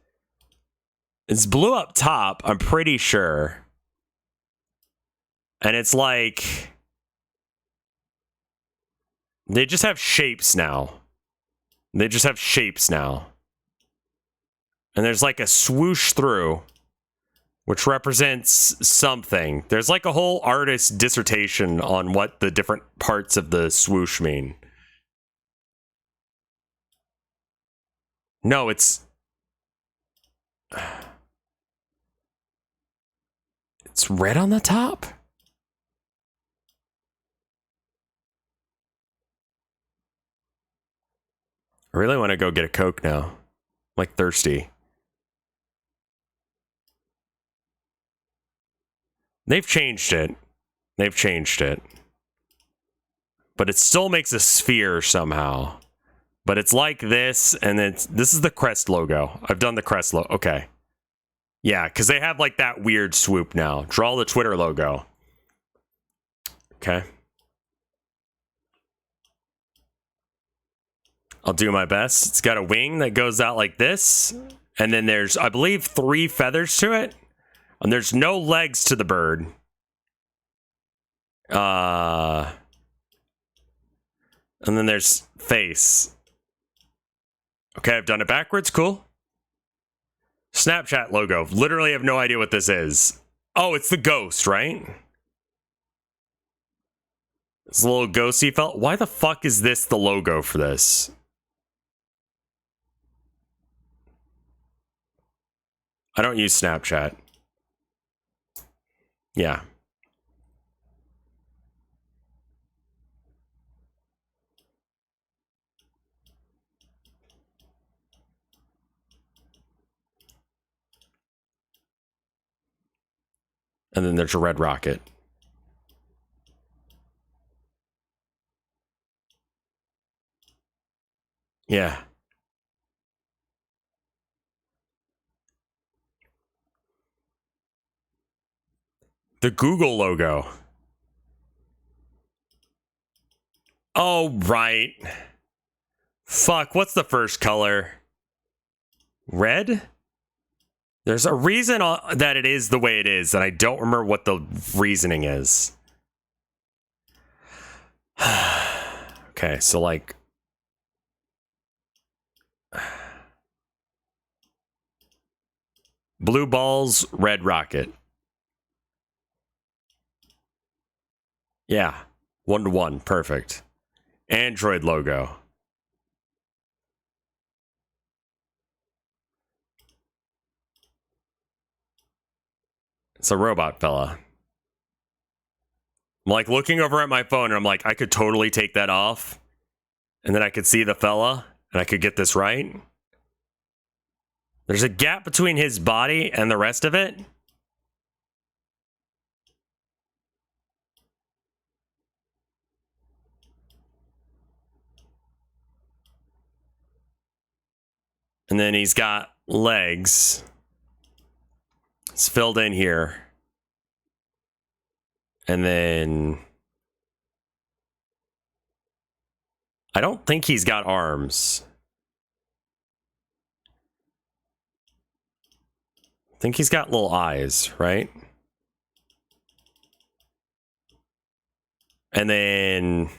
blue up top, I'm pretty sure. And it's like... They just have shapes now. They just have shapes now. And there's like a swoosh through which represents something. There's like a whole artist's dissertation on what the different parts of the swoosh mean. No, it's red on the top. I really want to go get a Coke now. I'm like thirsty. They've changed it. They've changed it. But it still makes a sphere somehow. But it's like this, and then this is the crest logo. I've done the crest logo. Okay. Yeah, because they have like that weird swoop now. Draw the Twitter logo. Okay. I'll do my best. It's got a wing that goes out like this. And then there's, I believe, 3 feathers to it. And there's no legs to the bird. And then there's face. Okay, I've done it backwards. Cool. Snapchat logo. Literally have no idea what this is. Oh, it's the ghost, right? This little ghosty felt. Why the fuck is this the logo for this? I don't use Snapchat. Yeah. And then there's a red rocket. Yeah. The Google logo. Oh, right. Fuck, what's the first color? Red? There's a reason that it is the way it is, and I don't remember what the reasoning is. Okay, so like... blue balls, red rocket. Yeah, 1-to-1, perfect. Android logo. It's a robot fella. I'm like looking over at my phone and I'm like, I could totally take that off. And then I could see the fella and I could get this right. There's a gap between his body and the rest of it. And then he's got legs. It's filled in here. And then... I don't think he's got arms. I think he's got little eyes, right? And then...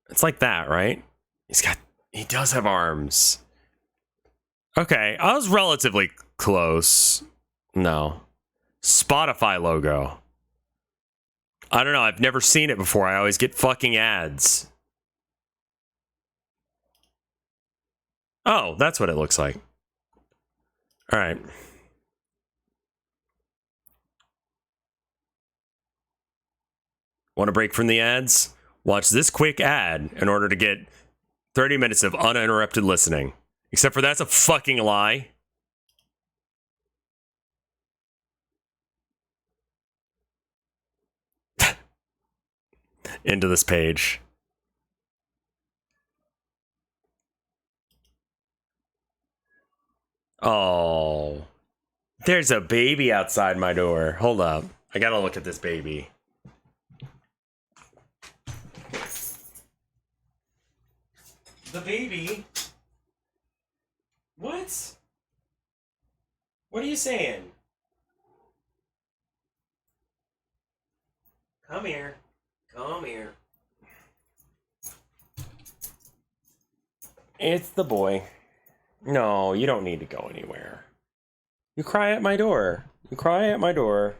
it's like that, right? He does have arms. Okay, I was relatively close. No. Spotify logo. I don't know, I've never seen it before. I always get fucking ads. Oh, that's what it looks like. All right. Want to break from the ads? Watch this quick ad in order to get 30 minutes of uninterrupted listening. Except for that's a fucking lie. Into this page. Oh. There's a baby outside my door. Hold up. I gotta look at this baby. The baby? What? What are you saying? Come here. Come here. It's the boy. No, you don't need to go anywhere. You cry at my door. You cry at my door,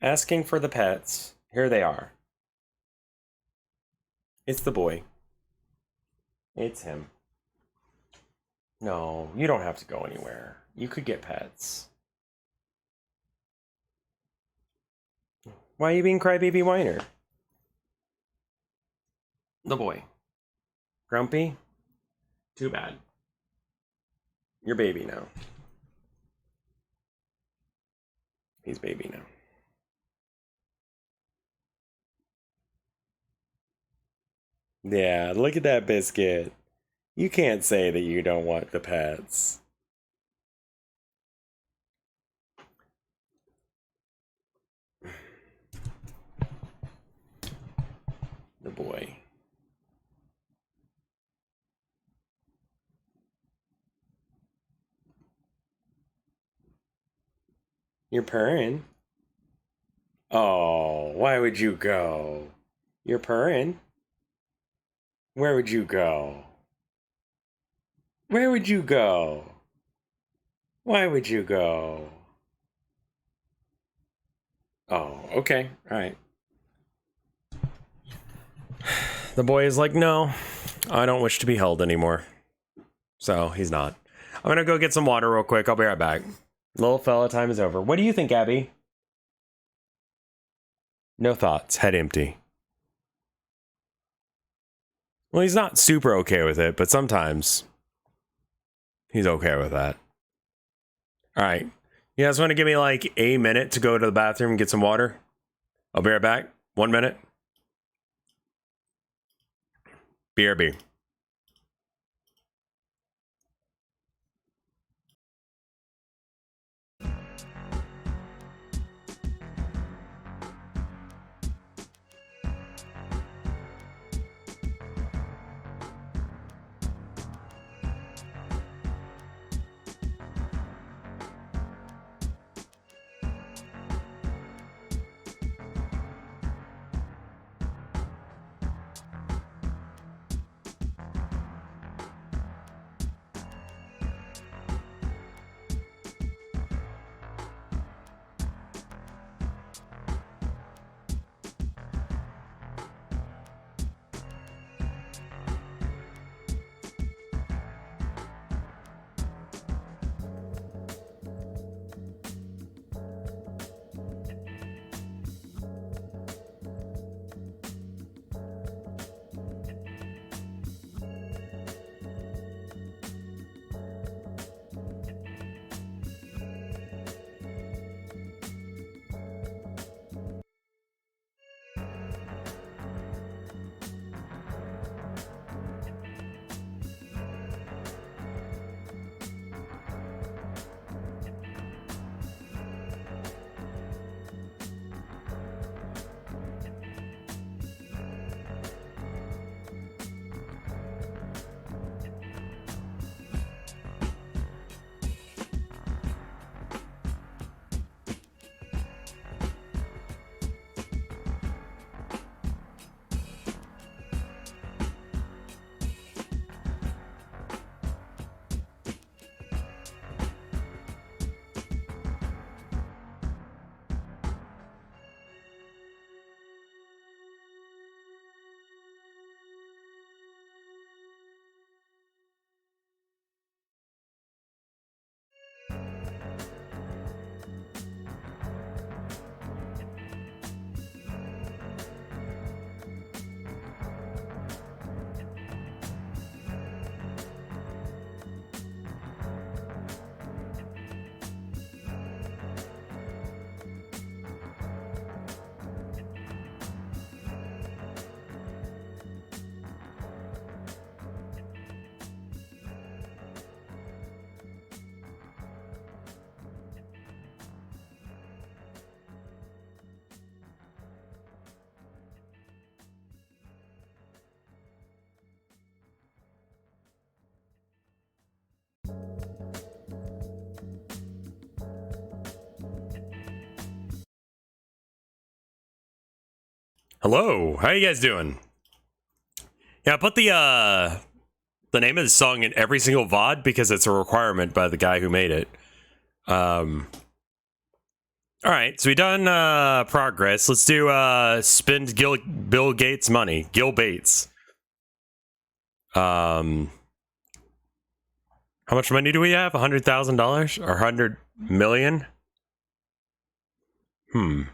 asking for the pets. Here they are. It's the boy. It's him. No, you don't have to go anywhere. You could get pets. Why are you being crybaby whiner? The boy. Grumpy? Too bad. You're baby now. He's baby now. Yeah, look at that biscuit. You can't say that you don't want the pets. The boy. You're purring. Oh, why would you go? You're purring. Where would you go? Where would you go? Why would you go? Oh, okay. All right. The boy is like, no, I don't wish to be held anymore. So he's not. I'm going to go get some water real quick. I'll be right back. Little fella time is over. What do you think, Abby? No thoughts. Head empty. Well, he's not super okay with it, but sometimes he's okay with that. All right. You guys want to give me like a minute to go to the bathroom and get some water? I'll be right back. 1 minute. BRB. Hello, how you guys doing? Yeah, I put the the name of the song in every single VOD because it's a requirement by the guy who made it. All right, so we done progress. Let's do spend Bill Gates money. Gil Bates. How much money do we have? $100,000 or 100 million? All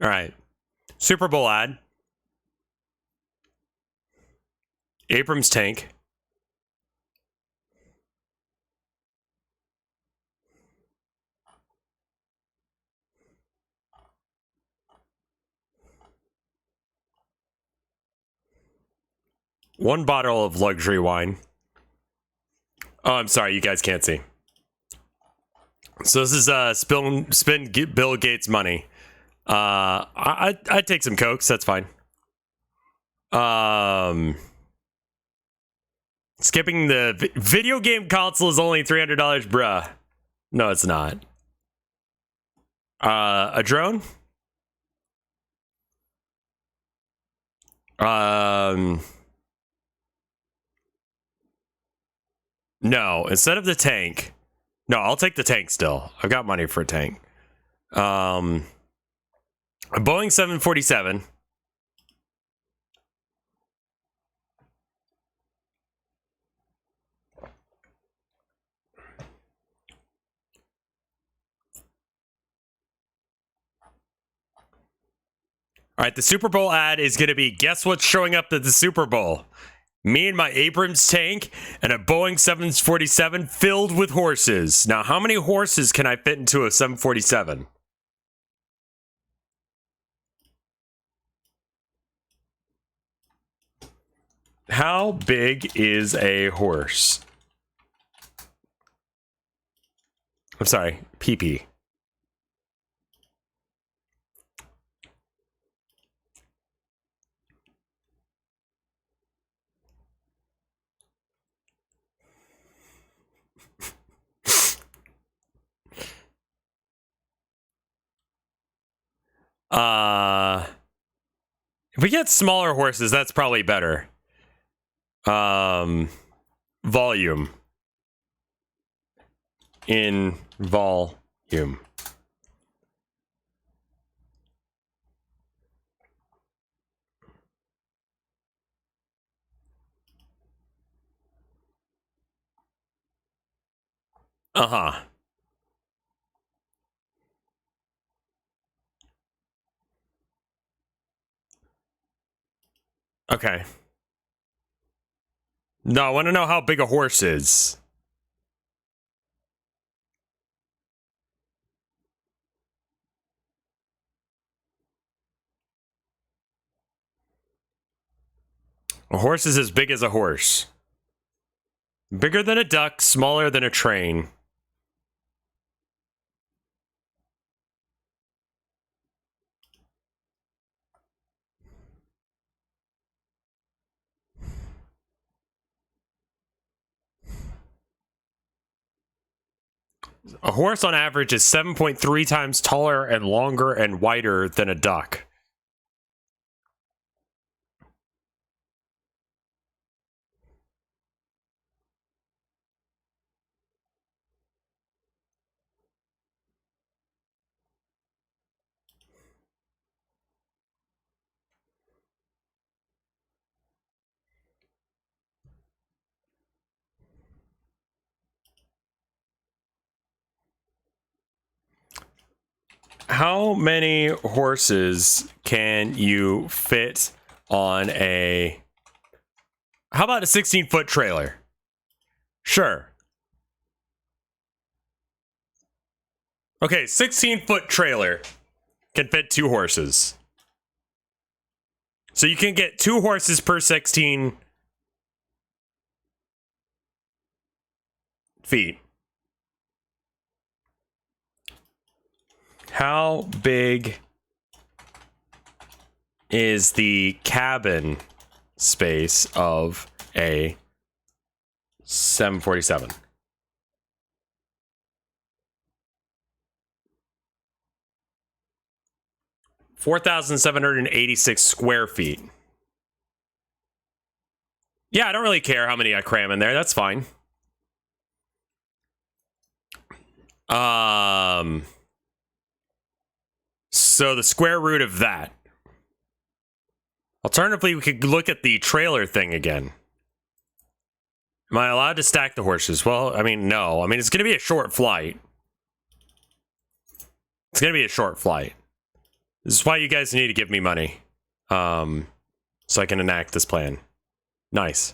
right. Super Bowl ad. Abrams tank. One bottle of luxury wine. Oh, I'm sorry, you guys can't see. So this is spend Bill Gates money. I'd take some Cokes, that's fine. Skipping the video game console is only $300, bruh. No, it's not. A drone? No, instead of the tank. No, I'll take the tank still. I've got money for a tank. A Boeing 747. All right, the Super Bowl ad is going to be, guess what's showing up at the Super Bowl? Me and my Abrams tank and a Boeing 747 filled with horses. Now, how many horses can I fit into a 747? How big is a horse? I'm sorry, PP. If we get smaller horses, that's probably better. Volume. In volume. Uh-huh. Okay. No, I want to know how big a horse is. A horse is as big as a horse. Bigger than a duck, smaller than a train. A horse on average is 7.3 times taller and longer and wider than a duck. How many horses can you fit on a... How about a 16-foot trailer? Sure. Okay, 16-foot trailer can fit 2 horses. So you can get 2 horses per 16 feet. How big is the cabin space of a 747? 4,786 square feet. Yeah, I don't really care how many I cram in there. That's fine. So the square root of that. Alternatively, we could look at the trailer thing again. Am I allowed to stack the horses? Well, I mean, no. I mean, it's going to be a short flight. It's going to be a short flight. This is why you guys need to give me money. So I can enact this plan. Nice.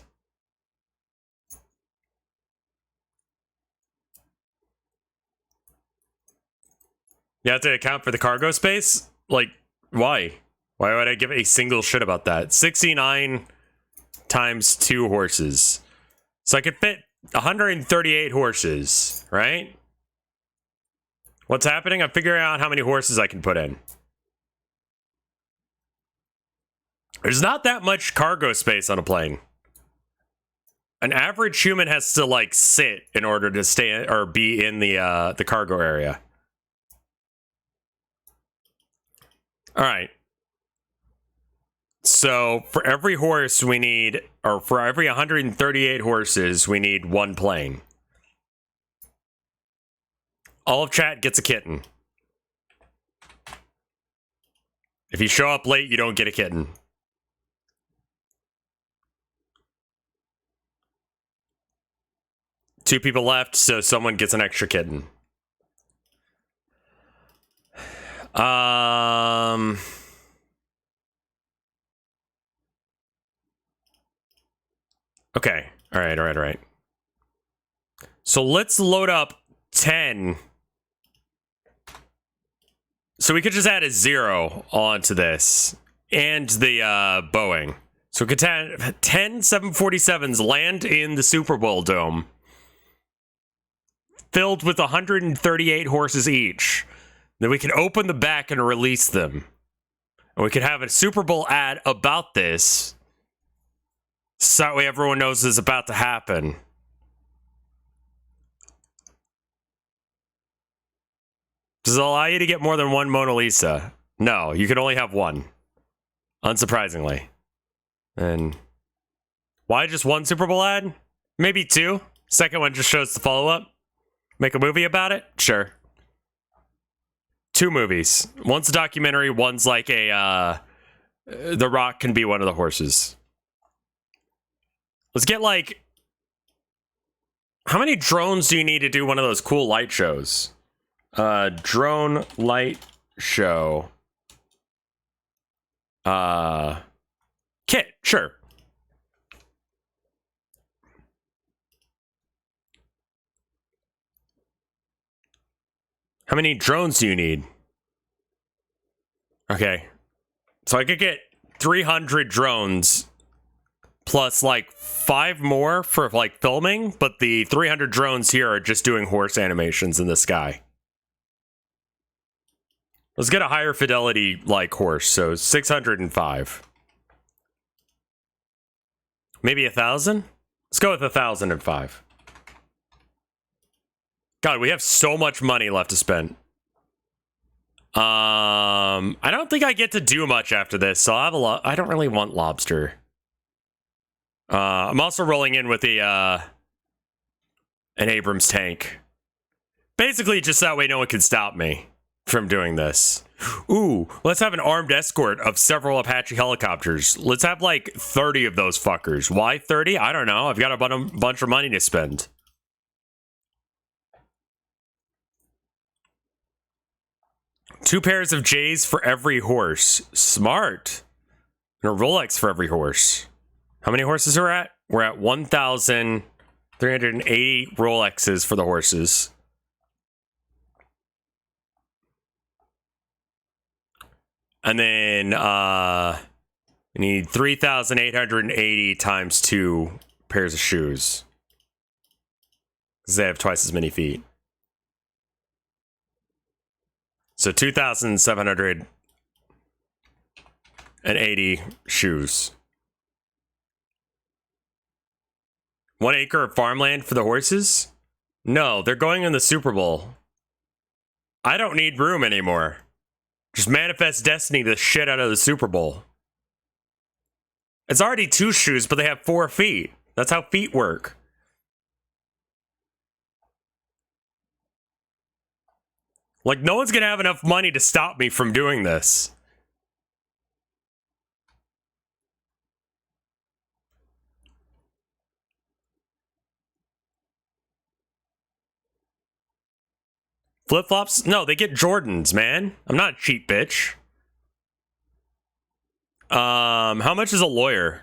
You have to account for the cargo space? Like, why? Why would I give a single shit about that? 69 times 2 horses. So I could fit 138 horses, right? What's happening? I'm figuring out how many horses I can put in. There's not that much cargo space on a plane. An average human has to, like, sit in order to stay or be in the cargo area. All right. So for every horse we need, or for every 138 horses, we need 1 plane. All of chat gets a kitten. If you show up late, you don't get a kitten. Two people left, so someone gets an extra kitten. Okay. All right. So let's load up 10. So we could just add a 0 onto this and the Boeing. So we could have 10 747s land in the Super Bowl dome, filled with 138 horses each. Then we can open the back and release them. And we could have a Super Bowl ad about this, so that way everyone knows this is about to happen. Does it allow you to get more than 1 Mona Lisa? No, you can only have 1. Unsurprisingly. And why just 1 Super Bowl ad? Maybe 2. Second one just shows the follow-up. Make a movie about it? Sure. 2 movies. One's a documentary, one's like a, The Rock can be one of the horses. Let's get, like, how many drones do you need to do one of those cool light shows? Drone light show. Kit, sure. How many drones do you need? Okay. So I could get 300 drones plus like 5 more for like filming, but the 300 drones here are just doing horse animations in the sky. Let's get a higher fidelity like horse, so 605. Maybe 1,000? Let's go with 1,005. God, we have so much money left to spend. I don't think I get to do much after this, so I'll have a lot. I don't really want lobster. I'm also rolling in with an Abrams tank. Basically, just that way no one can stop me from doing this. Ooh, let's have an armed escort of several Apache helicopters. Let's have like 30 of those fuckers. Why 30? I don't know. I've got a bunch of money to spend. Two pairs of J's for every horse. Smart. And a Rolex for every horse. How many horses are we at? We're at 1,380 Rolexes for the horses. And then we need 3,880 times 2 pairs of shoes. Because they have twice as many feet. So 2,780 shoes. 1 acre of farmland for the horses? No, they're going in the Super Bowl. I don't need room anymore. Just manifest destiny the shit out of the Super Bowl. It's already 2 shoes, but they have 4 feet. That's how feet work. Like, no one's gonna have enough money to stop me from doing this. Flip-flops? No, they get Jordans, man. I'm not a cheap bitch. How much is a lawyer?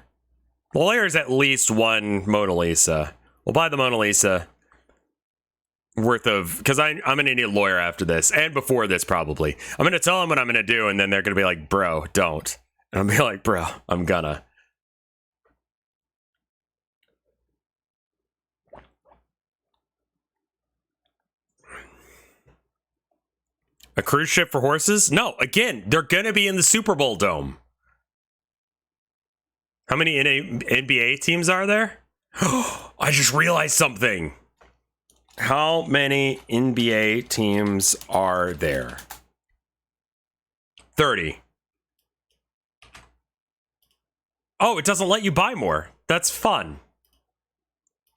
The lawyer is at least 1 Mona Lisa. We'll buy the Mona Lisa worth of, because I'm gonna need a lawyer after this and before this probably. I'm gonna tell them what I'm gonna do, and then they're gonna be like, bro, don't. And I'll be like, bro, I'm gonna. A cruise ship for horses? No, again, they're gonna be in the Super Bowl dome. How many NBA teams are there? I just realized something. How many NBA teams are there? 30. Oh, it doesn't let you buy more. That's fun.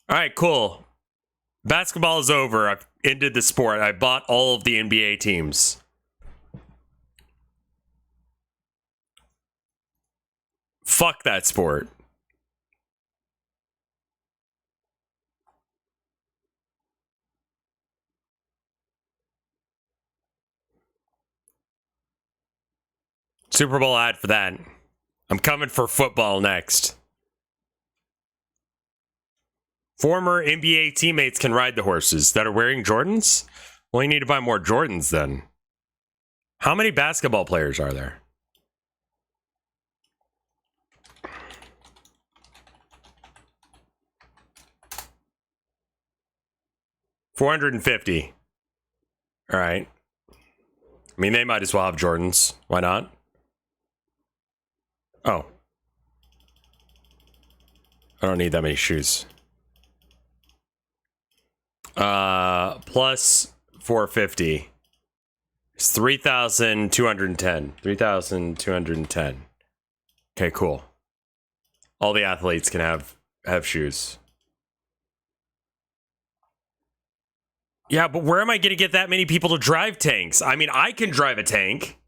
All right, cool. Basketball is over. I've ended the sport. I bought all of the NBA teams. Fuck that sport. Super Bowl ad for that. I'm coming for football next. Former NBA teammates can ride the horses that are wearing Jordans? Well, you need to buy more Jordans then. How many basketball players are there? $450. All right. I mean, they might as well have Jordans. Why not? Oh. I don't need that many shoes. Plus 450. It's 3,210. 3,210. Okay, cool. All the athletes can have shoes. Yeah, but where am I going to get that many people to drive tanks? I mean, I can drive a tank.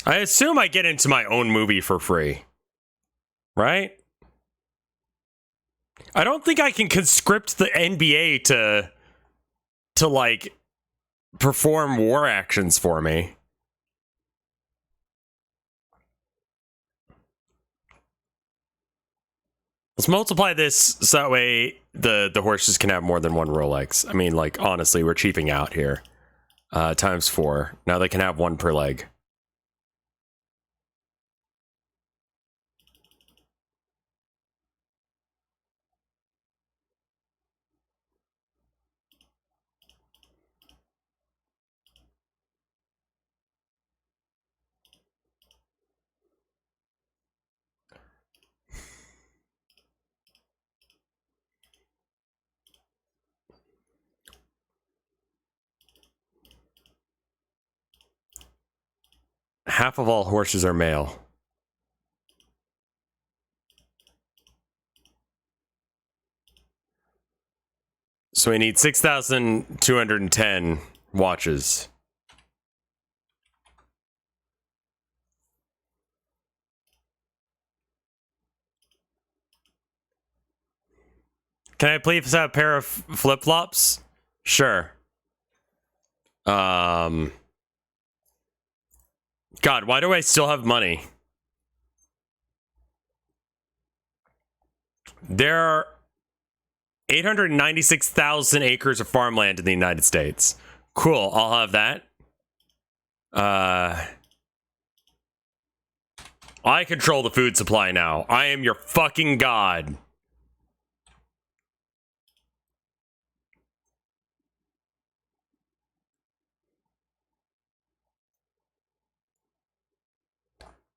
I assume I get into my own movie for free. Right? I don't think I can conscript the NBA to like perform war actions for me. Let's multiply this so that way the horses can have more than 1 Rolex. I mean, like, honestly, we're cheaping out here. Times 4. Now they can have 1 per leg. Half of all horses are male. So we need 6,210 watches. Can I please have a pair of flip-flops? Sure. God, why do I still have money? There are 896,000 acres of farmland in the United States. Cool, I'll have that. I control the food supply now. I am your fucking god.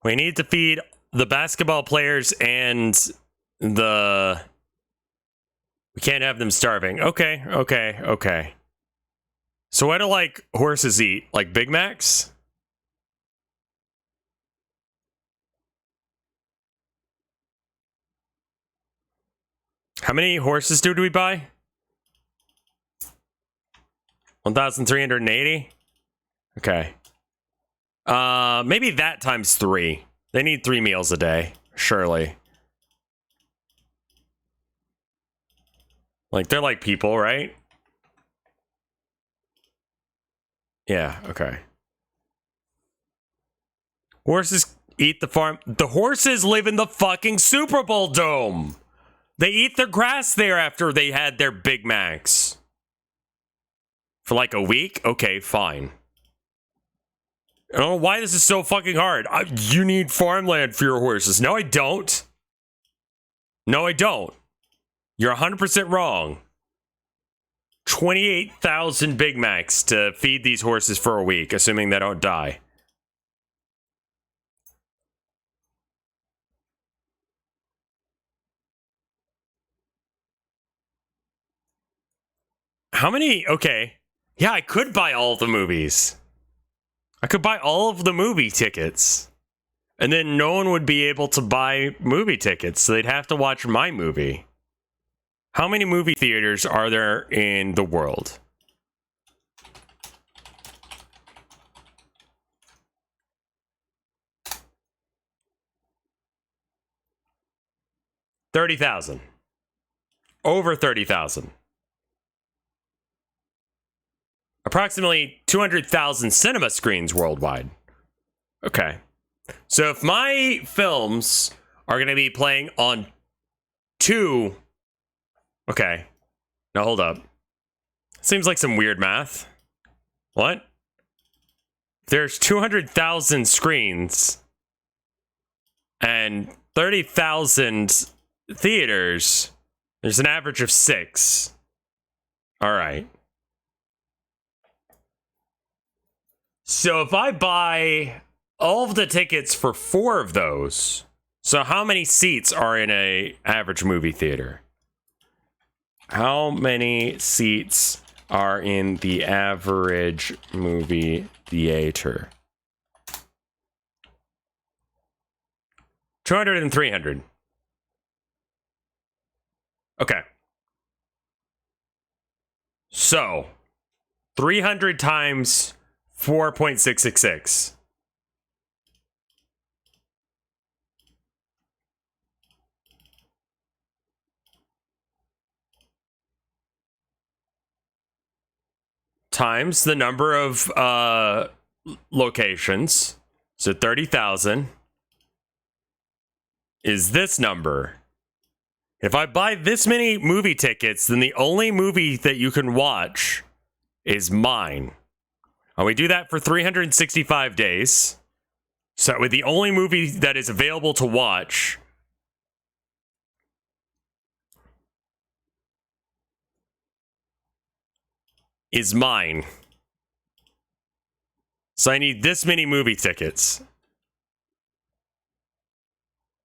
We need to feed the basketball players and the We can't have them starving. Okay, okay, okay. So what do, like, horses eat? Like Big Macs? How many horses do we buy? 1,380? Okay. Maybe that times 3. They need 3 meals a day, surely. Like, they're like people, right? Yeah, okay. Horses eat the farm. The horses live in the fucking Super Bowl dome. They eat their grass there after they had their Big Macs. For like a week? Okay, fine. I don't know why this is so fucking hard. You need farmland for your horses. No, I don't. No, I don't. You're 100% wrong. 28,000 Big Macs to feed these horses for a week, assuming they don't die. How many? Okay. Yeah, I could buy all the movies. I could buy all of the movie tickets. And then no one would be able to buy movie tickets, so they'd have to watch my movie. How many movie theaters are there in the world? $30,000. Over 30,000. Approximately 200,000 cinema screens worldwide. Okay. So if my films are going to be playing on 2... Okay. Now hold up. Seems like some weird math. What? There's 200,000 screens and 30,000 theaters. There's an average of 6. All right. So if I buy all of the tickets for 4 of those, so how many seats are in a average movie theater? How many seats are in the average movie theater? 200 and 300. Okay. So, 300 times 4.666. Times the number of locations. So 30,000 is this number. If I buy this many movie tickets, then the only movie that you can watch is mine. And we do that for 365 days. So with the only movie that is available to watch is mine. So I need this many movie tickets.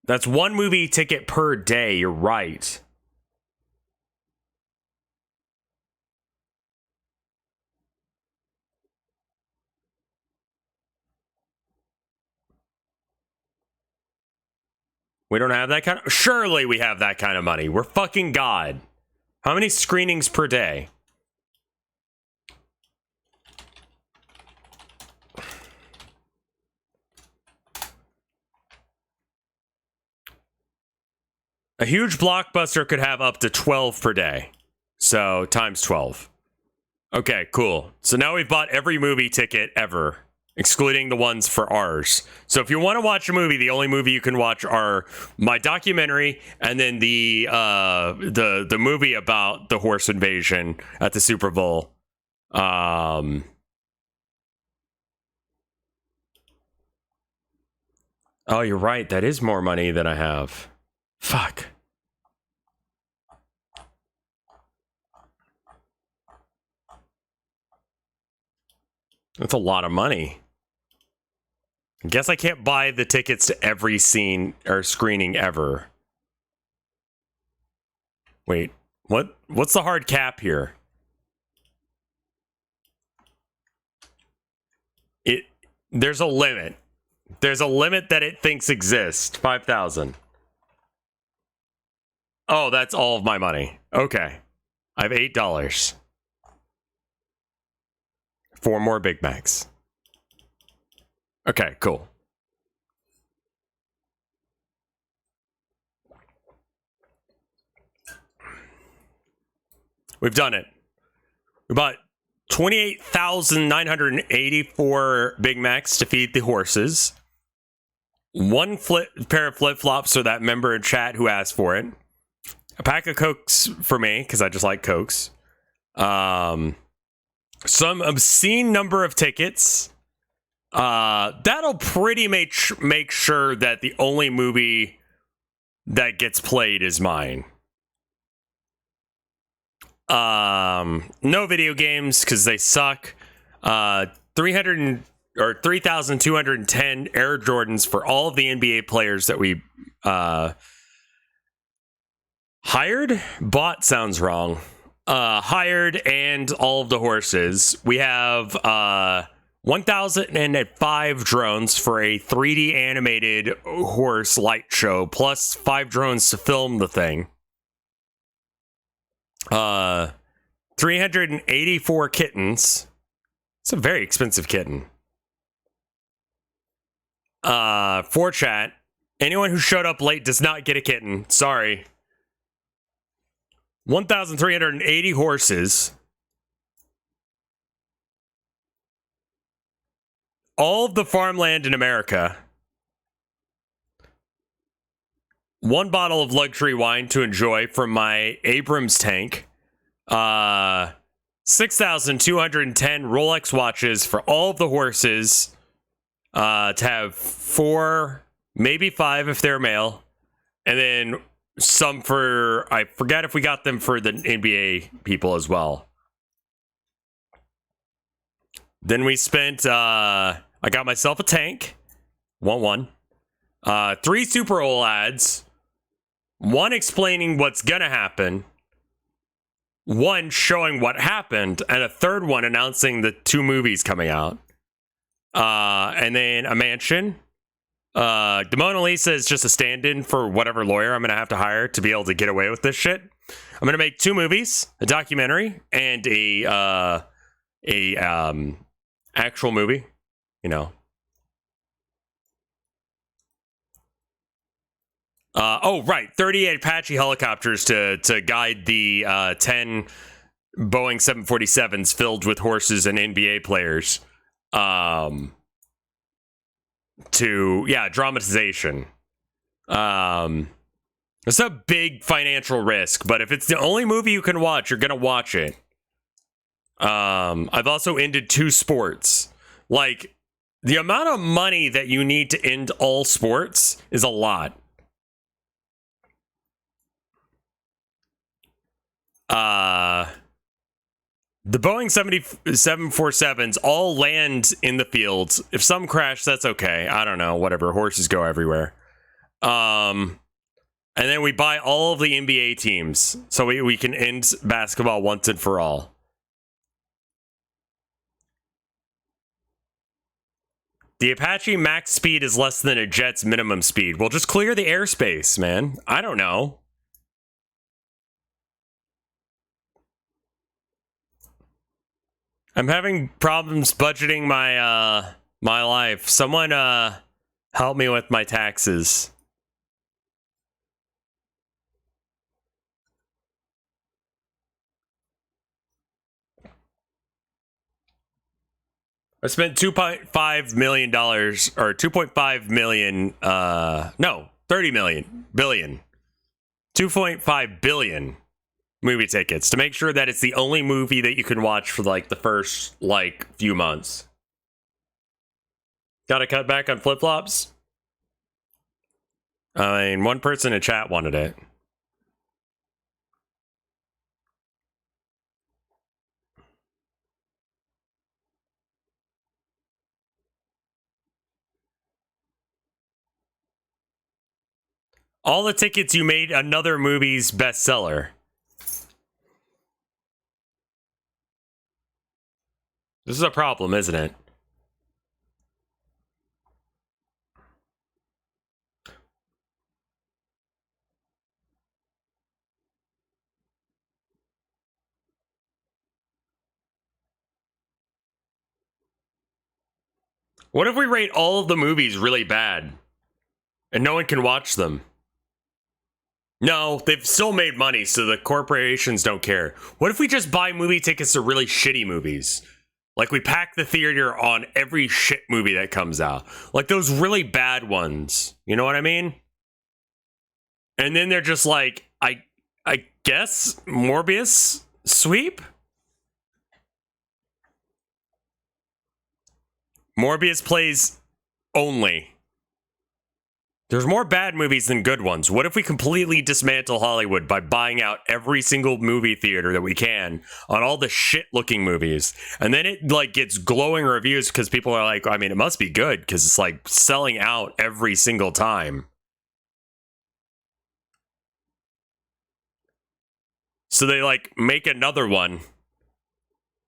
That's 1 movie ticket per day, you're right. We don't have that kind of... Surely we have that kind of money. We're fucking God. How many screenings per day? A huge blockbuster could have up to 12 per day. So, times 12. Okay, cool. So now we've bought every movie ticket ever, excluding the ones for ours. So if you want to watch a movie, the only movie you can watch are my documentary and then the movie about the horse invasion at the Super Bowl. Oh, you're right. That is more money than I have. Fuck. That's a lot of money. I guess I can't buy the tickets to every scene or screening ever. Wait, What's the hard cap here? There's a limit. There's a limit that it thinks exists. 5,000. Oh, that's all of my money. Okay. I have $8. 4 more Big Macs. Okay, cool. We've done it. We bought 28,984 Big Macs to feed the horses. 1 pair of flip-flops for that member in chat who asked for it. A pack of Cokes for me, because I just like Cokes. Some obscene number of tickets. That'll pretty make sure that the only movie that gets played is mine. No video games because they suck. 3,210 Air Jordans for all of the NBA players that we hired. Bought sounds wrong. Hired and all of the horses. We have 1,005 drones for a 3D animated horse light show, plus 5 drones to film the thing. 384 kittens. It's a very expensive kitten. For chat, anyone who showed up late does not get a kitten. Sorry. 1,380 horses. All of the farmland in America. 1 bottle of luxury wine to enjoy from my Abrams tank. 6,210 Rolex watches for all of the horses. To have 4, maybe 5 if they're male. And then some for, I forget if we got them for the NBA people as well. Then we spent, I got myself a tank. Want one. 3 Super Bowl ads. 1 explaining what's gonna happen. 1 showing what happened. And a 3rd one announcing the 2 movies coming out. And then a mansion. The Mona Lisa is just a stand-in for whatever lawyer I'm gonna have to hire to be able to get away with this shit. I'm gonna make 2 movies, a documentary and a actual movie, you know. Oh right, 38 Apache helicopters to guide the 10 Boeing 747s filled with horses and NBA players. To dramatization. It's a big financial risk, but if it's the only movie you can watch, you're gonna watch it. I've also ended 2 sports. Like, the amount of money that you need to end all sports is a lot. The Boeing 747s all land in the fields. If some crash, that's okay. I don't know, whatever. Horses go everywhere. And then we buy all of the NBA teams so we can end basketball once and for all. The Apache max speed is less than a jet's minimum speed. Well, just clear the airspace, man. I don't know. I'm having problems budgeting my my life. Someone help me with my taxes. I spent $2.5 million or 2.5 million no, 30 million billion. 2.5 billion movie tickets to make sure that it's the only movie that you can watch for like the first like few months. Gotta cut back on flip-flops. I mean, 1 person in chat wanted it. All the tickets you made another movie's bestseller. This is a problem, isn't it? What if we rate all of the movies really bad and no one can watch them? No, they've still made money, so the corporations don't care. What if we just buy movie tickets to really shitty movies? Like, we pack the theater on every shit movie that comes out. Like, those really bad ones. You know what I mean? And then they're just like, I guess Morbius sweep? Morbius plays only. There's more bad movies than good ones. What if we completely dismantle Hollywood by buying out every single movie theater that we can on all the shit-looking movies? And then it like gets glowing reviews because people are like, I mean, it must be good because it's like selling out every single time. So they like make another one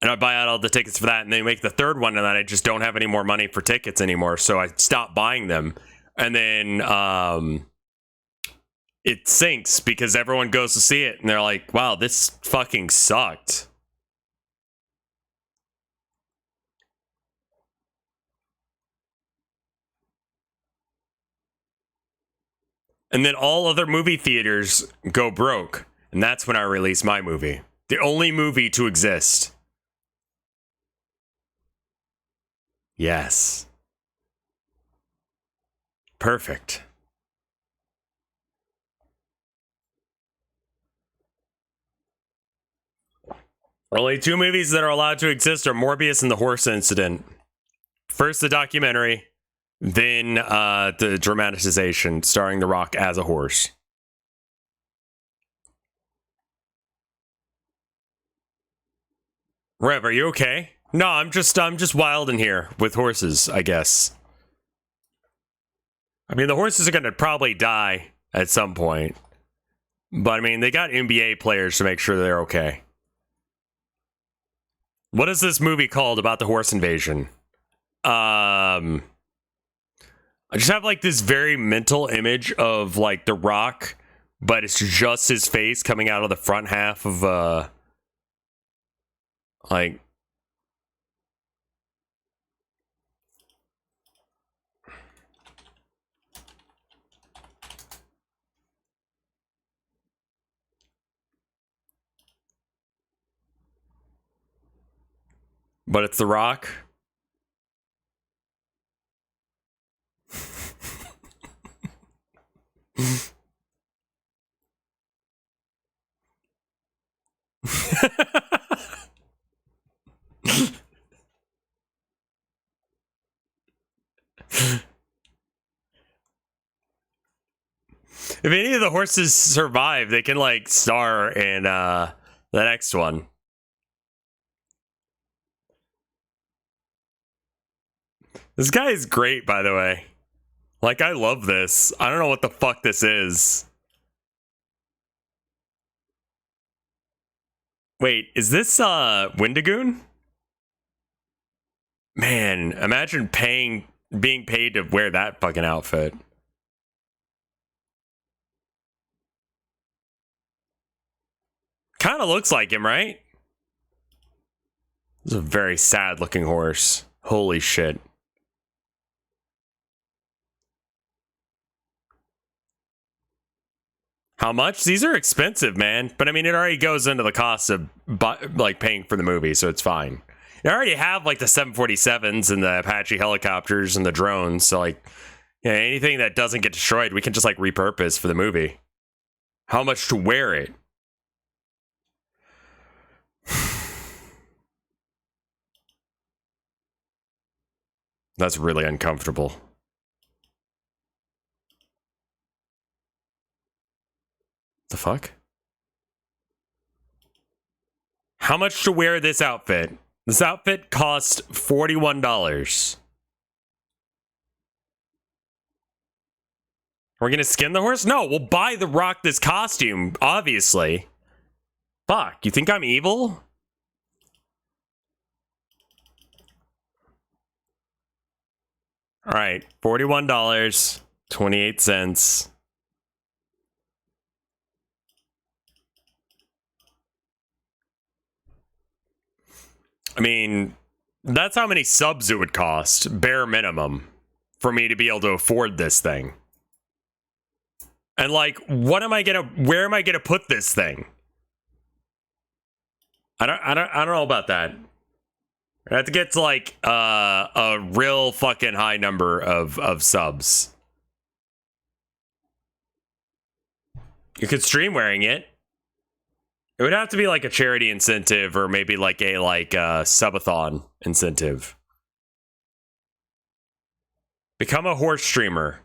and I buy out all the tickets for that, and they make the third one, and then I just don't have any more money for tickets anymore, so I stop buying them. And then it sinks because everyone goes to see it and they're like, wow, this fucking sucked. And then all other movie theaters go broke. And that's when I release my movie. The only movie to exist. Yes. Perfect. Only two movies that are allowed to exist are Morbius and The Horse Incident. First the documentary, then the dramatization starring The Rock as a horse. Rev, are you okay? No, I'm just wild in here with horses, I guess. I mean, the horses are gonna probably die at some point. But I mean, they got NBA players to make sure they're okay. What is this movie called about the horse invasion? I just have like this very mental image of like The Rock, but it's just his face coming out of the front half of like but it's The Rock. If any of the horses survive, they can like star in the next one. This guy is great, by the way. Like, I love this. I don't know what the fuck this is. Wait, is this Wendigoon? Man, imagine being paid to wear that fucking outfit. Kind of looks like him, right? This is a very sad looking horse. Holy shit. How much? These are expensive, man. But I mean, it already goes into the cost of like paying for the movie, so it's fine. They already have like the 747s and the Apache helicopters and the drones, so like, yeah, anything that doesn't get destroyed, we can just like repurpose for the movie. How much to wear it? That's really uncomfortable. The fuck? How much to wear this outfit? This outfit cost $41. We're gonna skin the horse? No, we'll buy The Rock this costume, obviously. Fuck, you think I'm evil? All right, $41.28. I mean, that's how many subs it would cost, bare minimum, for me to be able to afford this thing. And like, where am I gonna put this thing? I don't know about that. I have to get to like a real fucking high number of subs. You could stream wearing it. It would have to be like a charity incentive or maybe like a subathon incentive. Become a horse streamer.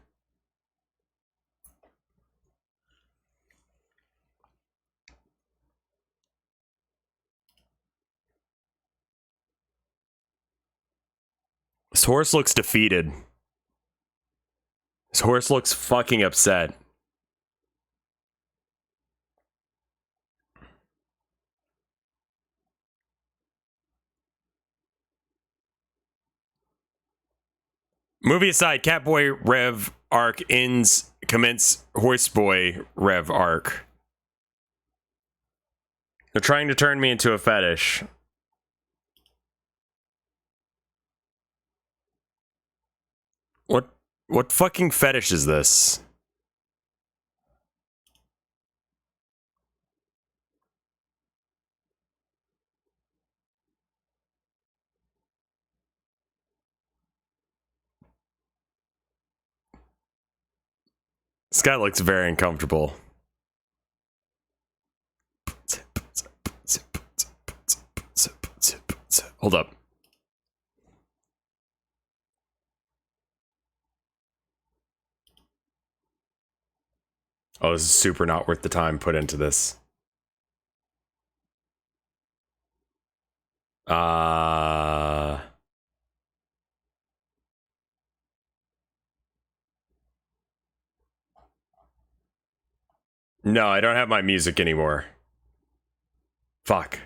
This horse looks defeated. This horse looks fucking upset. Movie aside, Catboy Rev arc ends, commence Horseboy Rev arc. They're trying to turn me into a fetish. What fucking fetish is this? This guy looks very uncomfortable. Hold up. Oh, this is super not worth the time put into this. No, I don't have my music anymore. Fuck.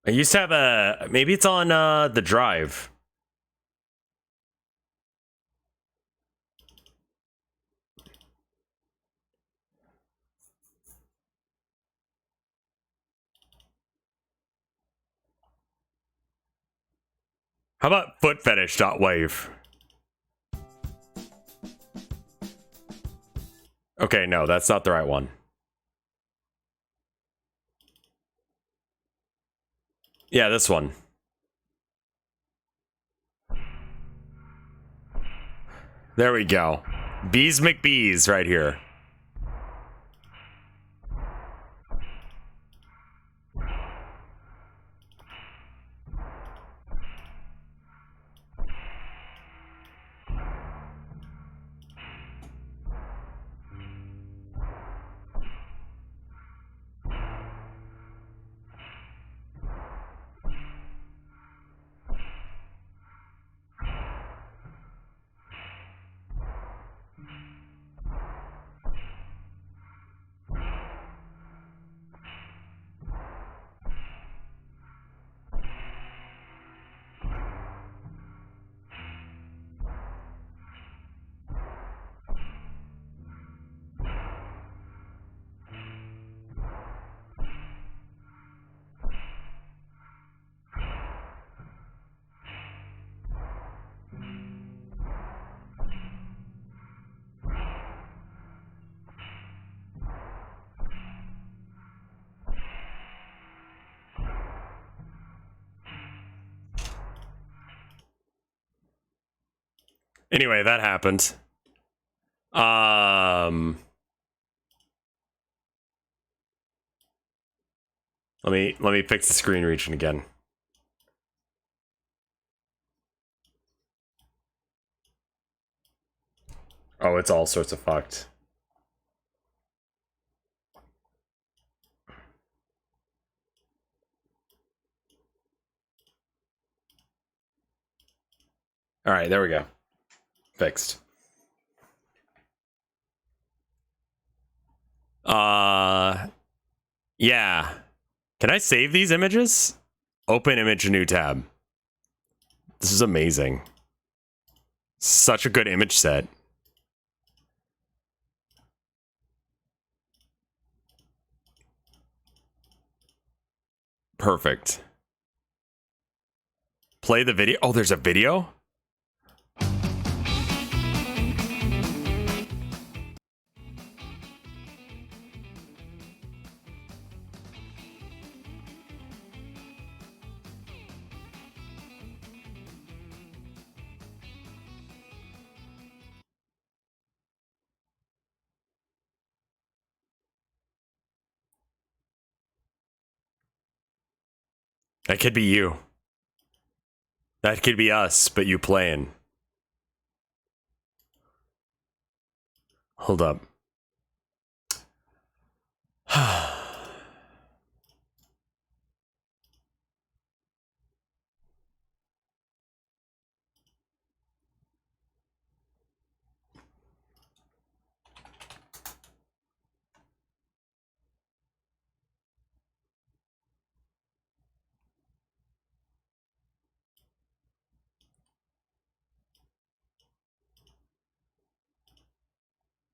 I used to have a... Maybe it's on the drive. How about footfetish.wave? Okay, no, that's not the right one. Yeah, this one. There we go. Bees McBees right here. Anyway, that happened. Let me fix the screen region again. Oh, it's all sorts of fucked. All right, there we go. Fixed. Yeah. Can I save these images? Open image, new tab. This is amazing. Such a good image set. Perfect. Play the video. Oh, there's a video? That could be you. That could be us, but you playing. Hold up.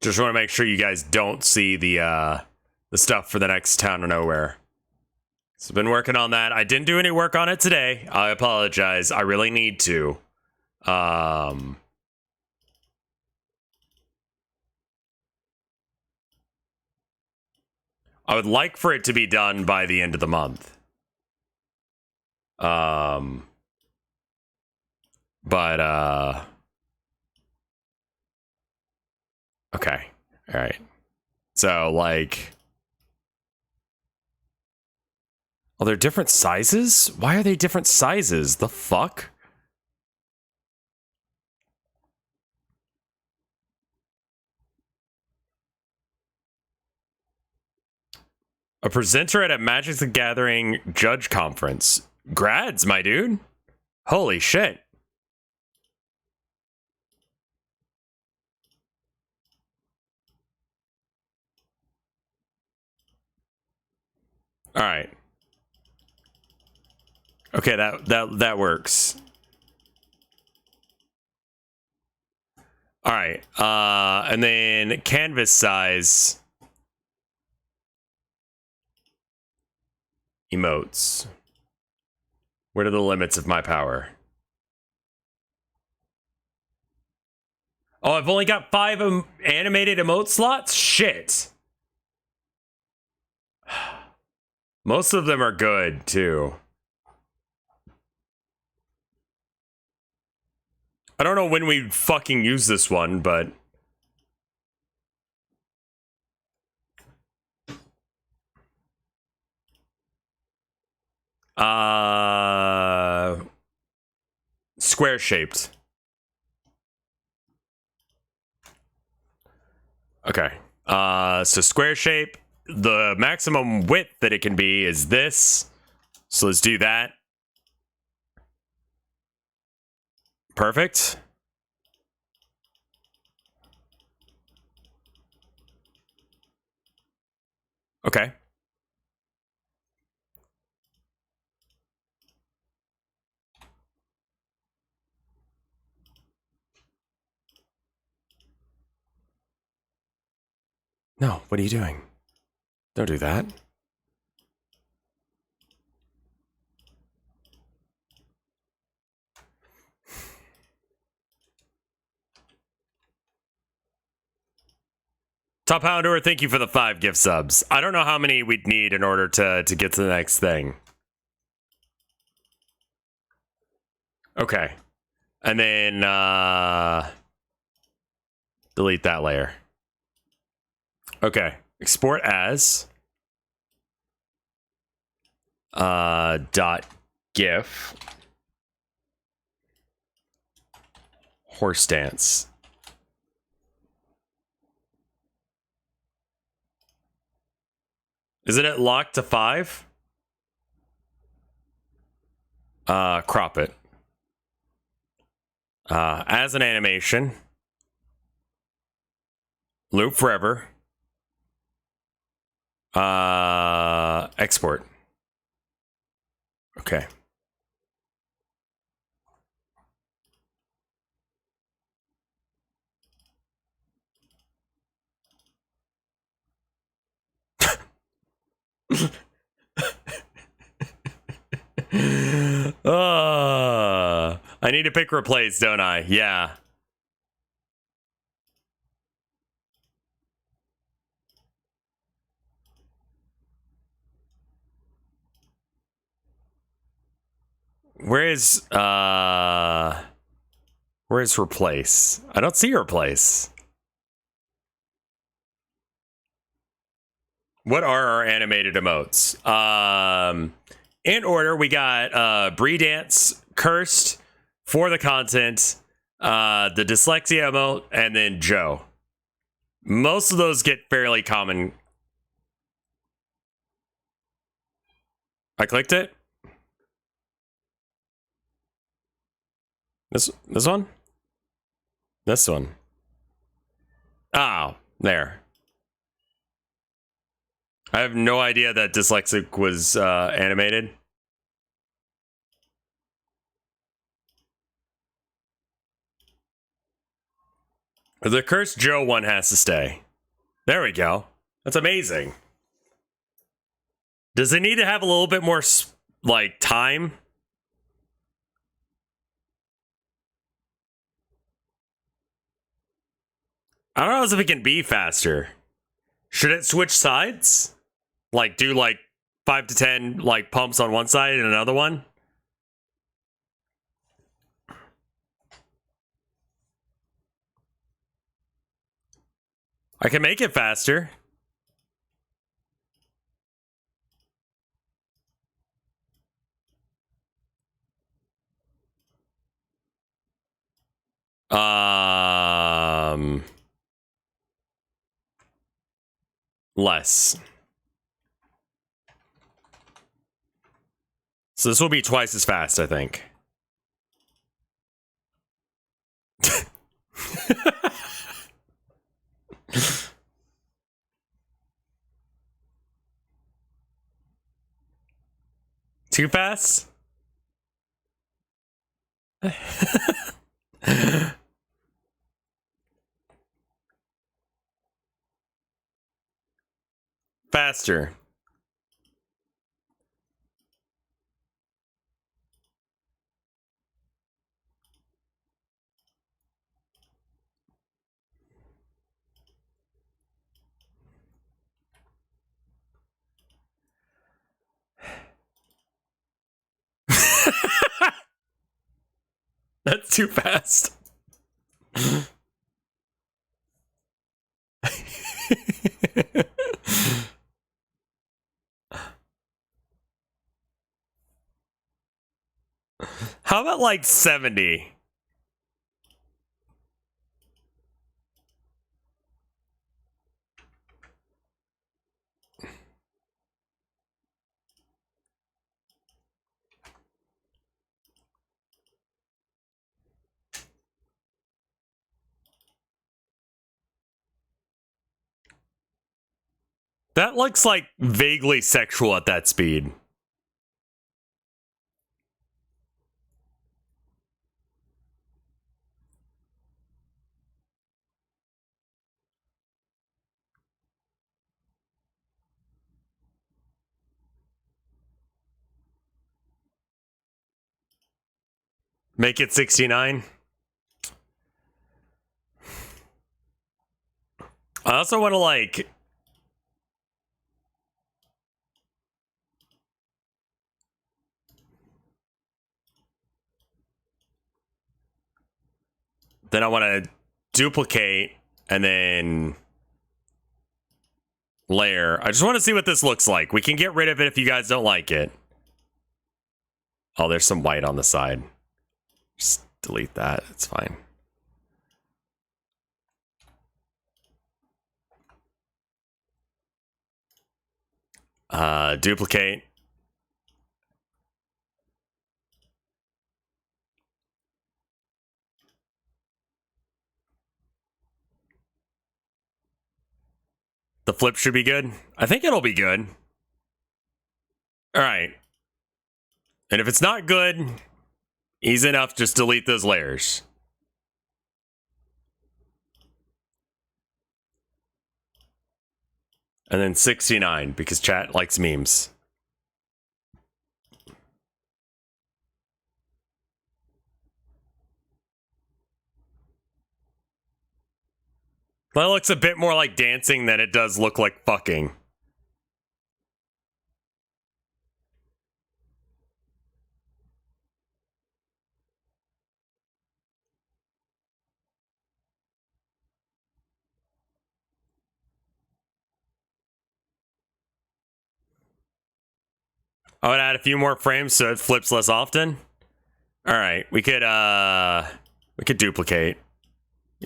Just want to make sure you guys don't see the stuff for the next Town of Nowhere. So I've been working on that. I didn't do any work on it today. I apologize. I really need to. I would like for it to be done by the end of the month. Okay. All right. So, like... Oh, they're different sizes? Why are they different sizes? The fuck? A presenter at a Magic the Gathering judge conference. Grads, my dude. Holy shit. All right. Okay, that works. All right. And then canvas size emotes. What are the limits of my power? Oh, I've only got 5 animated emote slots? Shit. Most of them are good, too. I don't know when we fucking use this one, but... Square-shaped. Okay. So square shape, the maximum width that it can be is this. So let's do that. Perfect. Okay. No, what are you doing? Don't do that. Top Houndour, thank you for the 5 gift subs. I don't know how many we'd need in order to get to the next thing. Okay. And then delete that layer. Okay. Export as dot gif horse dance. Isn't it locked to 5? Crop it. As an animation. Loop forever. Export. Okay. I need to pick replace, don't I? Yeah. Where's replace? I don't see replace. What are our animated emotes? In order, we got Bree Dance, Cursed, For the Content, the Dyslexia emote, and then Joe. Most of those get fairly common. I clicked it. This one? This one. Oh, there. I have no idea that Dyslexic was animated. The Cursed Joe one has to stay. There we go. That's amazing. Does it need to have a little bit more, like, time? I don't know if it can be faster. Should it switch sides? Like, do, like, 5 to 10, like, pumps on one side and another one? I can make it faster. Less. So this will be twice as fast, I think. Too fast? Faster. That's too fast. How about like 70? That looks like vaguely sexual at that speed. Make it 69. I also want to like... Then I want to duplicate and then layer. I just want to see what this looks like. We can get rid of it if you guys don't like it. Oh, there's some white on the side. Just delete that. It's fine. Duplicate. The flip should be good. I think it'll be good. All right. And if it's not good, easy enough, just delete those layers. And then 69, because chat likes memes. That looks a bit more like dancing than it does look like fucking. I would add a few more frames so it flips less often. All right, we could duplicate.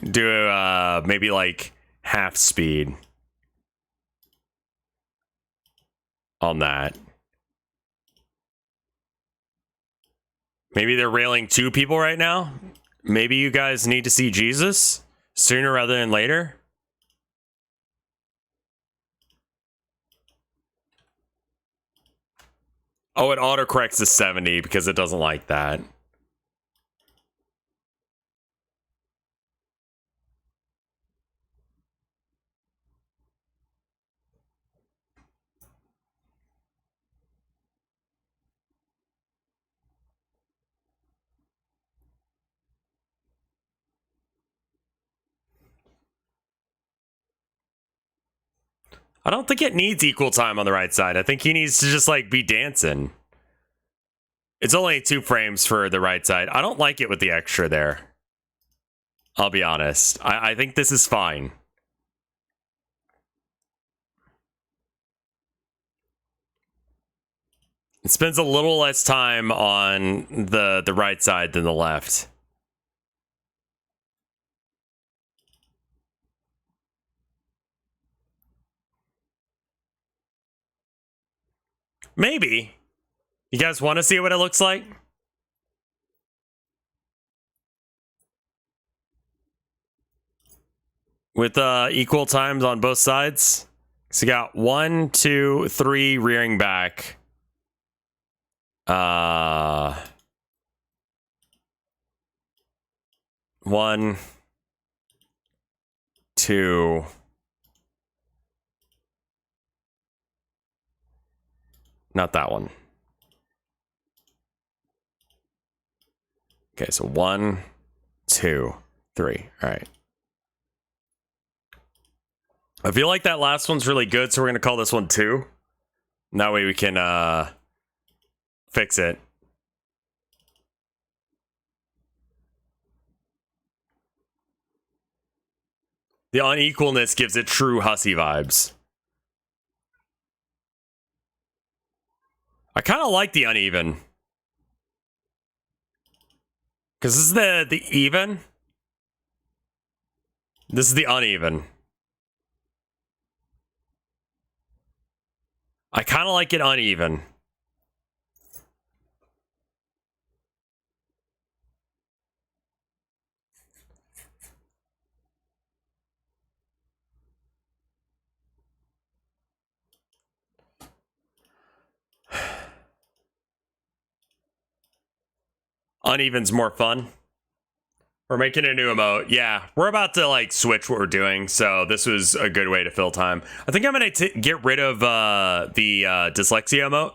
Do maybe like half speed on that. Maybe they're railing 2 people right now. Maybe you guys need to see Jesus sooner rather than later. Oh, it autocorrects to 70 because it doesn't like that. I don't think it needs equal time on the right side. I think he needs to just like be dancing. It's only 2 frames for the right side. I don't like it with the extra there. I'll be honest. I think this is fine. It spends a little less time on the right side than the left. Maybe. You guys want to see what it looks like? With equal times on both sides. So you got 1, 2, 3 rearing back. 1, 2. Not that one. Okay, so 1, 2, 3. All right. I feel like that last one's really good, so we're gonna call this one 2. And that way we can fix it. The unequalness gives it true hussy vibes. I kind of like the uneven. Because this is the even. This is the uneven. I kind of like it uneven. Uneven's more fun. We're making a new emote. Yeah, we're about to like switch what we're doing, so this was a good way to fill time. I think I'm gonna get rid of the dyslexia emote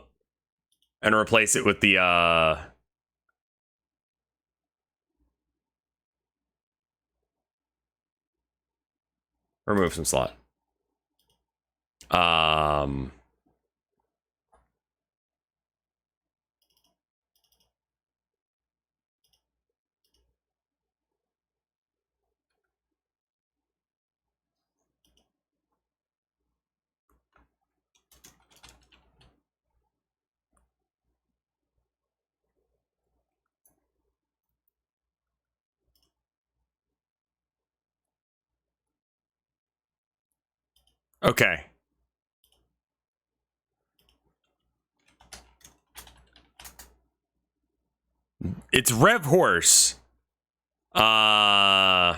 and replace it with the remove some slot. Okay. It's Rev Horse. There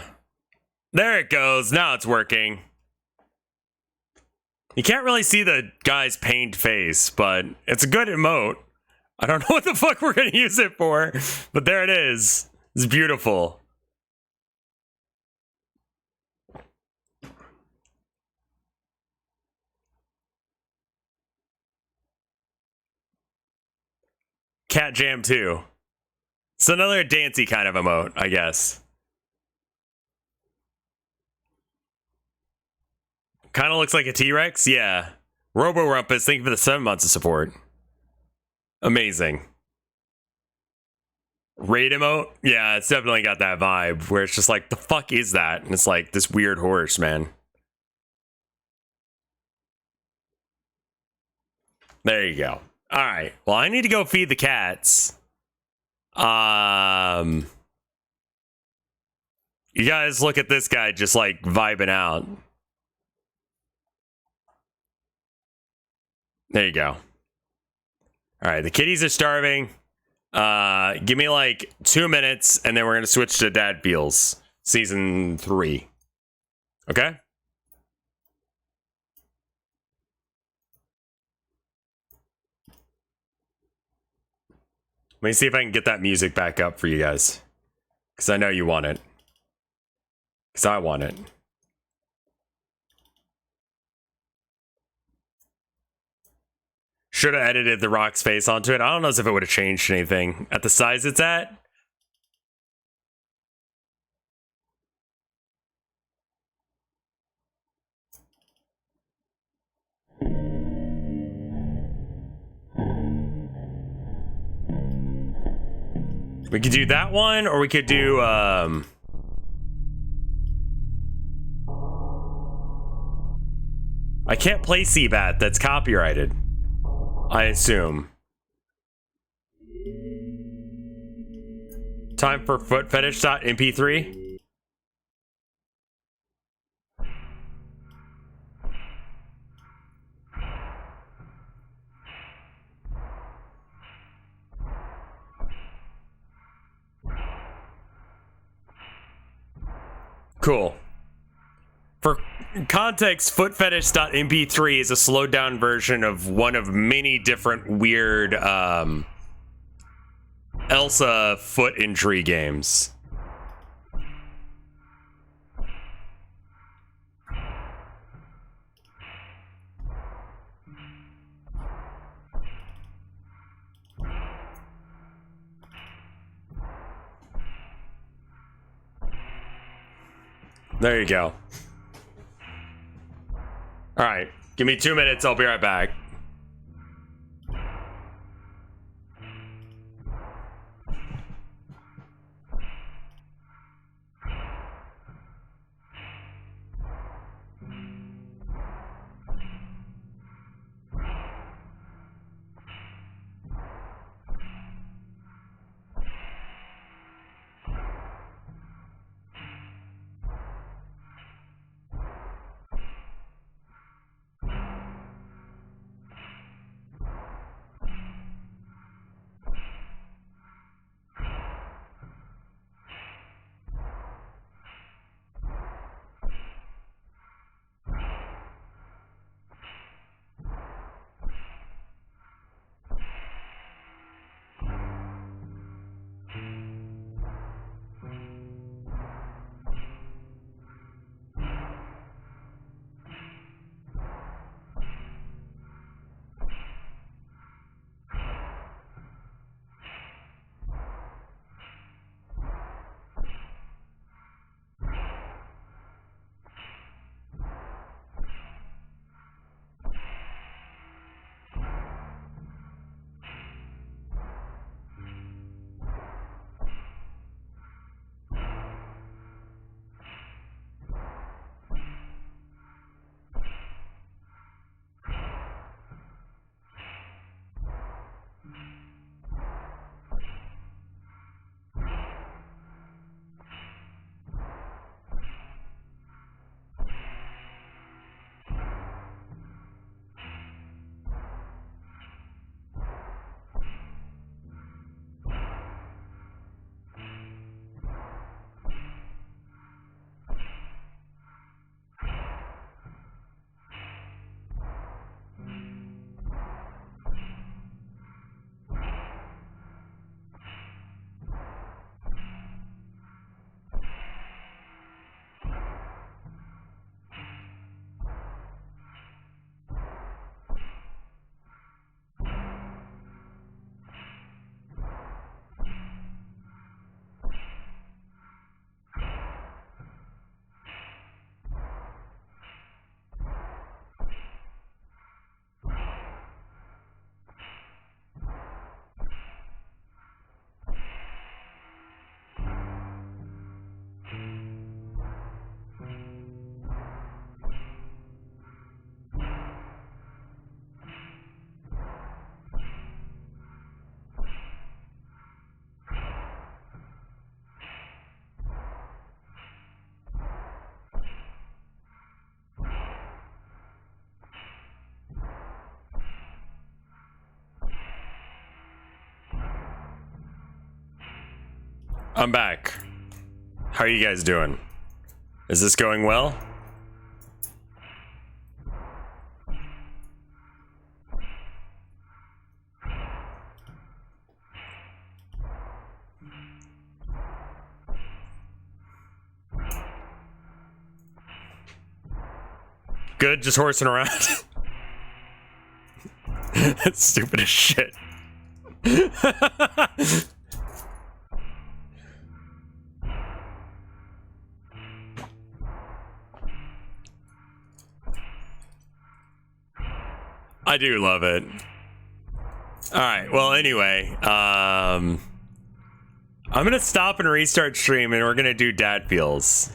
it goes. Now it's working. You can't really see the guy's pained face, but it's a good emote. I don't know what the fuck we're gonna use it for, but there it is. It's beautiful. Cat Jam 2. It's another dancey kind of emote, I guess. Kind of looks like a T-Rex. Yeah. Robo Rumpus, thank you for the 7 months of support. Amazing. Raid emote? Yeah, it's definitely got that vibe where it's just like, the fuck is that? And it's like this weird horse, man. There you go. All right. Well, I need to go feed the cats. You guys look at this guy just like vibing out. There you go. All right, the kitties are starving. Give me like 2 minutes, and then we're gonna switch to Dad Feels season 3. Okay. Let me see if I can get that music back up for you guys, because I know you want it. Because I want it. Should have edited the Rock's face onto it. I don't know if it would have changed anything at the size it's at. We could do that one, or we could do, I can't play Seabat, that's copyrighted, I assume. Time for footfetish.mp3. Cool. For context, footfetish.mp3 is a slowed down version of one of many different weird Elsa foot injury games. There you go. All right, give me 2 minutes. I'll be right back. I'm back. How are you guys doing? Is this going well? Good, just horsing around. That's stupid as shit. I do love it. All right, well, anyway, I'm gonna stop and restart stream, and we're gonna do dad feels.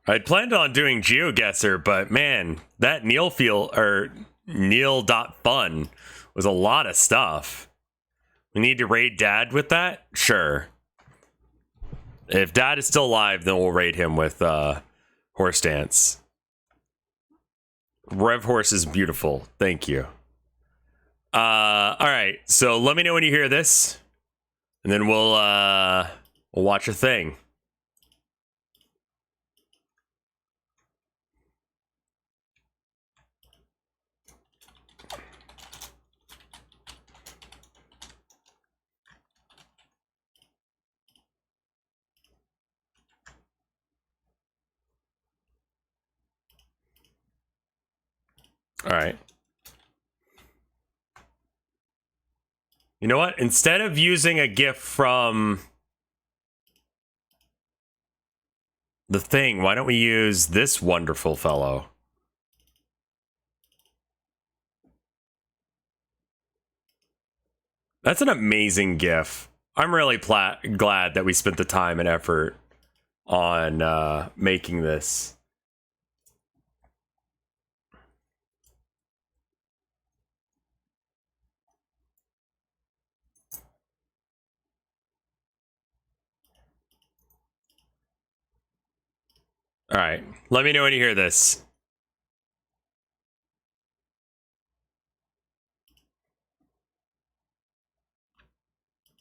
I'd planned on doing GeoGuessr, but man, that Neal.fun was a lot of stuff. We need to raid dad with that? Sure. If dad is still alive, then we'll raid him with horse dance. Rev horse is beautiful. Thank you. All right. So let me know when you hear this, and then we'll watch a thing. All right. You know what? Instead of using a GIF from the thing, why don't we use this wonderful fellow? That's an amazing GIF. I'm really glad that we spent the time and effort on making this. All right. Let me know when you hear this.